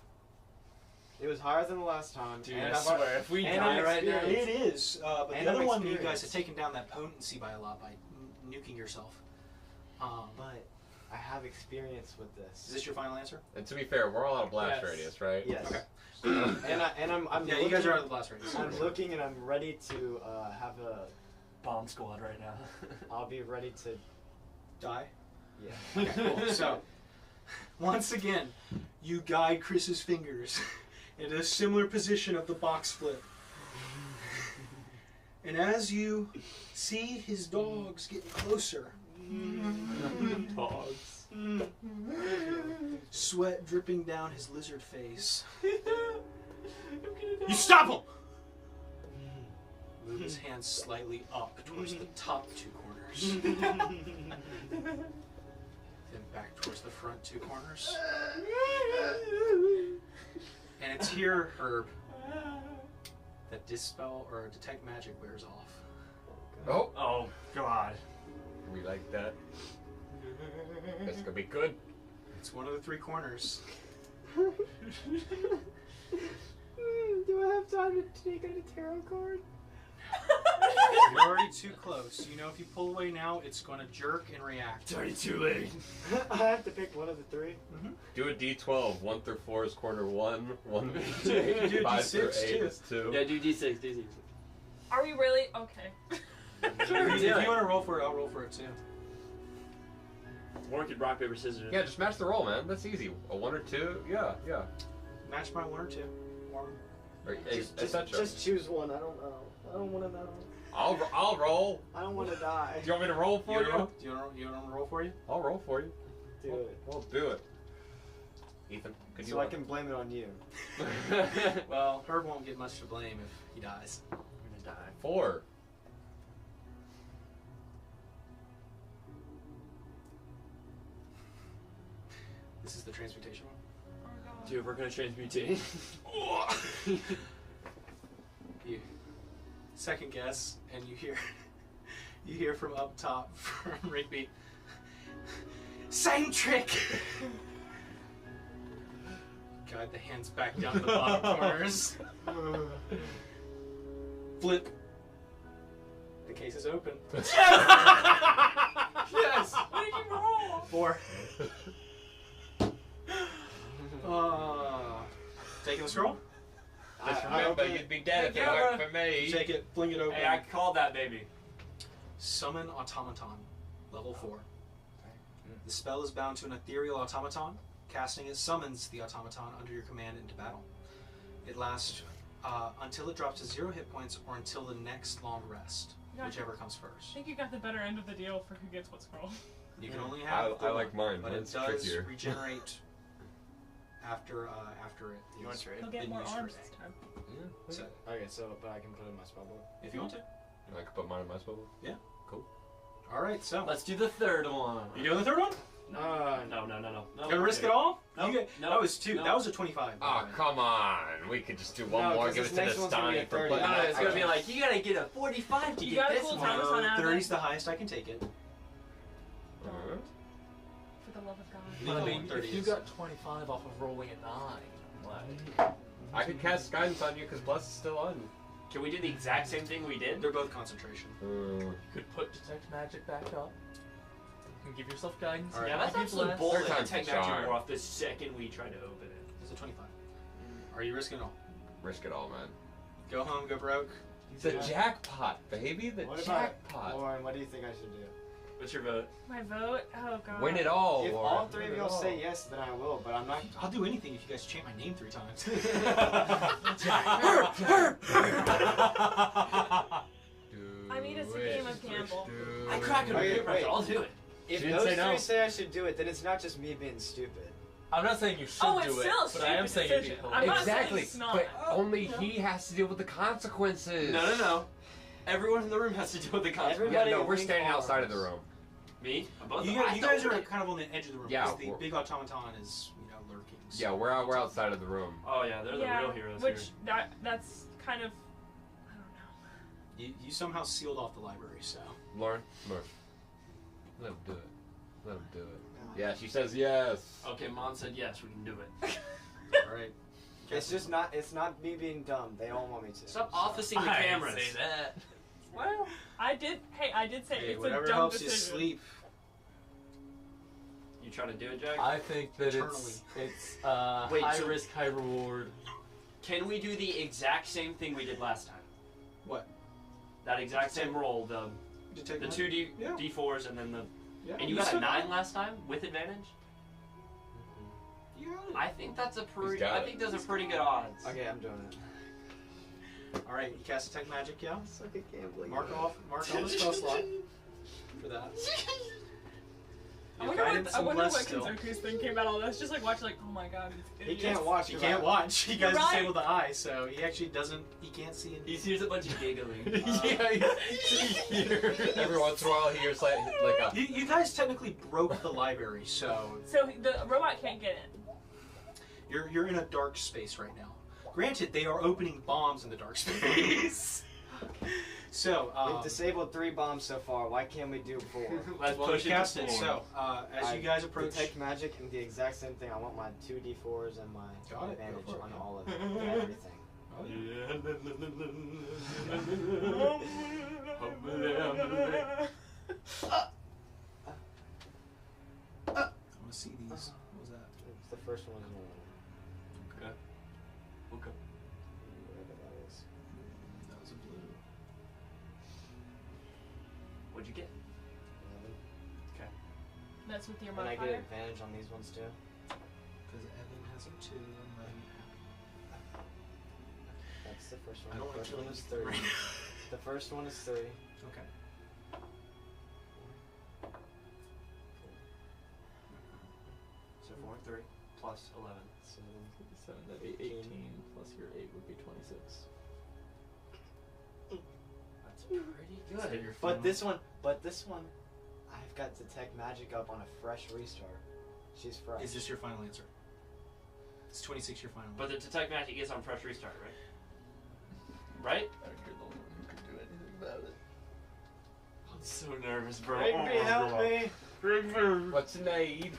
It was higher than the last time. Dude, and I I've swear, if we and die I'm right now, experienced. It is, but And the other I'm one you guys experienced. have taken down that potency by a lot by nuking yourself. But I have experience with Is this. this your final answer? And to be fair, we're all out of blast Yes. radius, right? Yes. Okay. and I'm Yeah, looking, you guys are out of the blast radius. I'm looking and I'm ready to have a. bomb squad right now. I'll be ready to. Die. Yeah. Okay, cool. So, once again, you guide Chris's fingers in a similar position of the box flip. And as you see his dogs getting closer, Dogs. sweat dripping down his lizard face, you stop him! Move his hands slightly up towards the top 2 corners. Then back towards the front 2 corners. And it's here, Herb, that dispel or detect magic wears off. Oh, Oh, God. we like that. This could be good. It's one of the 3 corners. Do I have time to take out a tarot card? You're already too close. You know if you pull away now, it's going to jerk and react. It's already too late. I have to pick one of the 3. Do a D12. 1 through 4 is corner 1. 1 You can do a 5 through D6 8 too. is 2. Yeah, do D6, D6. Are we really okay? If you want to roll for it, I'll roll for it too. Or we could rock, paper, scissors. Yeah, just match the roll, man. That's easy. A 1 or 2. Yeah. Match my 1 or 2. Or Or, Just choose one. I don't know. I don't want to know. I'll roll. I don't want to die. Do you want me to roll for you? Do you want to roll for you? I'll roll for you. Do it. We'll do it. Ethan, could you? So I can blame it on you. Well, Herb won't get much to blame if he dies. I'm gonna die. 4. This is the transmutation one. Oh god. Dude, we're gonna transmutate. You second guess, and you hear from up top from Rigby. Same trick. Guide the hands back down to the bottom corners. Flip. The case is open. Yes! What did you roll? 4. Taking the scroll? Just remember, you'd be dead if it weren't for me. Take it, fling it open. Hey, I called that baby. Summon automaton, level 4. The spell is bound to an ethereal automaton. Casting it summons the automaton under your command into battle. It lasts until it drops to 0 hit points or until the next long rest, Gotcha. whicher comes I first. think you got the better end of the deal for who gets what scroll. You can only have I like mine. but Mine's it does trickier. regenerate after it. You want to trade? He'll get Then more use arms your this time. So, Okay, so but I can put it in my spell book. if you want to. I could put mine in my spell. All right, so Let's do the third one. you doing the third one? No. Gonna risk it all? Nope. You get, Nope. That was 2. Nope. That was a 25. by Oh, the way. come on. We could just do one No, more, 'cause give it this to next one's gonna be a Nastani for 30. putting No, Yeah. it's gonna be like, you gotta get a 45 to You get got a this cool one. time. Thomas on out of 30's it. the highest I can take it. For the love of God. Legal I mean, 30 if you is. got 25 off of rolling a 9, like, I could cast guidance on you because Bless is still on. Can we do the exact same thing we did? They're both concentration. you could put detect magic back up. You can give yourself guidance. All right. Yeah, that's Give absolute Bless. bullshit. Third time's Take the magic charm. wore off the second we tried to open it. It's a 25. Are you risking it all? Risk it all, man. Go home, go broke. The jackpot, baby. The What about jackpot. Lauren? What do you think I should do? What's your vote? My vote? Oh god. Win it all, If Lauren. all 3 of Win it y'all all. say yes, then I will. But I'm not. I'll do anything if you guys chant my name 3 times. I mean, it's a game of gamble. I crack it on Wait, paper. wait. I'll do it. If She didn't those say no. 3 say I should do it, then it's not just me being stupid. I'm not saying you should Oh, it's do it, still a but I am stupid saying it'd be decision. hilarious. I'm not saying Exactly, it's not. but Oh, only no. he has to deal with the consequences. No. Everyone in the room has to deal with the consequences. Yeah, Everybody no, we're link standing outside of arms. the room. Me? Above you the guys are kind of on the edge of the room. Yeah, 'cause the we're- big automaton is, lurking. so- Yeah, we're outside of the room. Oh yeah, they're Yeah, the real heroes which here. that's kind of, I don't know. You somehow sealed off the library, so. Lauren, let him do it. Let him do it. Yeah, she says yes. Okay, Mom said yes, we can do it. Alright. It's just not. It's not me being dumb. They all want me to. Stop so. officing the I didn't cameras. say that. Well, I did say Hey, it's a whatever dumb helps decision. you sleep. You trying to do it, Jack? I think that Eternally. it's Wait, high so- risk, high reward. Can we do the exact same thing we did last time? What? That exact same roll, the Detect the magic? 2 Yeah. D4s and then the Yeah, and you got a still 9 last time with advantage? You got it. I think that's a pretty got I it. think those are pretty good odds. Okay, I'm doing it. Alright, you cast detect magic, yeah? Suck at gambling. Mark on the spell slot for that. I Your wonder guidance what, I and wonder bless what still. Consercu's thinking about all this. Just like watching, like, oh my god, these He idiots. can't watch. He 'cause can't watch. He guys You're right. disabled the eye, so he actually he can't see He anything. hears a bunch of giggling. Yeah, every once in a while he hears like a. You guys technically broke the library, so So the robot can't get in. you're in a dark space right now. Granted, they are opening bombs in the dark space. So, We've disabled 3 bombs so far. Why can't we do 4? Let's well, you push it cast to it. 4. So, as you guys approach, Detect magic and the exact same thing. I want my 2 D4s and my Got it, advantage go for it, on yeah. all of it. Everything. I want to see these. What was that? It's the first one. Okay. Okay. Whatever that is. That was a blue. What'd you get? 11. That's with your And I modifier. get advantage on these ones too. Because Evan has a 2 and then That's the first one. I don't The want to first kill one you. is 3. The first one is 3. Okay. So 4, 3, plus 11. 7. 7, that'd be 18, plus your 8 would be 26. That's pretty Is that good. your But final- this one, I've got detect magic up on a fresh restart. She's fresh. Is this your final answer? Is 26 your final But the detect magic is on fresh restart, right? Right? You're the one who can do anything about it. I'm so nervous, bro. Rigby, help me! What's your need?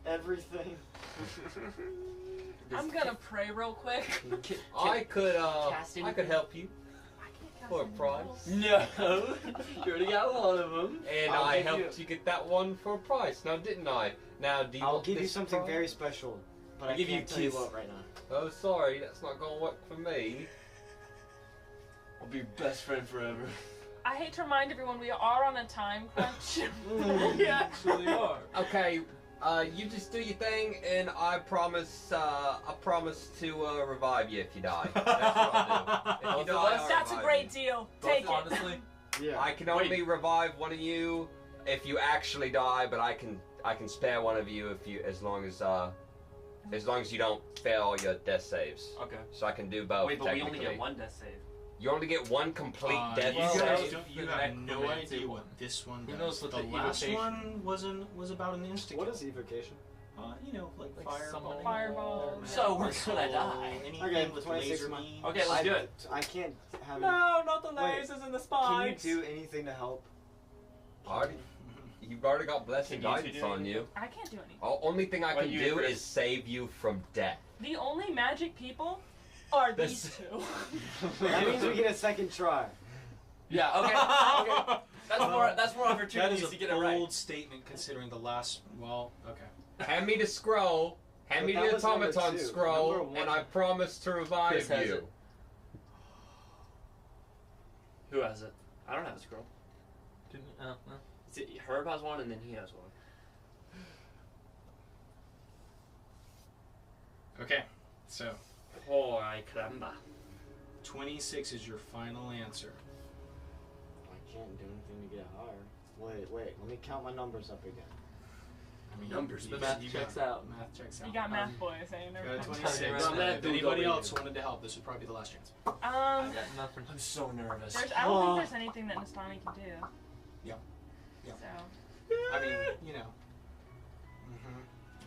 Everything. I'm gonna pray real quick. I could cast I anything? could help you I can't cast for a any price. spells. No, you already got one of them. And I'll I give helped you get that one for a price. Now didn't I? Now do you I'll want give you this something price? very special, but I'll I give you can't tell you kiss. what right now. Oh sorry, that's not gonna work for me. I'll be best friend forever. I hate to remind everyone we are on a time crunch. We actually are. Okay, you just do your thing, and I promise to revive you if you die. That's what I'll do. If you die, I'll That's a revive great you. deal. Both, Take it. honestly, Yeah. I can only revive one of you if you actually die, but I can spare one of you if you as long as you don't fail all your death saves. Okay. So I can do both. Wait, but we only technically. get one death save. You only get one complete death you well, guys save. don't, you the have no necromancy idea one. what this one Who does. knows what the the last evocation- one was about an instant. What is evocation? You know, like Like fireball. summoning Fireball. So we're gonna die. Anything Okay, with 26 laser months. beams. Okay, let's do it. I can't have No, not the Wait, lasers and the Can you spikes. do anything to help? Already, you've already got blessing Can you two guidance do on anything? you. I can't do anything. Only thing I What can you do Chris? is save you from death. The only magic people are these This- two. That means we get a second try. Yeah. Okay. Okay. That's more That opportunities is to a get it right. bold statement considering the last. Well, okay. Hand me the scroll. Hand But me that the was number automaton 2. scroll, Number 1. and I promise to revive Chris has you. it. Who has it? I don't have a scroll. Didn't you? Oh, no. Herb has one, and then he has one. Okay. So, Oh, I caramba. 26 is your final answer. I can't do anything to get higher. Wait. Let me count my numbers up again. I mean, Numbers, you the got- math you checks got- out. Math checks out. You got math boys saying Got everything. 26. I'm gonna If do anybody double else even. wanted to help, this would probably be the last chance. I Um, got nothing. I'm so nervous. I don't think there's anything that Nastani can do. Yeah. Yeah. So, I mean, you know.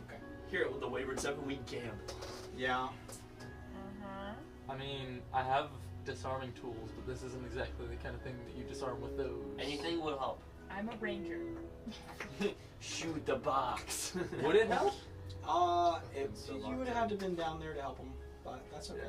Okay. Here at the Wayward 7, we gamble. Yeah. I mean, I have disarming tools, but this isn't exactly the kind of thing that you disarm with those. Anything will help. I'm a ranger. Shoot the box. Would it help? You would have to been down there to help him, but that's okay.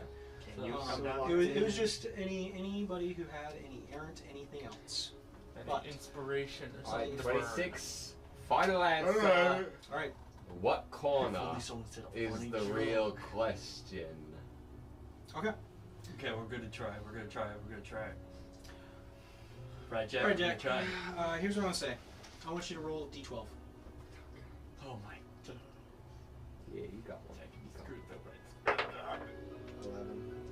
Can you So- come So down? It was just anybody who had any errant anything else. Any But- inspiration or Alright, something to burn. 26. Final answer. All right. What corner Only someone said a is funny the joke. real question? Okay. Okay, we're gonna try. We're gonna try. We're gonna try. Right, Jack. All right, we're Jack. gonna try. Here's what I'm gonna say. I want you to roll d12. Oh my. Yeah, you got one. Jack, you screwed that right. 11.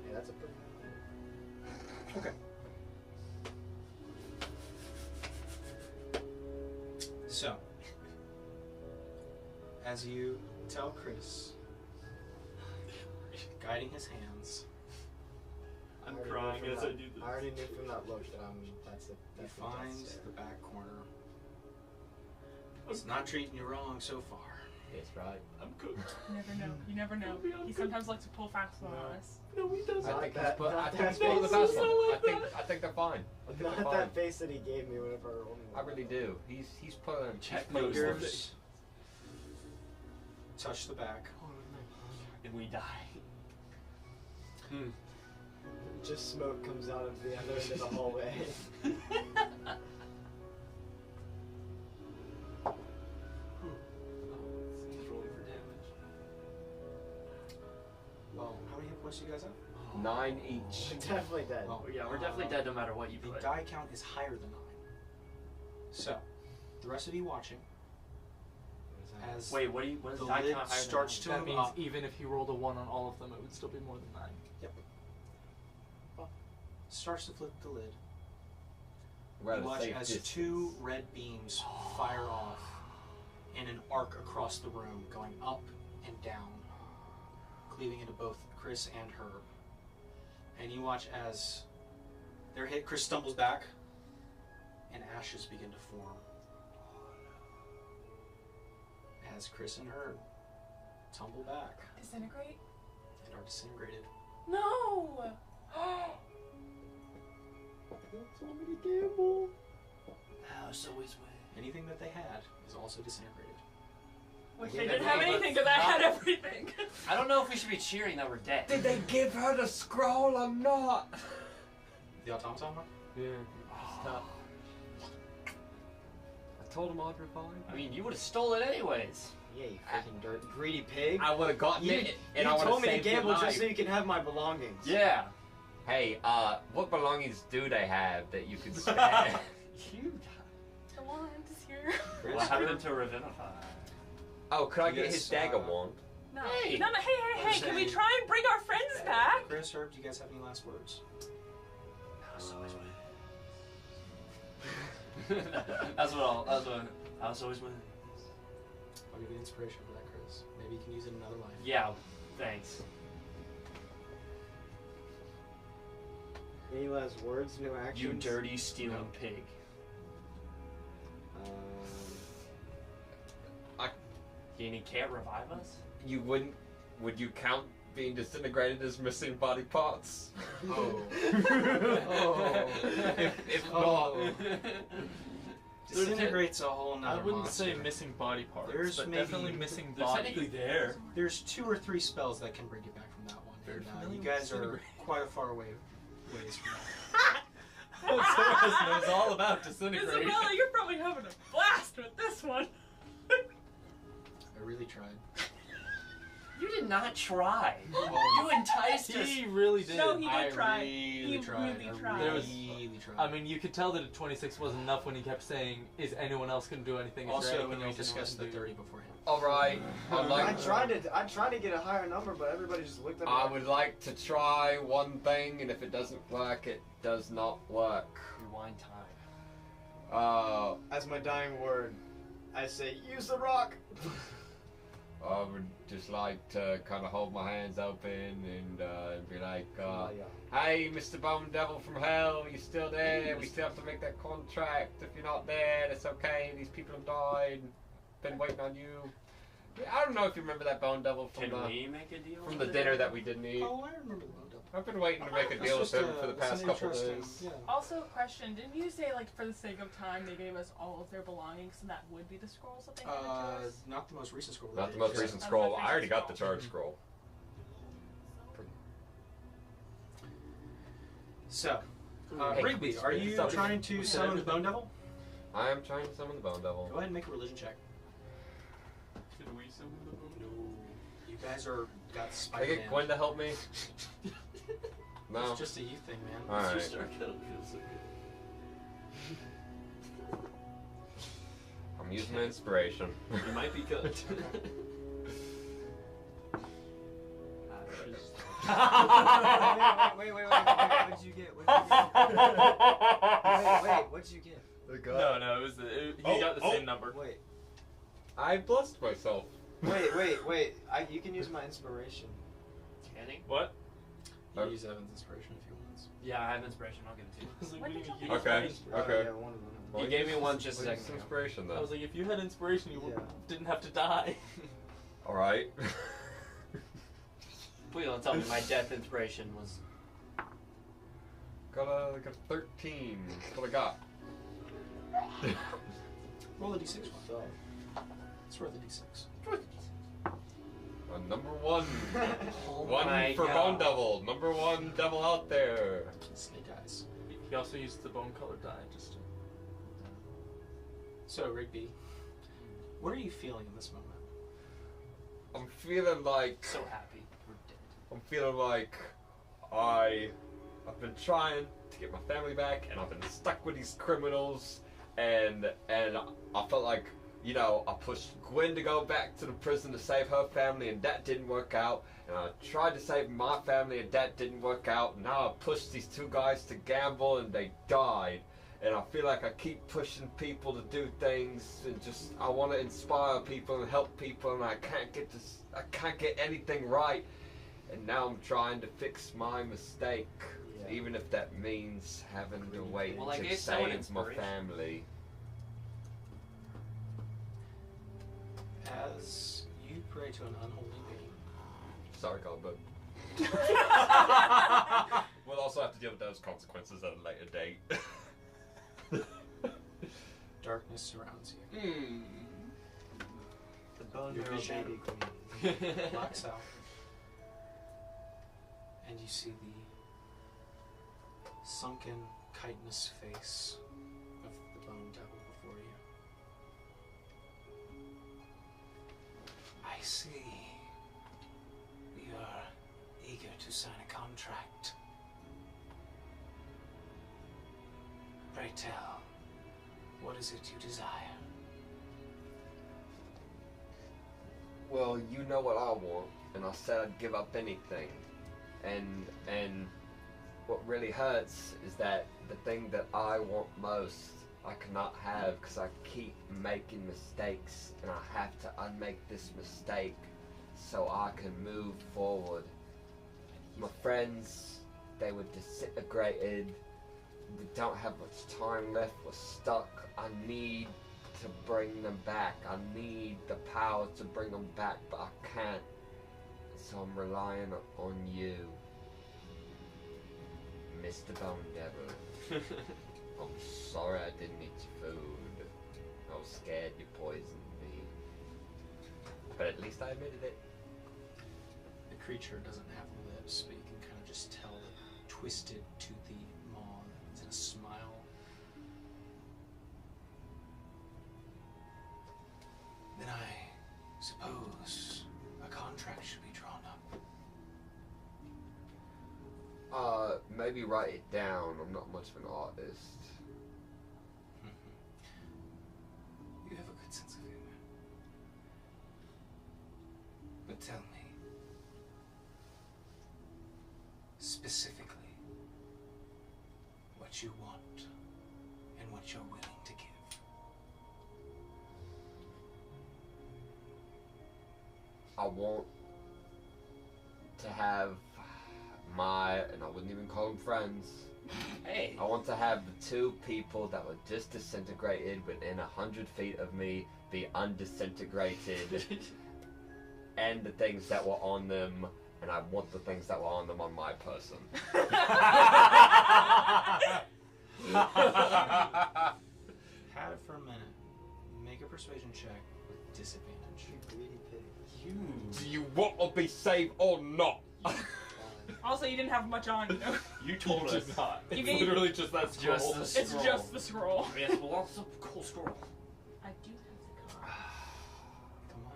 Hey, that's a pretty high. Okay. So, as you tell Chris, guiding his hands, I'm I already crying knew as from I that- do this. I already knew from that look that that's he the finds the back corner. He's not treating you wrong so far. Yes, right. I'm cooked. You never know. You never know. He sometimes likes to pull fast one on us. No, he doesn't. I think that- he's put not the best that one. face. I think they're fine. I think Not they're fine. that face that he gave me whenever I rolled. I really do. He's putting Check he's putting those Fingers touch the back. And we die. Just smoke comes out of the other end of the hallway. He's rolling for damage. Well, how many hit points do you guys have? 9 each. I'm definitely dead. Oh, Oh, yeah, we're definitely dead no matter what you The put. die count is higher than 9. So, the rest of you watching as Wait, what is the die lid count higher than starts to mine? That move means up. even if he rolled a 1 on all of them, it would still be more than 9. Starts to flip the lid. We're at You a watch safe as distance. 2 red beams fire off in an arc across the room, going up and down, cleaving into both Chris and Herb. And you watch as they're hit, Chris stumbles back, and ashes begin to form. As Chris and Herb tumble back Disintegrate? and are disintegrated. No! House always wins. Anything that they had is also disintegrated. Which Yeah, they didn't but have let's anything because I had everything. I don't know if we should be cheering that we're dead. Did they give her the scroll or not? The automaton one? Yeah. It's tough. I told him I'd revive. I mean, you would have stole it anyways. Yeah, you freaking greedy pig. I would have gotten You, it, and you I would told have me to saved your gamble life. just so you can have my belongings. Yeah. Hey, what belongings do they have that you could spare? You. The wand is here. Chris? What happened to Revivify? Oh, could I get Yes, his dagger uh, wand? No. Hey. No, hey, can we saying- try and bring our friends back? Chris, Herb, do you guys have any last words? House always wins. That's what House always wins. I'll give you inspiration for that, Chris. Maybe you can use it in another life. Yeah, thanks. Any last words, no actions? You dirty stealing No. pig. And he can't revive us? You wouldn't? Would you count being disintegrated as missing body parts? Oh. Oh. If not, Disintegrate's a whole I nother wouldn't monster. say missing body parts, There's but maybe- definitely missing They're body. technically there. There's 2 or 3 spells that can bring you back from that one. Very And, familiar you with guys are disintegrate. quite a far away ways from that. Soros knows all about disintegrate. Isabella, you're probably having a blast with this one. I really tried. You did not try. Well, You enticed us. He really did. No, he I did try. really He tried. really I tried. There was- really tried. I mean, you could tell that a 26 wasn't enough when he kept saying, "Is anyone else going to do anything?" Is there also, anything when we else anyone discussed the can do?" 30 beforehand. all right. I tried to get a higher number, but everybody just looked at me. I would like to try one thing, and if it doesn't work, it does not work. Rewind time. As my dying word, I say, use the rock. I would just like to kind of hold my hands open and be like, "Hey, Mr. Bone Devil from Hell, you still there? We still have to make that contract. If you're not there, that's okay. These people have died. Been waiting on you." I don't know if you remember that Bone Devil from Can we make a deal? the with it? dinner that we didn't eat. Oh, I remember the Bone Devil. I've been waiting to make a deal with That's him just, for the that's past an couple interesting- days. Yeah. Also, question: didn't you say, like, for the sake of time, they gave us all of their belongings, and that would be the scrolls that they handed to us? Not the most recent scroll. Not the they most did. recent Not the scroll. most I already recent got the scroll. charge scroll. So, Hey, Rigby, please, are you stop. trying to summon the Bone Devil? I am trying to summon the Bone Devil. Go ahead and make a religion check. Should we summon the bone? No. You guys are got Can I Spider-Man. get Gwen to help me? No. It's just a you thing, man. Alright. Just start killing feels so good. I'm using my inspiration. You might be good. Wait, what'd you get? Wait, what'd you get? No, it was he got the same number. Wait, I blessed myself. wait. You can use my inspiration. Can he? What? You can use Evan's inspiration if you want. Yeah, I have inspiration. I'll give it to you. I was like, When we did didn't you get Okay. inspiration. Okay. Yeah, one of them. Well, He gave me one use- just a use second ago. inspiration then. I was like, if you had inspiration, you Yeah. didn't have to die. Alright. Please don't tell me my death inspiration was. got a 13. That's what I got. Roll a d6. It's worth a d6. Number one. One my for God. Bone Devil. Number one devil out there. Snake eyes. He also used the bone color dye just to... So, Rigby, what are you feeling in this moment? I'm feeling like So happy. We're dead. I'm feeling like I've been trying to get my family back, and I've been stuck with these criminals, and I felt like, you know, I pushed Gwen to go back to the prison to save her family, and that didn't work out. And I tried to save my family, and that didn't work out. Now I pushed these two guys to gamble, and they died. And I feel like I keep pushing people to do things, and just I want to inspire people and help people, and I can't get anything right. And now I'm trying to fix my mistake, even if that means having to wait Well, I to gave someone save my inspiration. family. As you pray to an unholy being. Sorry, Goldberg. We'll also have to deal with those consequences at a later date. Darkness surrounds you. The bone Your marrow vision baby queen. blacks out. And you see the sunken, chitinous face of the bone devil before you. I see. You're eager to sign a contract. Pray tell, what is it you desire? Well, you know what I want, and I said I'd give up anything. And what really hurts is that the thing that I want most, I cannot have because I keep making mistakes, and I have to unmake this mistake so I can move forward. My friends, they were disintegrated. We don't have much time left. We're stuck. I need to bring them back. I need the power to bring them back, but I can't. So I'm relying on you, Mr. Bone Devil. I'm sorry I didn't eat your food. I was scared you poisoned me. But at least I admitted it. The creature doesn't have lips, but you can kind of just tell the twisted, toothy maw is in a smile. Then I suppose a contract should be drawn up. Maybe write it down. I'm not much of an artist. You have a good sense of humor. But tell me, specifically, what you want and what you're willing to give. I want to have and I wouldn't even call them friends. Hey. I want to have the two people that were just disintegrated within 100 feet of me be undisintegrated, and the things that were on them, and I want the things that were on them on my person. Had it for a minute. Make a persuasion check with disadvantage. You greedy pig. Do you want to be saved or not? Also, you didn't have much on you. You told us. Not. You It's gave- literally just that scroll. Just the It's scroll. just the scroll. Yes, well, that's a cool scroll. I do have the card. Come on.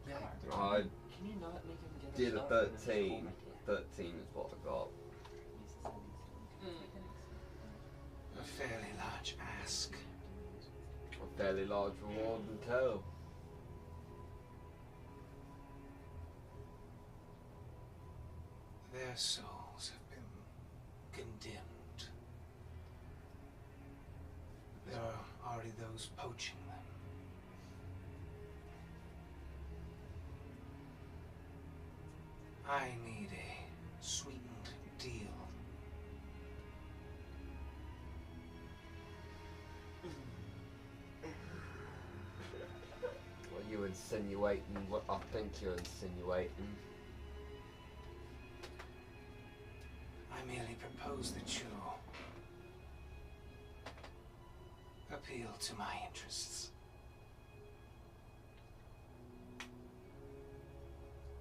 Yeah. I Can you not make him get did a stuff and then just 13. hold my hand? 13 is what I got. A fairly large ask. A fairly large reward in tow. Their souls have been condemned. There are already those poaching them. I need a sweetened deal. Well, you insinuating what I think you're insinuating. I merely propose that you appeal to my interests.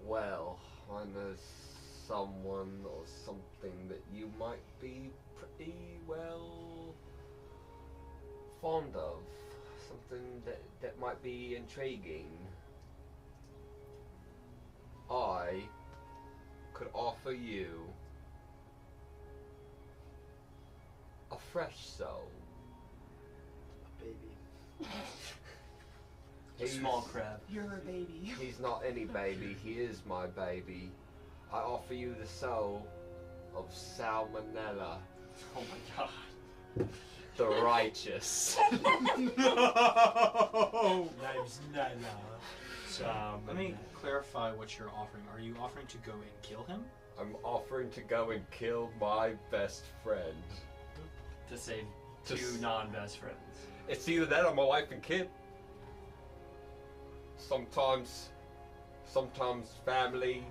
Well, I know someone or something that you might be pretty well fond of. Something that might be intriguing. I could offer you a fresh soul. Baby. A small crab. You're a baby. He's not any baby. He is my baby. I offer you the soul of Salmonella, Oh my god. the righteous. No! Name's Nana. Let me clarify what you're offering. Are you offering to go and kill him? I'm offering to go and kill my best friend. To save To two s- non-best friends. It's either that or my wife and kid. Sometimes family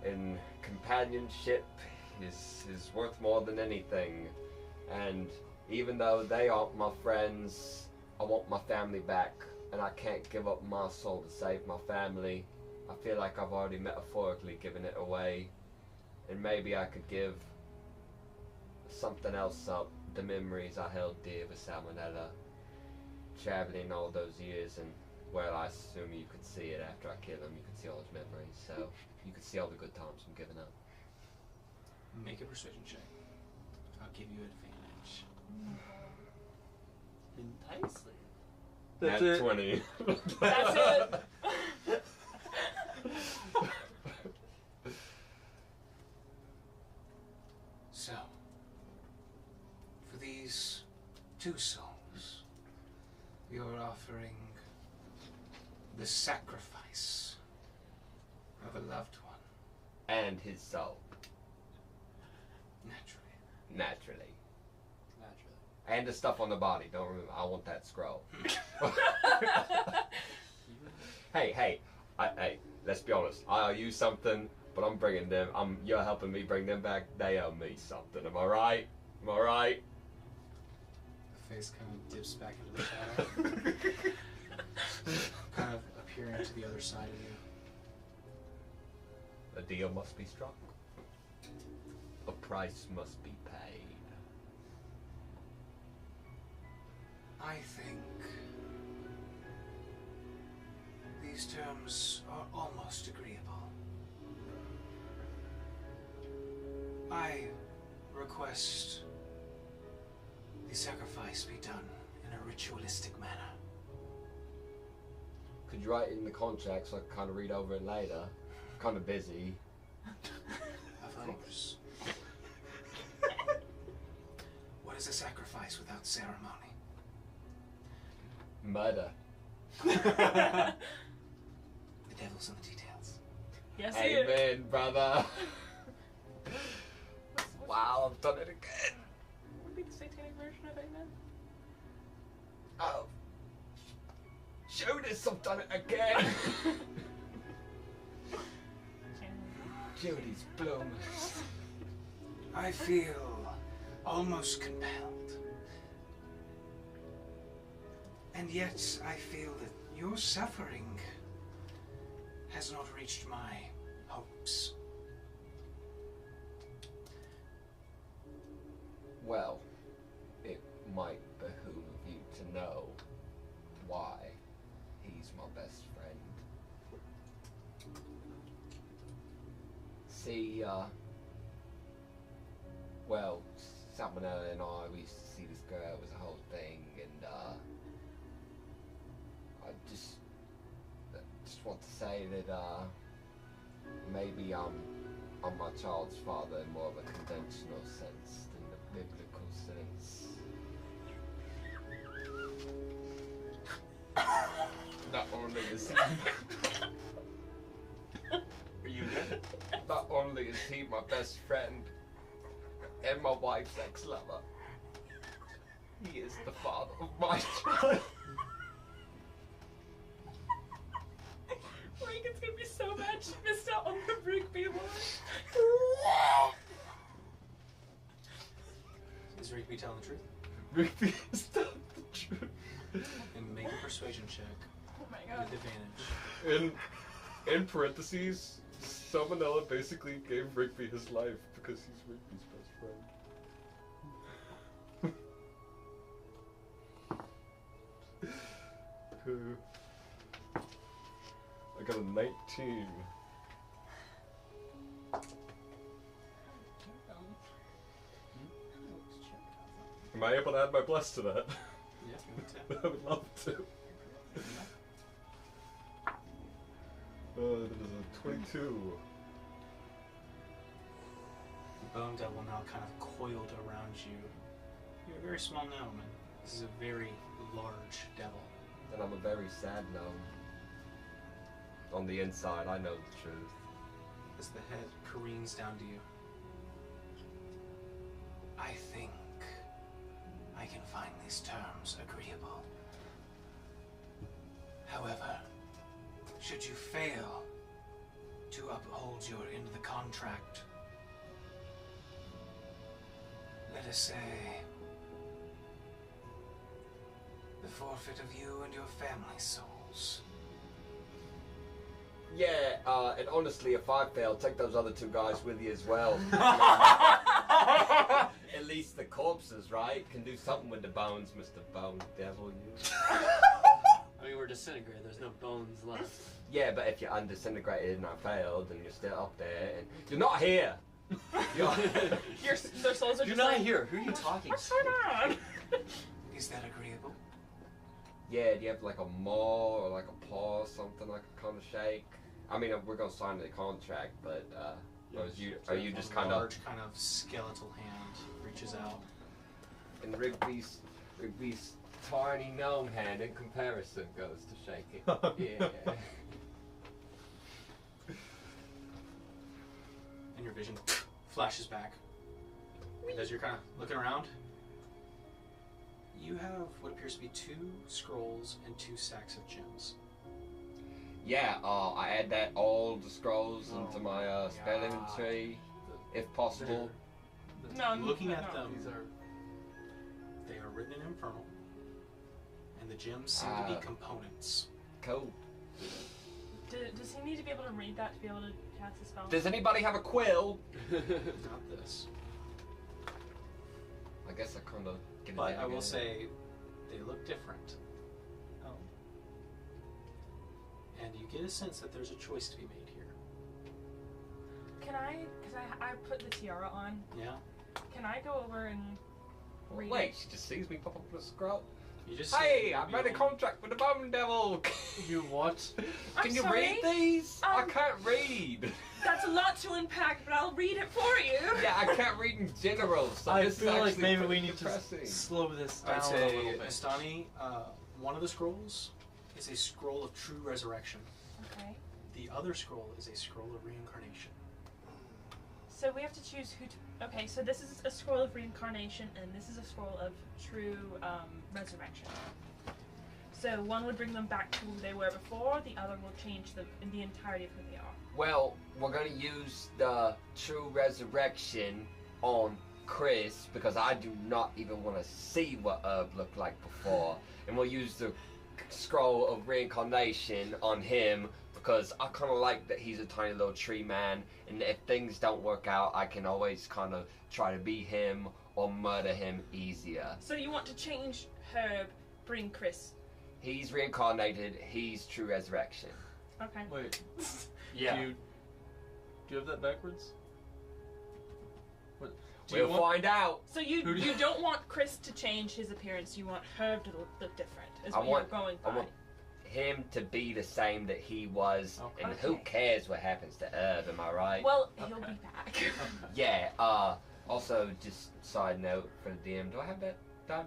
and companionship is worth more than anything. And even though they aren't my friends, I want my family back, and I can't give up my soul to save my family. I feel like I've already metaphorically given it away, and maybe I could give something else up, the memories I held dear with Salmonella, traveling all those years, and well, I assume you could see it after I kill him. You could see all his memories, so you could see all the good times I'm giving up. Make a persuasion check. I'll give you advantage. Enticely. That's Nat it. 20. That's it. So, for these two souls, you're offering the sacrifice of a loved one, And his soul, naturally. naturally. Naturally. And the stuff on the body. Don't remember. I want that scroll. Hey, let's be honest. I owe you something, but I'm bringing them. You're helping me bring them back. They owe me something. Am I right? Am I right? The face kind of dips back into the shadow, kind of appearing to the other side of you. A deal must be struck. A price must be paid. I think these terms are almost agreeable. I request the sacrifice be done in a ritualistic manner. Could you write it in the contract so I can kind of read over it later? I'm kind of busy. Of course. What is a sacrifice without ceremony? Murder. The devil's in the details. Yes, he is. Amen, brother. Wow, I've done it again. Would be the satanic version of Amen. Oh. Judas, I've done it again. Judy's bloomers. I feel almost compelled. And yet I feel that your suffering has not reached my hopes. Well, it might behoove you to know why he's my best friend. See, well, Salmonella and I, we used to see this girl, it was a whole thing, and, I just want to say that, maybe I'm my child's father in more of a conventional sense than the biblical sense. Not only is Are you good? not only is he my best friend and my wife's ex-lover, he is the father of my child. Reagan's gonna be so mad she missed out on the Rigby line. Is Rigby telling the truth? Rigby is not the truth. And make a persuasion check Oh my god. with advantage. In parentheses, Salmonella basically gave Rigby his life because he's Rigby's best friend. I got a 19. Am I able to add my bless to that? Yeah. I would love to. That is a 22. The bone devil now kind of coiled around you. You're a very small gnome, and this is a very large devil. And I'm a very sad gnome. On the inside, I know the truth. As the head careens down to you. I think I can find these terms agreeable. However, should you fail to uphold your end of the contract, let us say, the forfeit of you and your family's souls. Yeah, and honestly, if I fail, take those other two guys with you as well. At least the corpses, right? Can do something with the bones, Mr. Bone Devil. You. I mean, we're disintegrated. There's no bones left. Yeah, but if you're undisintegrated and I failed, and you're still up there, and you're not here. Their souls are You're just not like, here. Who are you talking what's to? going on? Is that agreeable? Yeah, do you have like a maw or like a paw or something I could kind of shake? I mean, we're gonna sign the contract, but are you just kind of? Large, kind of skeletal hand reaches out. And Rigby's tiny gnome hand in comparison goes to shake it. Yeah. And your vision flashes back. And as you're kind of looking around, you have what appears to be 2 scrolls and 2 stacks of gems. Yeah, I add that all the scrolls Oh into my my spell God. inventory, if possible. No, Looking at no. them, These are. they are written in Infernal, and the gems seem to be components. Cool. Does he need to be able to read that to be able to cast the spell? Does anybody have a quill? Not this. I guess I kind of get it. But down I will again. say, they look different. Oh. And you get a sense that there's a choice to be made here. Can I, because I put the tiara on, Yeah? can I go over and read Wait, it? she just sees me pop up with a scroll. You just Hey, I made a contract with the Bone Devil. You what? I'm Can you sorry? read these? I Um, can't read. That's a lot to unpack, but I'll read it for you. Yeah, I can't read in general, so I this feel is like actually maybe pretty we need depressing. to slow this down I'd a say, little bit. Astani, one of the scrolls is a scroll of true resurrection. Okay. The other scroll is a scroll of reincarnation. So we have to choose who to. Okay, so this is a scroll of reincarnation, and this is a scroll of true resurrection. So one would bring them back to who they were before, the other will change them in the entirety of who they are. Well, we're gonna use the true resurrection on Chris because I do not even want to see what Herb looked like before, and we'll use the scroll of reincarnation on him because I kind of like that he's a tiny little tree man, and if things don't work out, I can always kind of try to be him or murder him easier. So you want to change Herb, bring Chris. He's reincarnated. He's true resurrection. Okay. Wait. Yeah. Do you have that backwards? What? Do you We'll want? find out. So you Who do you you- don't want Chris to change his appearance. You want Herb to look different. Is I what want- you're going by. I want him to be the same that he was, Okay. and who Okay. cares what happens to Herb? Am I right? Well, he'll Okay. be back. Yeah. Also, just side note for the DM, do I have that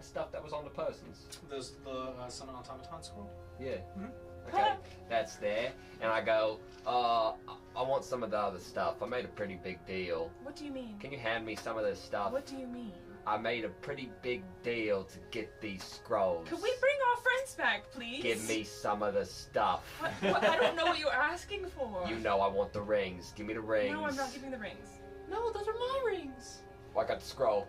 stuff that was on the persons? There's the Summon Automaton scroll. Yeah. Mhm. Okay, that's there. And I go, I want some of the other stuff. I made a pretty big deal. What do you mean? Can you hand me some of this stuff? What do you mean? I made a pretty big deal to get these scrolls. Could we bring our friends back, please? Give me some of the stuff. What? I don't know what you're asking for. You know I want the rings. Give me the rings. No, I'm not giving the rings. No, those are my rings. Oh, I got the scroll.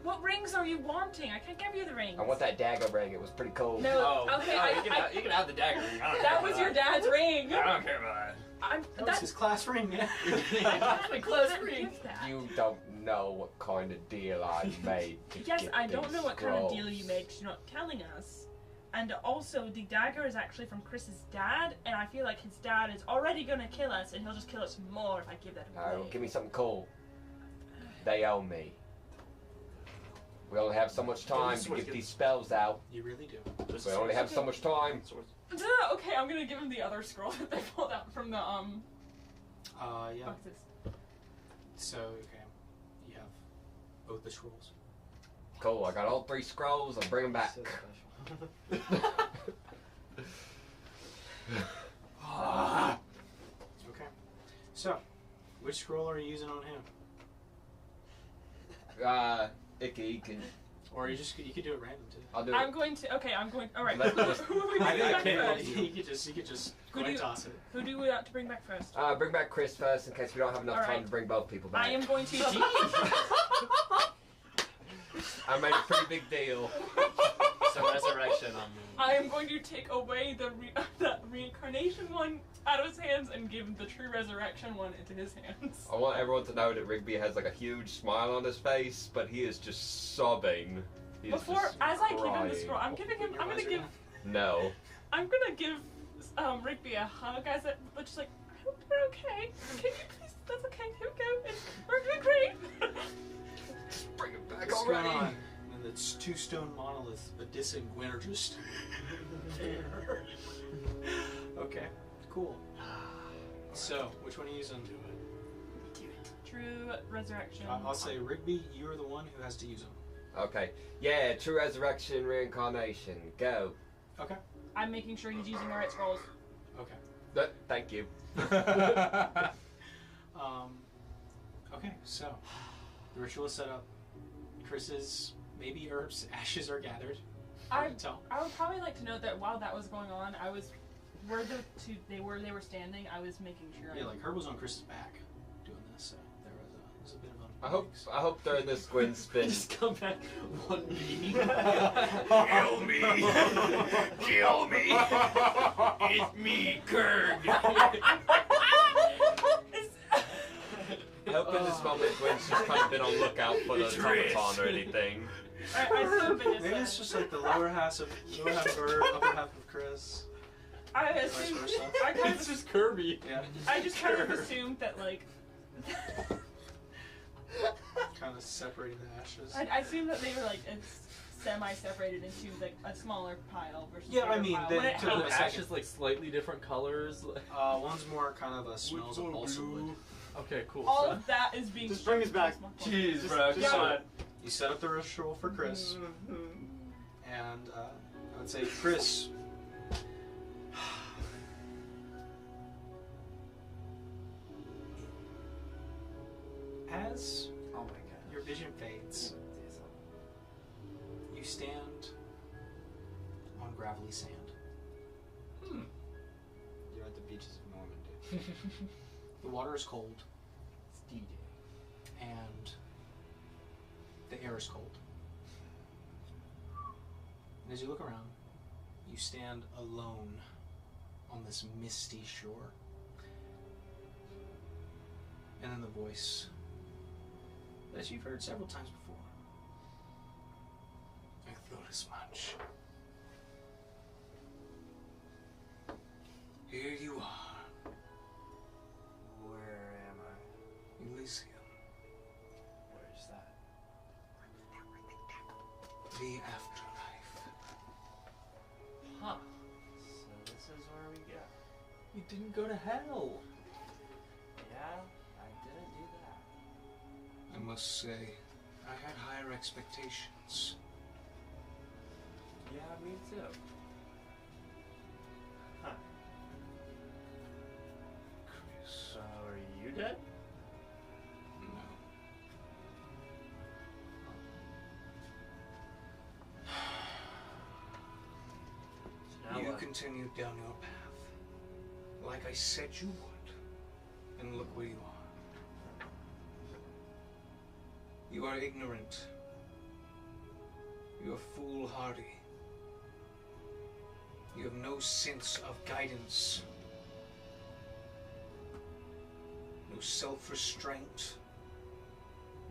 What rings are you wanting? I can't give you the rings. I want that dagger ring. It was pretty cool. No. Okay, you can have the dagger ring. I don't that care was about your dad's ring. I don't care about That was That's his class ring, yeah. that. My close I ring. didn't give that. You don't know what kind of deal I made. To Yes, get I don't these know what kind of deal scrolls. you made because you're not telling us. And also, the dagger is actually from Chris's dad, and I feel like his dad is already gonna kill us, and he'll just kill us more if I give that away. Alright, well, give me something cool. They owe me. We only have so much time to get these spells out. You really do. We only have so much time. Okay, I'm gonna give him the other scroll that they pulled out from the Yeah. boxes. So, okay. You have both the scrolls. Cool, I got all 3 scrolls. I'll bring them back. So special. Okay. So, which scroll are you using on him? Icky, you can. Or you could do it random too. I'll do I'm it. going to. Okay, I'm going. All right. Let's just- Who are we bringing back first? You could just Who do coin you- toss it. Who do we have to bring back first? Bring back Chris first in case we don't have enough All time right. to bring both people back. I am going to. I made a pretty big deal. So resurrection on me. I am going to take away the reincarnation one out of his hands and give the true resurrection one into his hands. I want everyone to know that Rigby has like a huge smile on his face, but he is just sobbing. He is Before, just as I give him the crying. scroll, I'm gonna give No. Rigby a hug as it, but just like, I hope you're okay. Can you please? That's okay. Here we go. We're doing great. Just bring it back It's already. gone. And it's 2 stone monoliths, Abyss and Gwen are just there. Okay, cool. So, which one are you using? True resurrection. I'll say Rigby, you're the one who has to use them. Okay. Yeah, true resurrection, reincarnation. Go. Okay. I'm making sure he's using the right scrolls. Okay. Thank you. Okay, so the ritual is set up. Chris's maybe herbs, ashes are gathered. I can tell. would probably like to note that while that was going on, I was where the two they were standing. I was making sure. Yeah, like Herb was on Chris's back doing this, so there was a bit of a I hope during this Gwen spin. Just come back one beat. Kill me! Kill me! It's me, Kurg! I hope in this moment Gwen's just kind of been on lookout for the automaton or anything. I assume it is. Maybe it's just like the lower half of Herb, upper half of Chris. I Vice assume. versa. I kind It's of. just Kirby. Yeah. I just kind of assumed that like. Kind of separating the ashes. I assumed that they were like it's semi-separated into like a smaller pile versus. Yeah, I bigger mean, pile. then When it to the helps- second. Ashes like slightly different colors. One's more kind of a smells of balsa wood. Okay, cool. all So- of that is being. Just bring us back. Jeez, bro. just Come on. You set up the ritual for Chris, and I would say, Chris. As Oh my god. your vision fades, you stand on gravelly sand. You're at the beaches of Normandy. The water is cold, It's D-Day. and the air is cold. And as you look around, you stand alone on this misty shore. And then the voice that you've heard several times before. I thought as much. Here you are, Where am I? Elysium, Where's that? the afterlife. Huh. So this is where we go. You didn't go to hell. Yeah, I didn't do that. I must say, I had higher expectations. Yeah, me too. Huh. Chris, So are you dead? no. So now You what? continued down your path, like I said you would, and look where you are. You are ignorant. You are foolhardy. You have no sense of guidance, no self-restraint,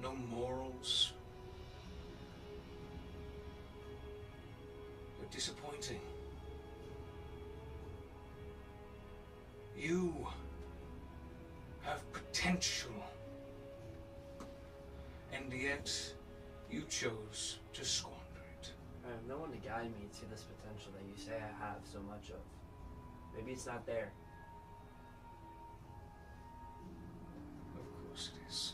no morals. You're disappointing. You have potential, and yet You chose to squander it. I have no one to guide me to this potential that you say I have so much of. Maybe it's not there. Of course it is.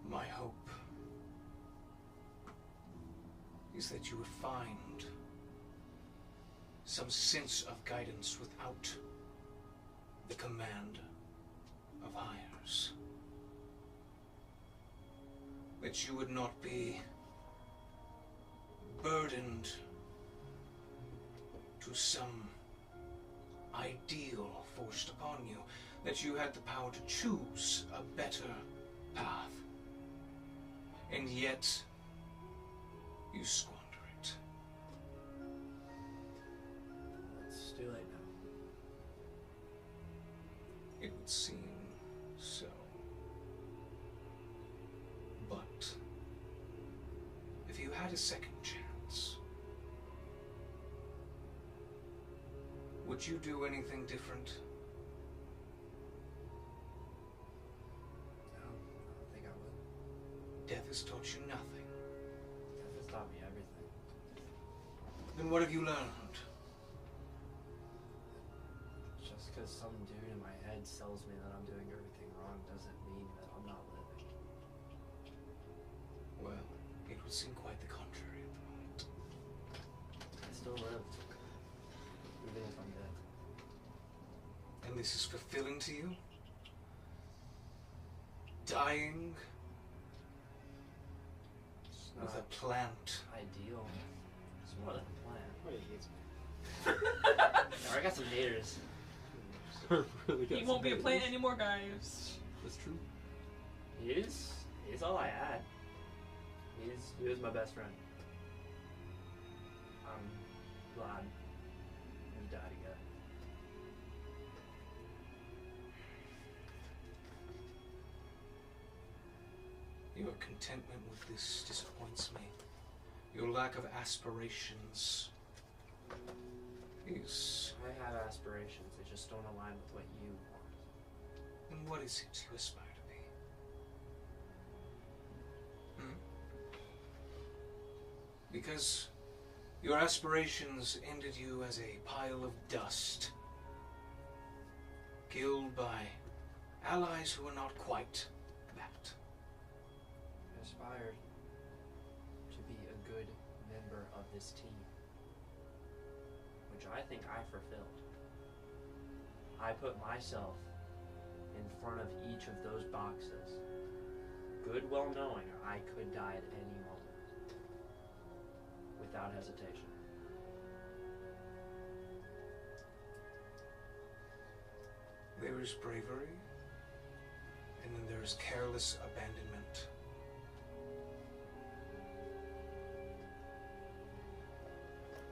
My hope is that you would find some sense of guidance without the command of hires. That you would not be burdened to some ideal forced upon you. That you had the power to choose a better path. And yet, you squander it. It's too late now. It would seem so. But, if you had a second chance, would you do anything different? No, I don't think I would. Death has taught you nothing. Death has taught me everything. Then what have you learned? Just because some dude in my head tells me that I'm doing everything wrong doesn't mean that I'm not living. Well, it would seem quite the contrary at the moment. I still live. Even if I'm dead. And this is fulfilling to you? Dying It's with not a plant. ideal. It's more than a plan. What do you hate No, I got some haters. Really got He won't some be a haters. plant anymore, guys. That's true. He's all I had. He was my best friend. I'm glad we died together. Your contentment with this disappoints me. Your lack of aspirations is... I have aspirations, they just don't align with what you want. And what is it you aspire to be? Because your aspirations ended you as a pile of dust, killed by allies who were not quite that. I aspired to be a good member of this team, which I think I fulfilled. I put myself in front of each of those boxes, good well knowing I could die at any moment, without hesitation. There is bravery, and then there is careless abandonment.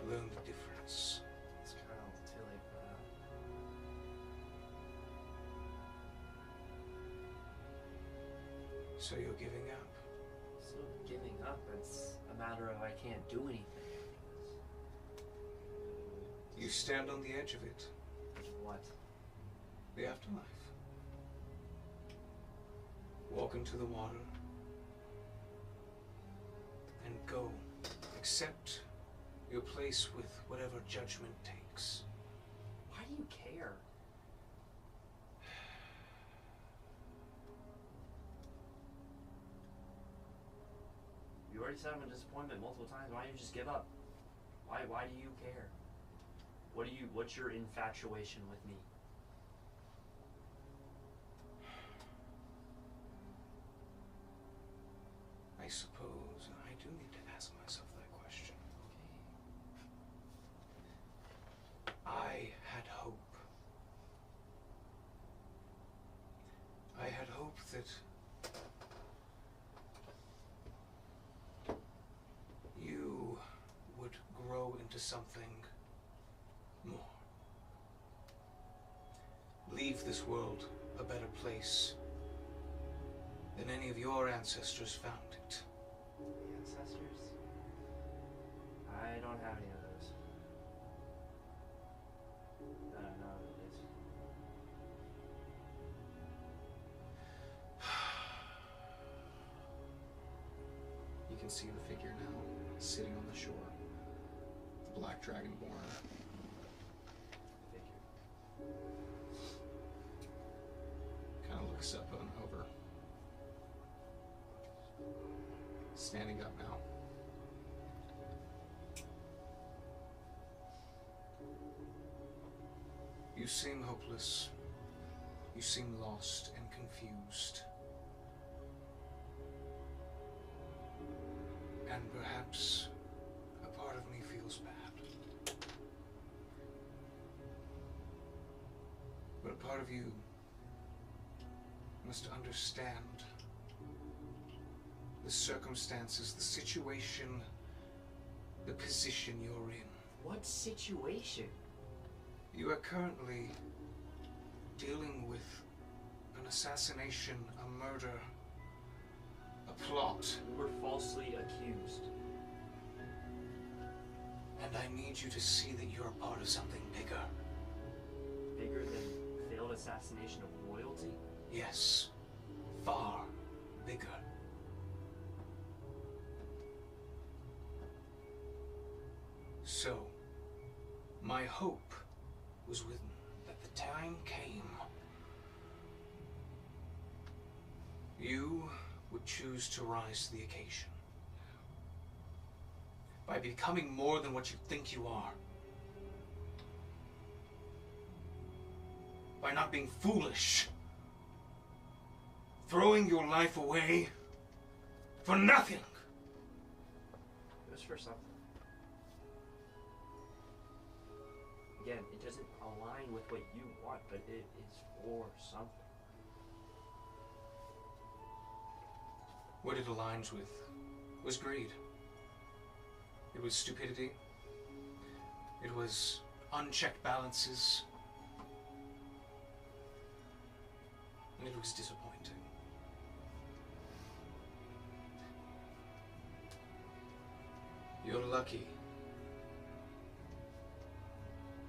Learn the difference. It's kind of too late for that. So you're giving up. So giving up, it's a matter of I can't do anything. You stand on the edge of it, What? the afterlife. Walk into the water and go. Accept your place with whatever judgment takes. Why do you care? You already said I'm a disappointment multiple times. Why don't you just give up? Why do you care? What's your infatuation with me? I suppose I do need to ask myself that question. I had hope. I had hope that you would grow into something more. Leave this world a better place than any of your ancestors found it. Ancestors? I don't have any of those. That I know of, at least. can see the figure now, sitting on the shore. The Black Dragonborn. Kind of looks up and over. Standing up now. You seem hopeless. You seem lost and confused. And perhaps a part of me feels bad. But a part of you must understand the circumstances, the situation, the position you're in. What situation? You are currently dealing with an assassination, a murder, a plot. We're falsely accused. And I need you to see that you're a part of something bigger. Bigger than failed assassination of royalty? Yes, far bigger. So, my hope was when that the time came, you would choose to rise to the occasion. By becoming more than what you think you are. By not being foolish. Throwing your life away for nothing. It was for something. Again, it doesn't align with what you want, but it is for something. What it aligns with was greed. It was stupidity. It was unchecked balances. And it was disappointing. You're lucky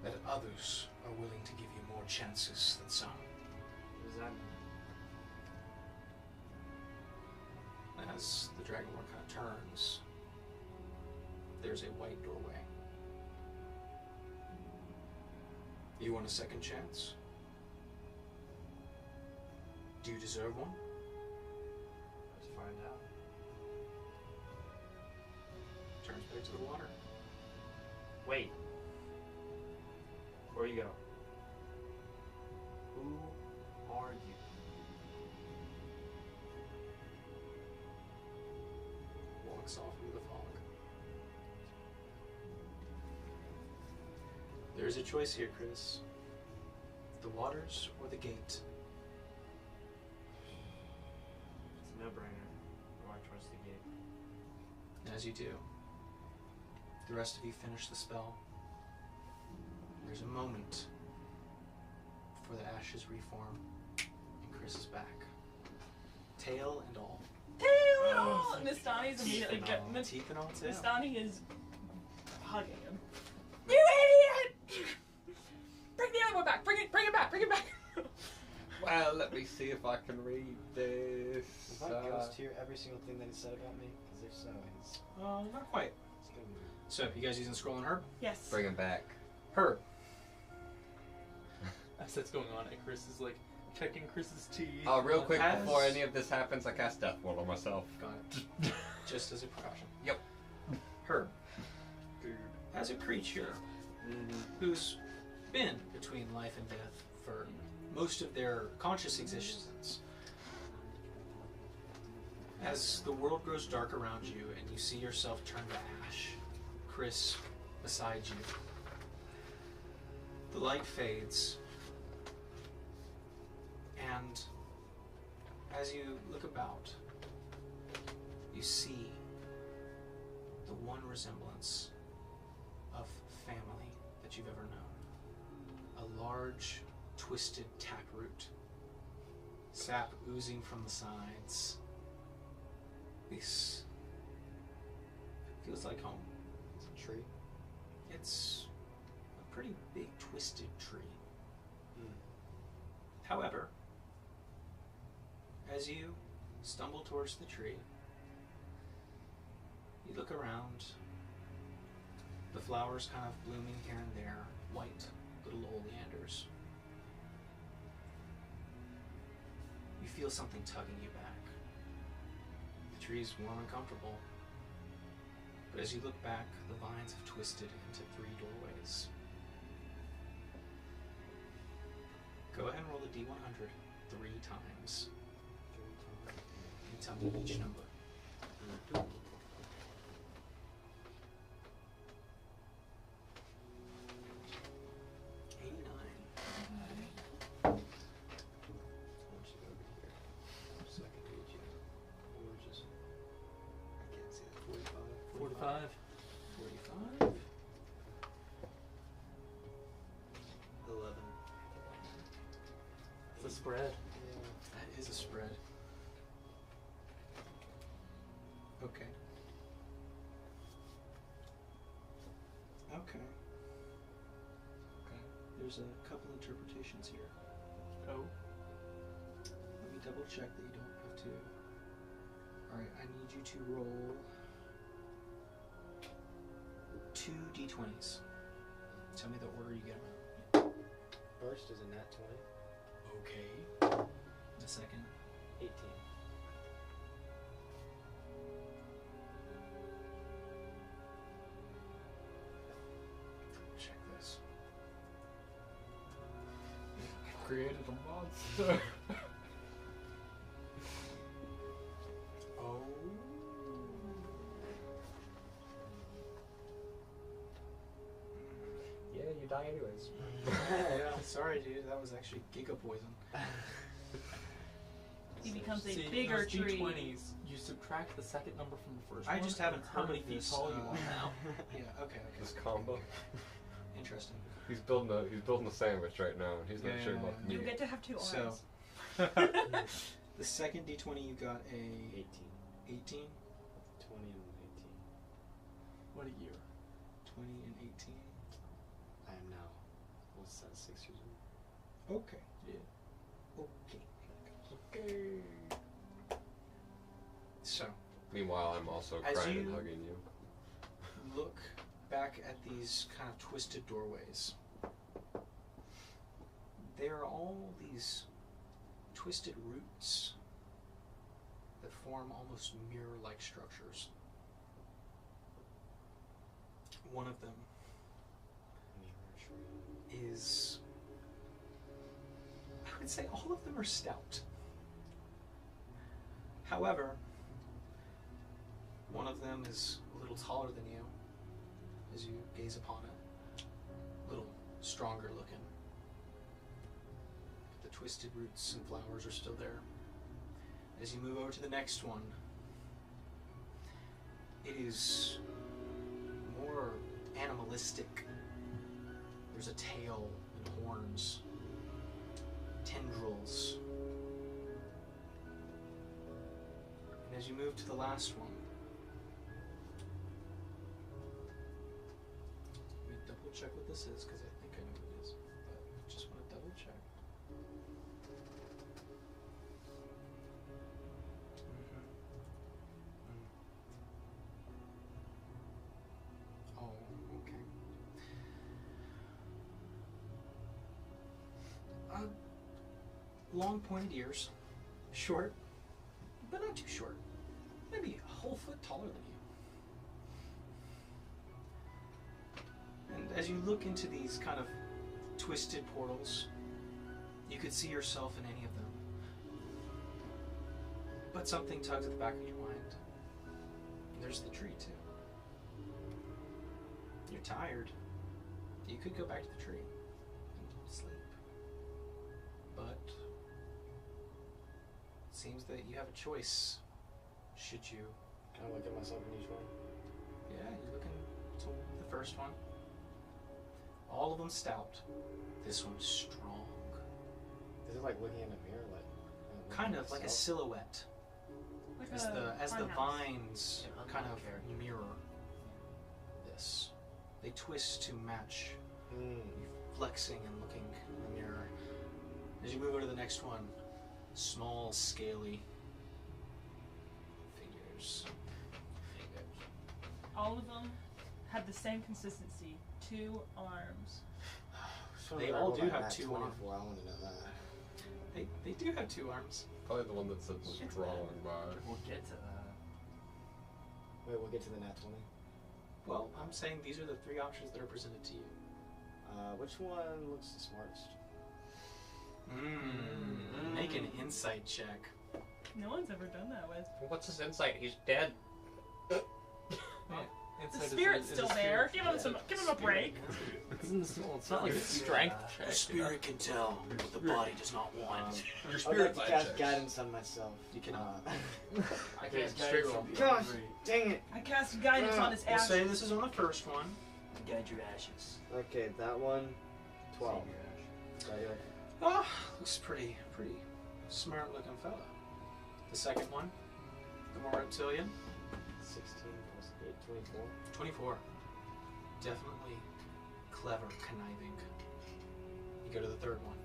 that others are willing to give you more chances than some. What does that mean? As the Dragonborn kind of turns, there's a white doorway. You want a second chance? Do you deserve one? Let's find out. Turns back to the water. Wait. Where you go? Who are you? Walks off into the fog. There's a choice here, Chris. The waters or the gate? It's a no-brainer. Walk towards the gate. As you do, the rest of you finish the spell. There's a moment before the ashes reform, and Chris is back. Tail and all. Tail! Nastani's immediately Teeth and all tail. Nastani is hugging him. You idiot! Bring the other one back! Bring it back! Bring it back! Well, let me see if I can read this. If I ghost hear every single thing that he said about me, because if so, he's Not quite. gonna be So, you guys using scroll on Herb? Yes. Bring him back. Herb. As that's going on, and Chris is like checking Chris's teeth. Oh, real quick, As- before any of this happens, I cast Death Ward on myself. Got it. Just as a precaution. Yep. Herb. As a creature who's been between life and death for most of their conscious existence, as the world grows dark around you and you see yourself turn to ash, Chris beside you, the light fades, and as you look about, you see the one resemblance of family that you've ever known. A large, twisted taproot, sap oozing from the sides. This feels like home. it's a tree. It's a pretty big, twisted tree. Mm. However, as you stumble towards the tree, You look around. The flowers kind of blooming here and there, white little oleanders. You feel something tugging you back. The tree's warm and comfortable. But as you look back, the vines have twisted into 3 doorways. Go ahead and roll the D100 3 times. And tell me each number. 89. I want you to go over here so I can read you. Or just, I can't see that. 45. 45. 45. 11. It's a spread. That is a spread. Okay. Okay. Okay. There's a couple interpretations here. Oh. Let me double check that you don't have to. Alright, I need you to roll 2 d20s. Tell me the order you get them in. First is a nat 20. Okay. The second. 18. Check this. Created a monster. Oh. Yeah, you die anyways. Yeah, sorry, dude. That was actually giga poison. He becomes a See, bigger those tree. D20s, you subtract the second number from the first I one. just haven't and how heard many of feet this, tall you are now. Yeah. Okay. This combo. Interesting. He's building a sandwich right now, and he's not Yeah, sure yeah, about yeah. You me. get to have 2 arms. So, the second d20 you got a 18. 18, 20 and 18. What a year. 20, and 18. I am now, what's that, 6 years old? Okay. Yeah. Okay. Okay. So, Meanwhile, I'm also As crying and you- hugging you. look back at these kind of twisted doorways. There are all these twisted roots that form almost mirror-like structures. One of them is, I would say all of them are stout. However, one of them is a little taller than you as you gaze upon it. A little stronger looking. The twisted roots and flowers are still there. As you move over to the next one, it is more animalistic. There's a tail and horns, tendrils. And as you move to the last one, let me double check what this is because I think I know what it is, but just want to double check. Oh, okay. Long pointed ears, short, but not too short. Maybe a whole foot taller than you. And as you look into these kind of twisted portals, you could see yourself in any of them. But something tugs at the back of your mind. And there's the tree, too. You're tired. You could go back to the tree and sleep. But it seems that you have a choice. Should you? Can I look at myself in each one? Yeah, you look into the first one. All of them stout. This one's strong. Is it like looking in a mirror? Kind of like a silhouette. Like As a the farmhouse. vines An kind unknown of character. mirror this. They twist to match Mm. you flexing and looking in the mirror. As you move over to the next one, small, scaly figures. All of them have the same consistency. 2 arms. So They I all rolled do that have nat 2 24, arms. I want to know that. They do have 2 arms. Probably the one that said strong by. We'll get to that. Wait, we'll get to the nat 20. Well, I'm saying these are the 3 options that are presented to you. Which one looks the smartest? Make an insight check. No one's ever done that with. What's his insight? He's dead. The spirit's still there. Give him a break. It's not like a strength check. The spirit can tell what the body does not want. Your I'd like to cast guidance on myself. You cannot. I Okay, can't straight roll. Gosh, dang it. I cast guidance on his We'll ass. say this is on the first one. Guide your ashes. Okay, that one, 12. Save your ashes. Right here. Oh, looks pretty smart looking fella. The second one, the more reptilian, 16 plus 8, 24. 24. Definitely clever, conniving. You go to the third one.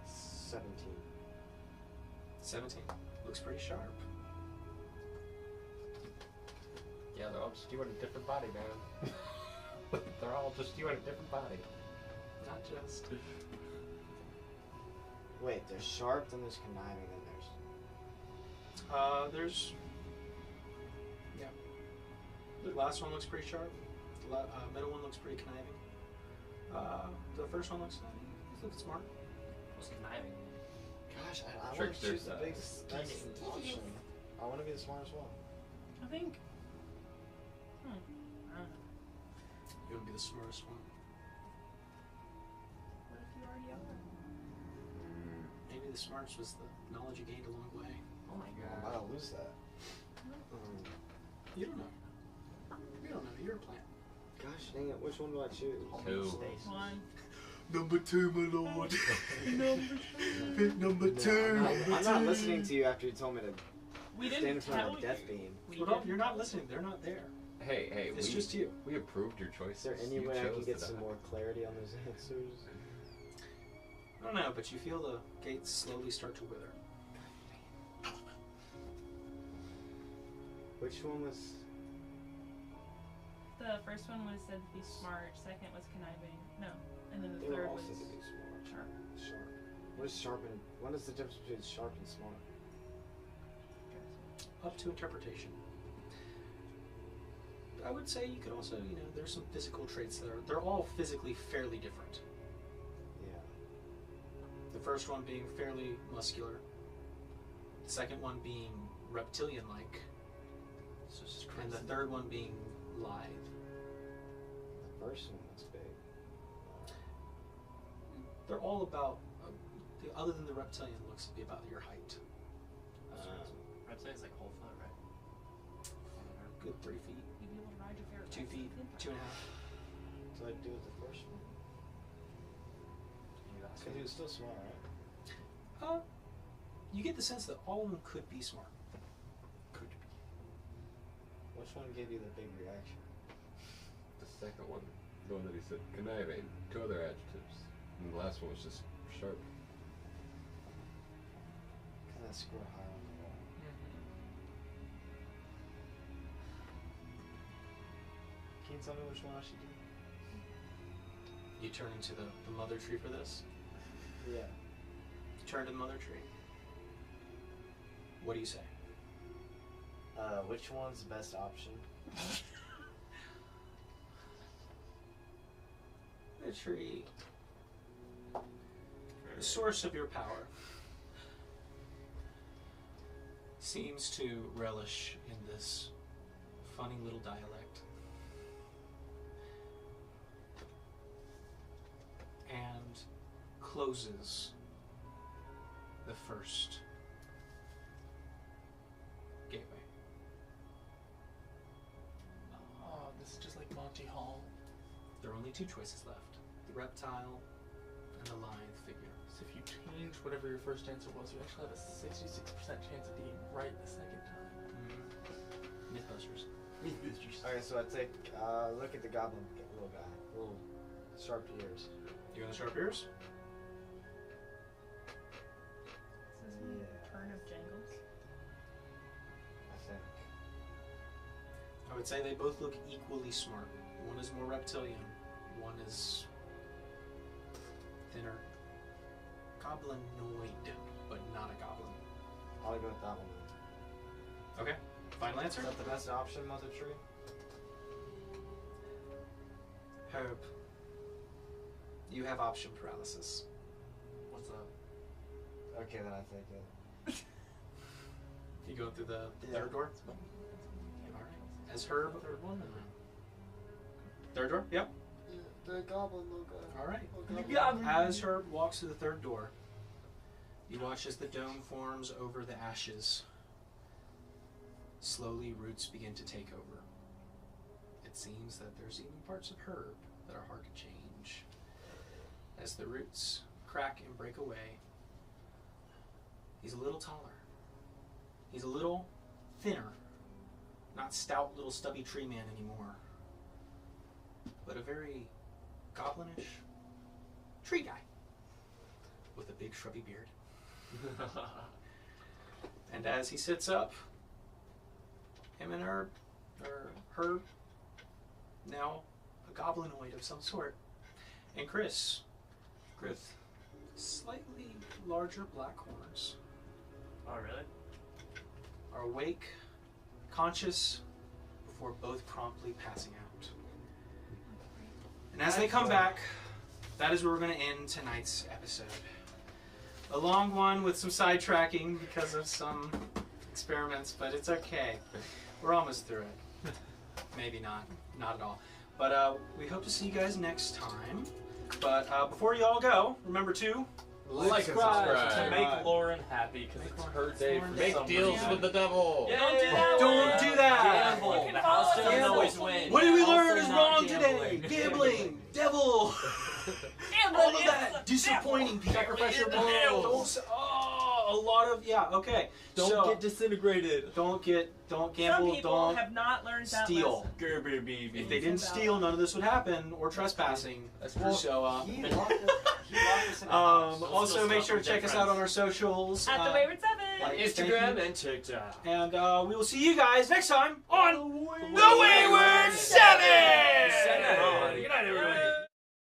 17. 17. Looks pretty sharp. Yeah, they're all just you in a different body, man. They're all just you in a different body. Not just. Wait, there's sharp, then there's conniving, then There's. Yeah. The last one looks pretty sharp. The middle one looks pretty conniving. The first one looks smart. What's conniving? Gosh, I want to Trickster choose the side. biggest option. I want to be the smartest one. I think. I don't know. You would be the smartest one. What if you already are? Maybe the smartest was the knowledge you gained along the way. Oh my I'm god. about to lose that. You don't know. You don't know. You're a plant. Gosh, dang it, which one do I choose? Two. Stasis. 1. Number 2, my lord. Number 2. I'm not listening to you after you told me to We stand in didn't front tell of a death you. beam. We Well, no, didn't you're not tell listening. They're not there. Hey, It's just you. we approved your choices. Is there any You way I can chose get to some die. more clarity on those answers? I don't know, but you feel the gates slowly start to wither. Which one was... The first one was said to be smart. Second was conniving. No, and then the They were third all was said to be smart. sharp. Sharp. What is sharp and... What is the difference between sharp and smart? Up to interpretation. I would say you could also, there's some physical traits that they're all physically fairly different. Yeah. The first one being fairly muscular. The second one being reptilian-like. So it's just And the crazy. third one being lithe. The first one was big. They're all about, other than the reptilian looks to be about your height. I'd say it's like whole foot, right? Good 3 feet, You'd be able to ride your favorite 2 feet, 2.5. So I'd do with the first one. Because he was still smart, right? You get the sense that all of them could be smart. Could be. Which one gave you the big reaction? The second one, the one that he said conniving, 2 other adjectives, and the last one was just sharp. Kind of score high on the wall. Can you tell me which one I should do? You turn into the mother tree for this. Yeah. Turn to the mother tree. What do you say? Which one's the best option? The tree. The source of your power seems to relish in this funny little dialect. And closes the first gateway. Oh, this is just like Monty Hall. There are only 2 choices left. The reptile and the lithe figure. So if you change whatever your first answer was, you actually have a 66% chance of being right the second time. Mythbusters. Okay, so I take look at the goblin little guy, little sharp ears. You want the sharp ears? This is Yeah. Turn of Jangles. I think. I would say they both look equally smart. One is more reptilian. One is thinner. Goblinoid, but not a goblin. I'll go with that one. Okay. Final Is answer? that the best option, Mother Tree? Herb. You have option paralysis. What's up? Okay, then I take it. You go through the Yeah. third door? Alright. As Herb. Third one? Third door? Yep. The goblin, little guy. Alright. As Herb walks through the third door, you watch as the dome forms over the ashes. Slowly, roots begin to take over. It seems that there's even parts of Herb that are hard to change. As the roots crack and break away, he's a little taller. He's a little thinner. Not stout little stubby tree man anymore, but a very goblinish tree guy with a big shrubby beard. And as he sits up, him and Herb, now a goblinoid of some sort, and Chris, with slightly larger black horns, Oh, really? are awake, conscious, before both promptly passing out. And as they come back, that is where we're going to end tonight's episode. A long one with some sidetracking because of some experiments, but it's okay. We're almost through it. Maybe not. Not at all. But we hope to see you guys next time. But before you all go, remember to Like and subscribe. To make Lauren happy, because it's her day for Make some deals reason. with the devil. Yeah. Don't do that. Don't do that. Gamble. You The can house follow doesn't us. always win. What did we Also learn is not wrong gambling. today? Gambling, devil, all of that, disappointing people. Sacrifice your Don't morals. s- a lot of okay. Don't so, get disintegrated. don't Some gamble, people don't have not learned that steal. lesson. If they didn't steal, none of this would happen, or trespassing. That's true. So, He locked us in the house. also make sure to check us out on our socials. At the Wayward 7. like, Instagram thank you. and TikTok. And we will see you guys next time on The Wayward 7! Good night, everybody.